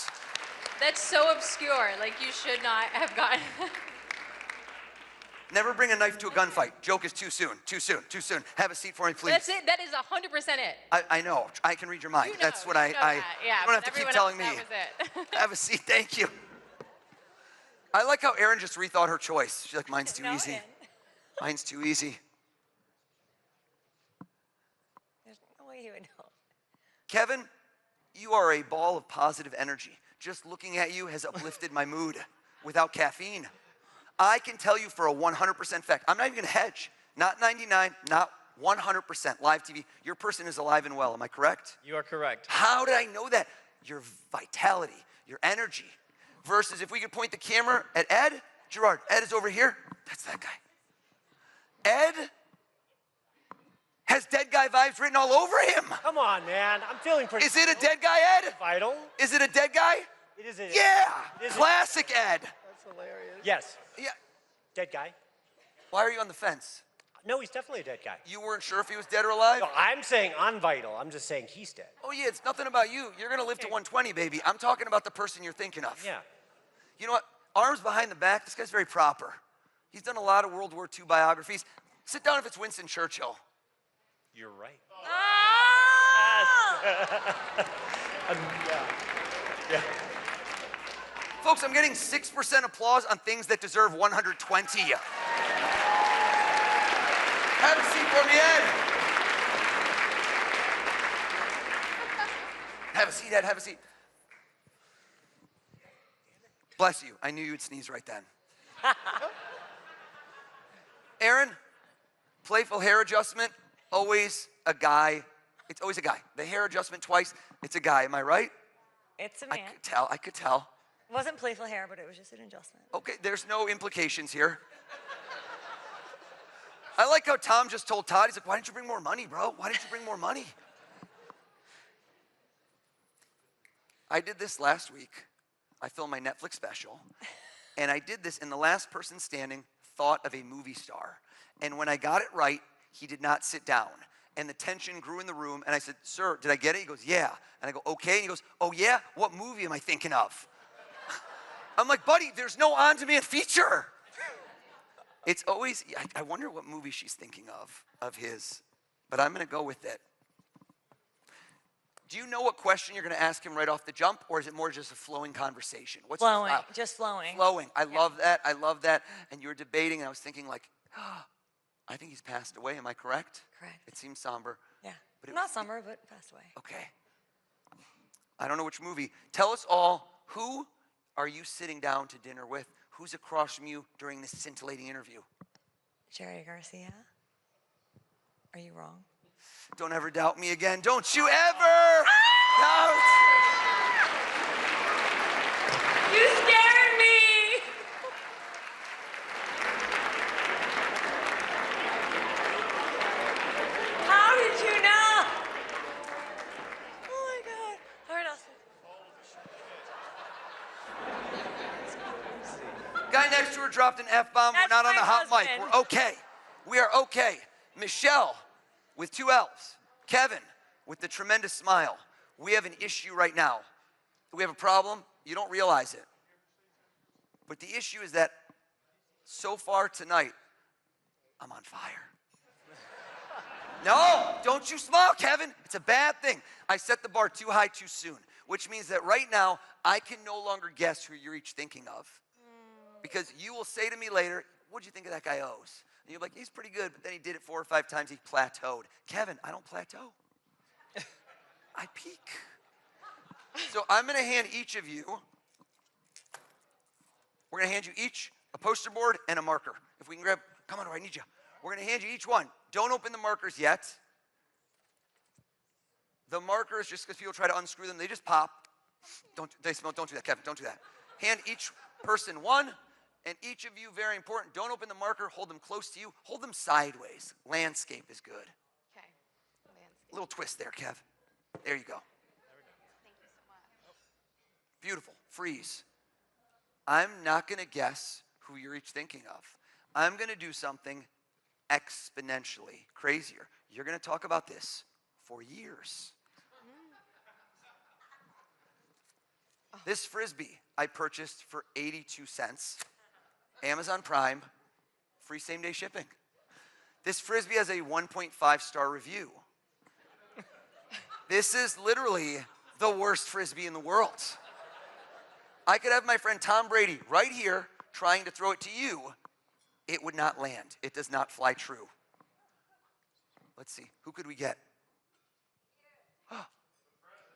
That's so obscure. Like, you should not have gotten. Never bring a knife to a gunfight. Joke is too soon. Too soon. Too soon. Have a seat for me, please. That's it. That is 100% it. I know. I can read your mind. You know, That's what you I. know that. Yeah, you don't have to but keep everyone telling me. else, that was it. Have a seat. Thank you. I like how Erin just rethought her choice. She's like, mine's too easy. Mine's too easy. There's no way you would know. Kevin, you are a ball of positive energy. Just looking at you has uplifted my mood without caffeine. I can tell you for a 100% fact, I'm not even gonna hedge. Not 99, not 100%. Live TV, your person is alive and well, am I correct? You are correct. How did I know that? Your vitality, your energy. Versus if we could point the camera at Ed, Gerard, Ed is over here, that's that guy. Ed has dead guy vibes written all over him. Come on, man. I'm feeling pretty. Is it a dead guy, Ed? Vital. Is it a dead guy? It is a. Yeah. It is Classic Ed. That's hilarious. Yes. Yeah. Dead guy. Why are you on the fence? No, he's definitely a dead guy. You weren't sure if he was dead or alive? No, I'm saying I'm vital. I'm just saying he's dead. Oh yeah, it's nothing about you. You're gonna live to 120, baby. I'm talking about the person you're thinking of. Yeah. You know what? Arms behind the back. This guy's very proper. He's done a lot of World War II biographies. Sit down if it's Winston Churchill. You're right. Yeah. Folks, I'm getting 6% applause on things that deserve 120. Have a seat for me, Ed. Have a seat, Ed, have a seat. Bless you. I knew you'd sneeze right then. Aaron, playful hair adjustment, always a guy. It's always a guy. The hair adjustment twice, it's a guy. Am I right? It's a man. I could tell. It wasn't playful hair, but it was just an adjustment. Okay, there's no implications here. I like how Tom just told Todd, he's like, why didn't you bring more money, bro? Why didn't you bring more money? I did this last week. I filmed my Netflix special. And I did this, and the last person standing thought of a movie star. And when I got it right, he did not sit down. And the tension grew in the room, and I said, sir, did I get it? He goes, yeah. And I go, okay. And he goes, oh yeah? What movie am I thinking of? I'm like, buddy, there's no on-demand feature. It's always, I wonder what movie she's thinking of his, but I'm gonna go with it. Do you know what question you're gonna ask him right off the jump, or is it more just a flowing conversation? What's your Flowing, style? just flowing. Flowing, I love that, I love that. And you were debating, and I was thinking like, oh, I think he's passed away, am I correct? Correct. It seems somber. Yeah, But it not was- summer, but passed away. Okay. I don't know which movie. Tell us all, who are you sitting down to dinner with? Who's across from you during this scintillating interview? Jerry Garcia? Are you wrong? Don't ever doubt me again. Don't you ever doubt. You scared me! How did you know? Oh my God. All right, Austin. Guy next to her dropped an F-bomb. We're That's not on my the hot mic. husband. We're okay. We are okay. Michelle with 2 L's. Kevin with the tremendous smile. We have an issue right now. We have a problem. You don't realize it. But the issue is that so far tonight, I'm on fire. No, don't you smile, Kevin. It's a bad thing. I set the bar too high too soon, which means that right now, I can no longer guess who you're each thinking of. Because you will say to me later, what'd you think of that guy O's? And you're like, he's pretty good, but then he did it 4 or 5 times, he plateaued. Kevin, I don't plateau. I peak. So I'm gonna hand each of you We're gonna hand you each a poster board and a marker. If we can grab, come on, I need you. We're gonna hand you each one. Don't open the markers yet. The markers, just because people try to unscrew them, they just pop. Don't do that, Kevin, don't do that. Hand each person one, and each of you, very important, don't open the marker, hold them close to you, hold them sideways. Landscape is good. Okay. A little twist there, Kev. There you go. Thank you so much. Beautiful. Freeze. I'm not going to guess who you're each thinking of. I'm going to do something exponentially crazier. You're going to talk about this for years. This Frisbee I purchased for 82 cents. Amazon Prime, free same-day shipping. This Frisbee has a 1.5-star review. This is literally the worst Frisbee in the world. I could have my friend Tom Brady right here trying to throw it to you. It would not land. It does not fly true. Let's see. Who could we get?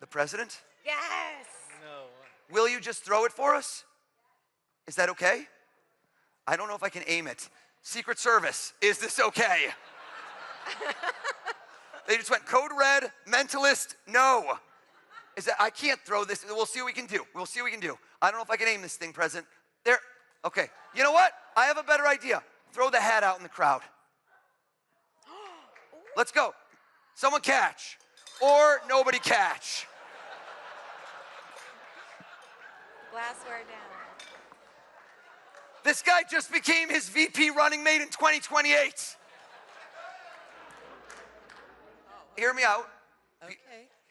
The president? Yes. No. Will you just throw it for us? Is that okay? I don't know if I can aim it. Secret Service, is this okay? They just went code red, mentalist, no. Is that, I can't throw this. We'll see what we can do. We'll see what we can do. I don't know if I can aim this thing, President. There, okay. You know what? I have a better idea. Throw the hat out in the crowd. Let's go. Someone catch. Or nobody catch. Glassware down. This guy just became his VP running mate in 2028. Hear me out. Okay.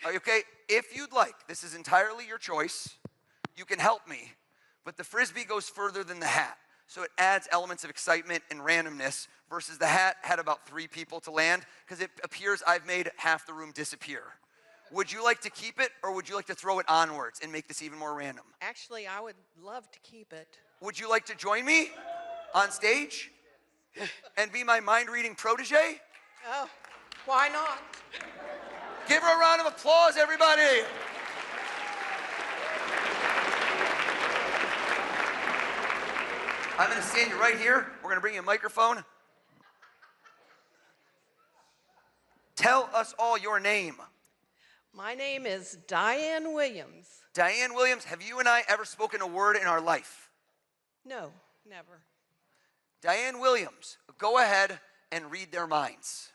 Are you okay? If you'd like, this is entirely your choice. You can help me, but the Frisbee goes further than the hat. So it adds elements of excitement and randomness versus the hat had about 3 people to land because it appears I've made half the room disappear. Would you like to keep it or would you like to throw it onwards and make this even more random? Actually, I would love to keep it. Would you like to join me on stage and be my mind-reading protege? Oh, why not? Give her a round of applause, everybody. I'm going to stand you right here. We're going to bring you a microphone. Tell us all your name. My name is Diane Williams. Diane Williams, have you and I ever spoken a word in our life? No, never. Diane Williams, go ahead and read their minds.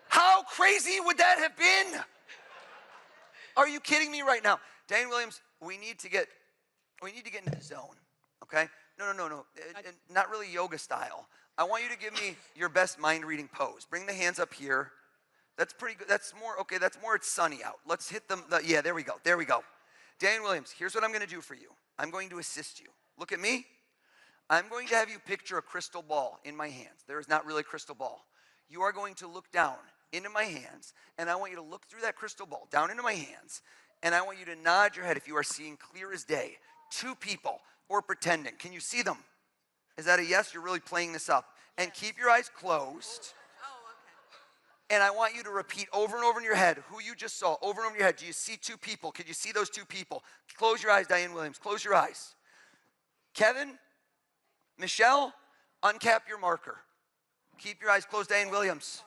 How crazy would that have been? Are you kidding me right now? Diane Williams, we need to get into the zone, okay? No. Not really yoga style. I want you to give me your best mind-reading pose. Bring the hands up here. That's pretty good. That's more, okay, that's more it's sunny out. Let's hit them. Yeah, there we go. There we go. Diane Williams, here's what I'm going to do for you. I'm going to assist you. Look at me. I'm going to have you picture a crystal ball in my hands. There is not really a crystal ball. You are going to look down into my hands, and I want you to look through that crystal ball, down into my hands, and I want you to nod your head if you are seeing clear as day. 2 people, or pretending. Can you see them? Is that a yes? You're really playing this up. And yes. Keep your eyes closed. And I want you to repeat over and over in your head who you just saw, over and over in your head. Do you see 2 people? Could you see those 2 people? Close your eyes, Diane Williams. Close your eyes. Kevin, Michelle, uncap your marker. Keep your eyes closed, Diane Williams.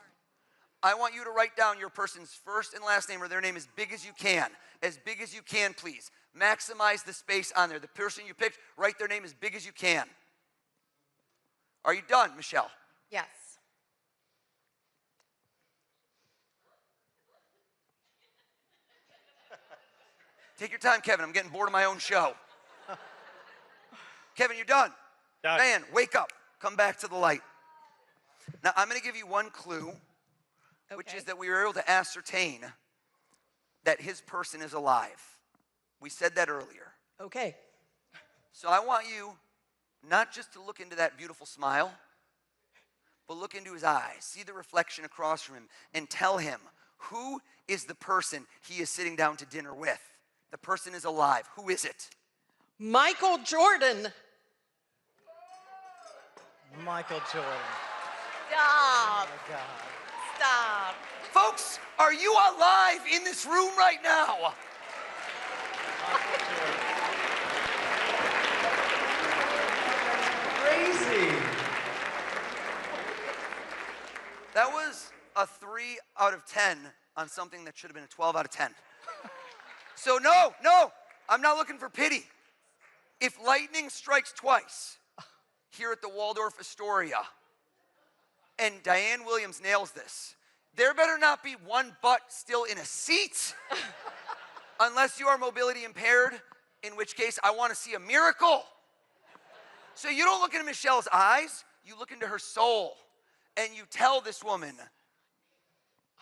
I want you to write down your person's first and last name or their name as big as you can. As big as you can, please. Maximize the space on there. The person you picked, write their name as big as you can. Are you done, Michelle? Yes. Take your time, Kevin. I'm getting bored of my own show. Kevin, you're done. Done. Diane, wake up. Come back to the light. Now, I'm going to give you one clue, which is that we were able to ascertain that his person is alive. We said that earlier. Okay. So I want you not just to look into that beautiful smile, but look into his eyes. See the reflection across from him and tell him who is the person he is sitting down to dinner with. The person is alive. Who is it? Michael Jordan. Michael Jordan. Stop. Oh my God. Stop. Folks, are you alive in this room right now? Michael Jordan. out of 10 on something that should have been a 12 out of 10. So no, I'm not looking for pity. If lightning strikes twice here at the Waldorf Astoria and Diane Williams nails this, there better not be one butt still in a seat unless you are mobility impaired, in which case I want to see a miracle. So you don't look into Michelle's eyes, you look into her soul, and you tell this woman,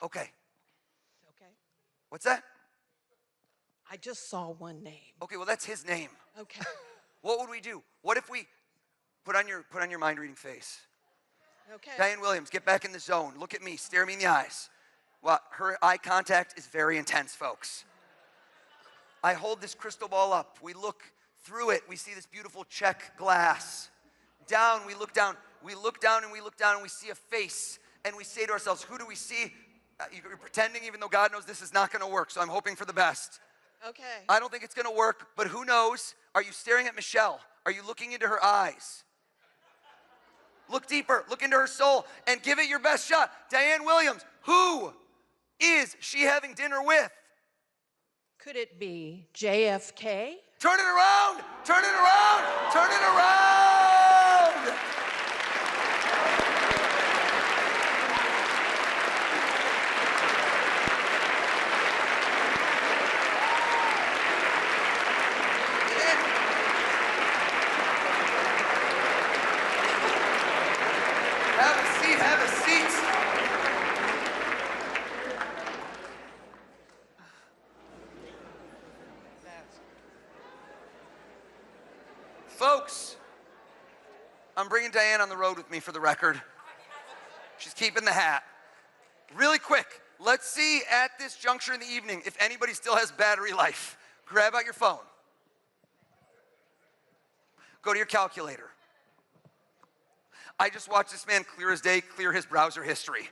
okay. Okay. What's that? I just saw one name. Okay, well that's his name. Okay. What would we do? What if we put on your mind reading face? Okay. Diane Williams, get back in the zone. Look at me, stare me in the eyes. Well, her eye contact is very intense, folks. I hold this crystal ball up. We look through it. We see this beautiful check glass. Down, we look down. We look down and we look down and we see a face. And we say to ourselves, who do we see? You're pretending even though God knows this is not going to work, so I'm hoping for the best. Okay. I don't think it's going to work, but who knows? Are you staring at Michelle? Are you looking into her eyes? Look deeper, look into her soul, and give it your best shot. Diane Williams, who is she having dinner with? Could it be JFK? Turn it around, turn it around, turn it around! Have a seat. Folks, I'm bringing Diane on the road with me for the record. She's keeping the hat. Really quick, let's see at this juncture in the evening if anybody still has battery life. Grab out your phone. Go to your calculator. I just watched this man clear as day, clear his browser history.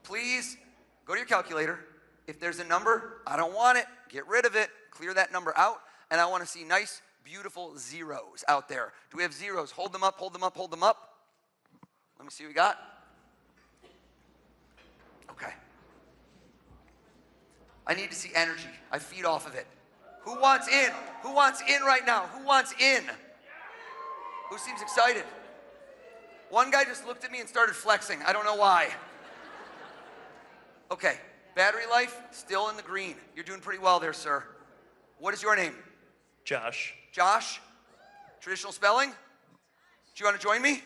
Please, go to your calculator. If there's a number, I don't want it. Get rid of it. Clear that number out. And I want to see nice, beautiful zeros out there. Do we have zeros? Hold them up, hold them up, hold them up. Let me see what we got. Okay. I need to see energy. I feed off of it. Who wants in? Who wants in right now? Who wants in? Who seems excited? One guy just looked at me and started flexing. I don't know why. Okay, battery life, still in the green. You're doing pretty well there, sir. What is your name? Josh. Josh? Traditional spelling? Do you want to join me?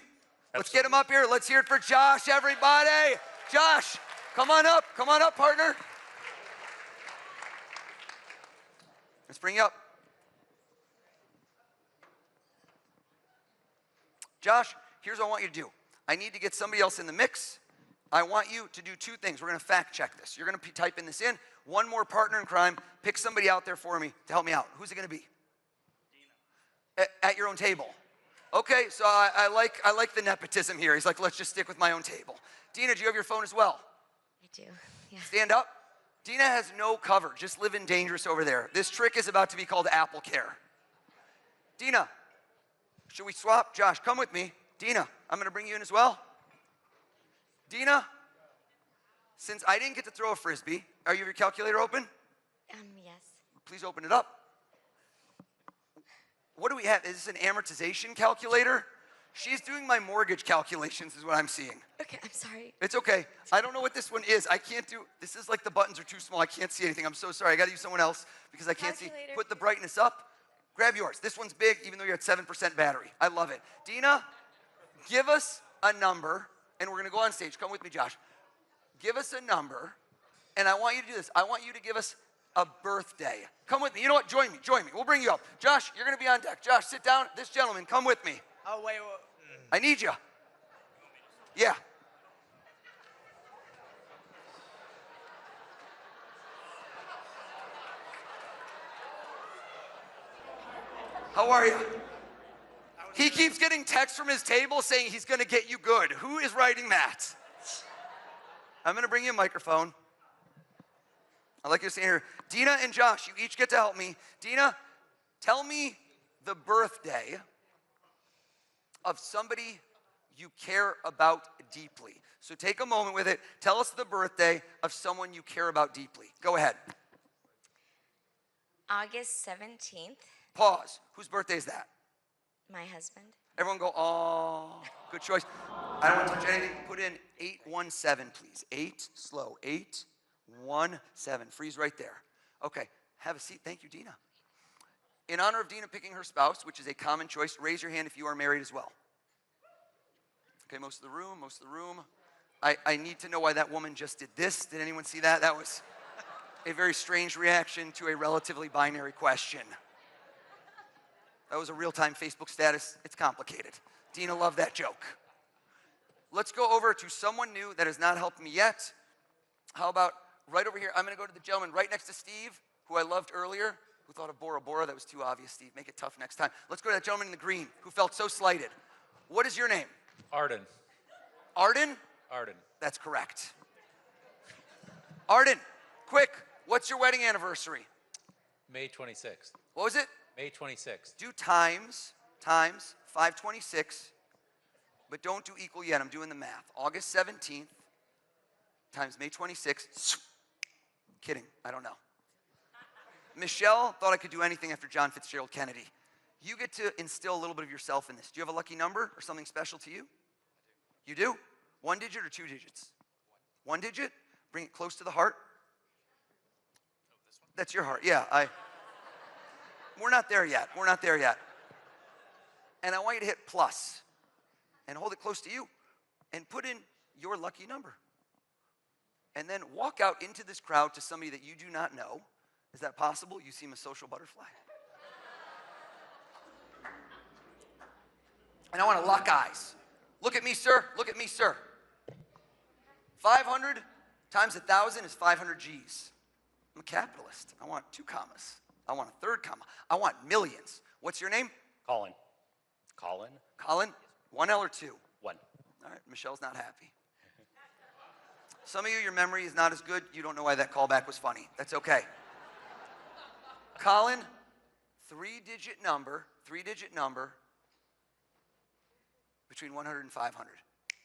Let's get him up here. Let's hear it for Josh, everybody. Josh, come on up, partner. Let's bring you up. Josh, here's what I want you to do. I need to get somebody else in the mix. I want you to do two things. We're going to fact check this. You're going to type in this in. One more partner in crime. Pick somebody out there for me to help me out. Who's it going to be? Dina. At your own table. Okay, so I like the nepotism here. He's like, let's just stick with my own table. Dina, do you have your phone as well? I do, yeah. Stand up. Dina has no cover, just living dangerous over there. This trick is about to be called Apple Care. Dina, should we swap? Josh, come with me. Dina, I'm gonna bring you in as well. Dina, since I didn't get to throw a Frisbee, are you have your calculator open? Yes. Please open it up. What do we have? Is this an amortization calculator? She's doing my mortgage calculations is what I'm seeing. Okay, I'm sorry. It's okay. I don't know what this one is. I can't do, this is like the buttons are too small. I can't see anything. I'm so sorry. I gotta use someone else because I can't see. Put the brightness up. Grab yours. This one's big even though you're at 7% battery. I love it. Dina, give us a number and we're gonna go on stage. Come with me, Josh. Give us a number and I want you to do this. I want you to give us a birthday. Come with me. You know what? Join me. We'll bring you up. Josh, you're gonna be on deck. Josh, sit down. This gentleman, come with me. Oh, wait. I need you. Yeah. How are you? He keeps getting texts from his table saying he's going to get you good. Who is writing that? I'm going to bring you a microphone. I'd like you to stand here. Dina and Josh, you each get to help me. Dina, tell me the birthday of somebody you care about deeply. So take a moment with it. Tell us the birthday of someone you care about deeply. Go ahead. August 17th. Pause. Whose birthday is that? My husband. Everyone go, oh, good choice. I don't want to touch anything. Put in 817, please. 8, slow. 817. Freeze right there. Okay, have a seat. Thank you, Dina. In honor of Dina picking her spouse, which is a common choice, raise your hand if you are married as well. Okay, most of the room. I need to know why that woman just did this. Did anyone see that? That was a very strange reaction to a relatively binary question. That was a real-time Facebook status. It's complicated. Dina loved that joke. Let's go over to someone new that has not helped me yet. How about right over here? I'm going to go to the gentleman right next to Steve, who I loved earlier, who thought of Bora Bora. That was too obvious, Steve. Make it tough next time. Let's go to that gentleman in the green, who felt so slighted. What is your name? Arden. Arden? Arden. That's correct. Arden, quick, what's your wedding anniversary? May 26th. What was it? May 26th. Do times 526, but don't do equal yet. I'm doing the math. August 17th times May 26th. Kidding, I don't know. Michelle thought I could do anything after John Fitzgerald Kennedy. You get to instill a little bit of yourself in this. Do you have a lucky number or something special to you? You do? 1 digit or 2 digits? 1 digit? Bring it close to the heart. That's your heart. Yeah, we're not there yet. We're not there yet. And I want you to hit plus and hold it close to you and put in your lucky number. And then walk out into this crowd to somebody that you do not know. Is that possible? You seem a social butterfly. And I want to lock eyes. Look at me, sir. Look at me, sir. 500 times 1,000 is 500 G's. I'm a capitalist. I want 2 commas. I want a 3rd comma. I want millions. What's your name? Colin. Colin? Colin? 1 L or 2? 1. All right, Michelle's not happy. Some of you, your memory is not as good. You don't know why that callback was funny. That's okay. Colin, 3-digit number between 100 and 500.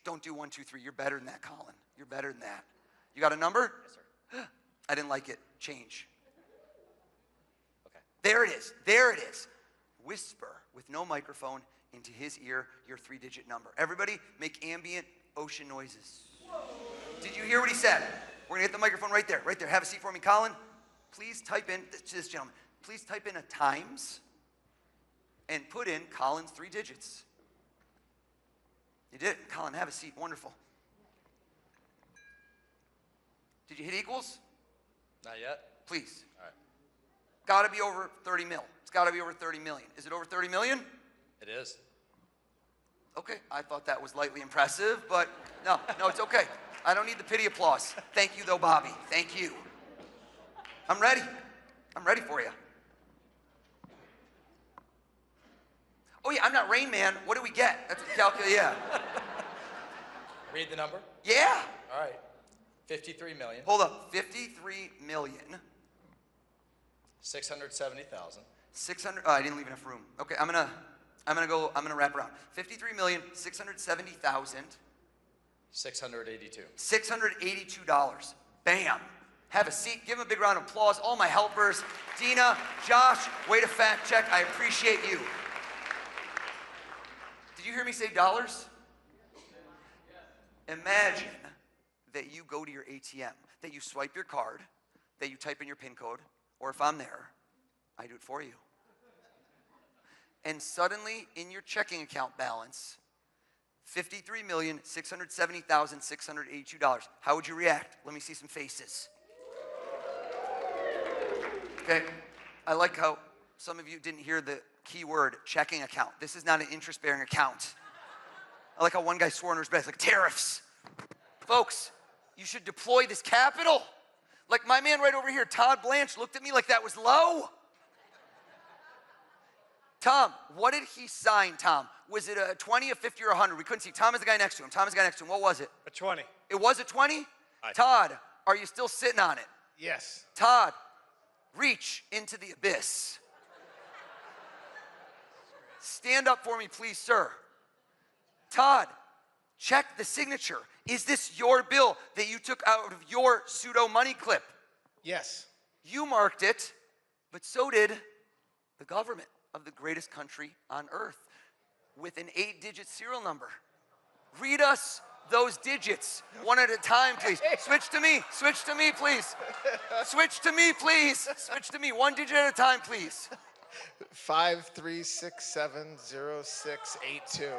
Don't do 1, 2, 3. You're better than that, Colin. You're better than that. You got a number? Yes, sir. I didn't like it. Change. Okay. There it is. There it is. Whisper with no microphone into his ear your 3-digit number. Everybody make ambient ocean noises. Did you hear what he said? We're going to get the microphone right there. Right there. Have a seat for me, Colin. Please type in, to this gentleman, please type in a times and put in Colin's 3 digits. You did. Colin, have a seat. Wonderful. Did you hit equals? Not yet. Please. All right. Got to be over 30 mil. It's got to be over 30 million. Is it over 30 million? It is. Okay, I thought that was lightly impressive, but no, it's okay. I don't need the pity applause. Thank you, though, Bobby. Thank you. I'm ready. I'm ready for you. Oh, yeah, I'm not Rain Man. What do we get? That's what calculate, yeah. Read the number. Yeah. All right. 53 million. Hold up. 53 million. 670,000. 600. Oh, I didn't leave enough room. Okay, I'm gonna wrap around. 53,670,000. 682. $682. Bam. Have a seat. Give them a big round of applause. All my helpers. Dina, Josh, way to fact check. I appreciate you. Did you hear me say dollars? Imagine that you go to your ATM, that you swipe your card, that you type in your PIN code, or if I'm there, I do it for you. And suddenly, in your checking account balance, $53,670,682. How would you react? Let me see some faces. Okay, I like how some of you didn't hear the key word, checking account. This is not an interest-bearing account. I like how one guy swore under his breath, like tariffs. Folks, you should deploy this capital. Like my man right over here, Todd Blanche, looked at me like that was low. Tom, what did he sign, Tom? Was it a 20, a 50, or 100? We couldn't see. Tom is the guy next to him. What was it? A 20. It was a 20? Todd, are you still sitting on it? Yes. Todd, reach into the abyss. Stand up for me, please, sir. Todd, check the signature. Is this your bill that you took out of your pseudo money clip? Yes. You marked it, but so did the government of the greatest country on earth with an 8-digit serial number. Read us those digits one at a time, please. Switch to me, please. Switch to me, please. Switch to me, 1 digit at a time, please. 53670682.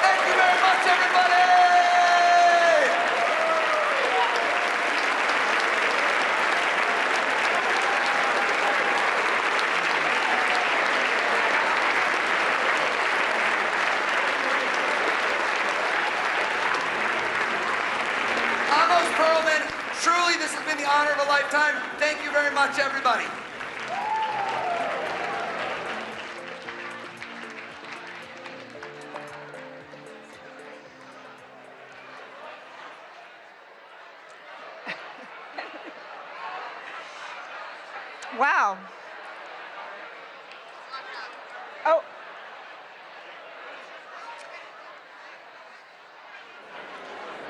Thank you very much, everybody! Amos Perlman, truly this has been the honor of a lifetime. Thank you very much, everybody. Wow. Oh.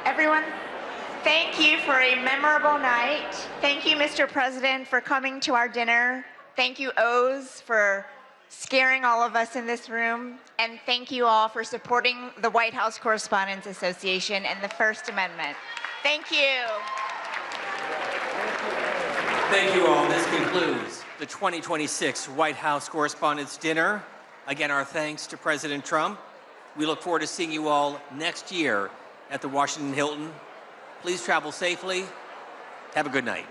Everyone, thank you for a memorable night. Thank you, Mr. President, for coming to our dinner. Thank you, O's, for scaring all of us in this room. And thank you all for supporting the White House Correspondents Association and the First Amendment. Thank you. Thank you all. This concludes the 2026 White House Correspondents' Dinner. Again, our thanks to President Trump. We look forward to seeing you all next year at the Washington Hilton. Please travel safely. Have a good night.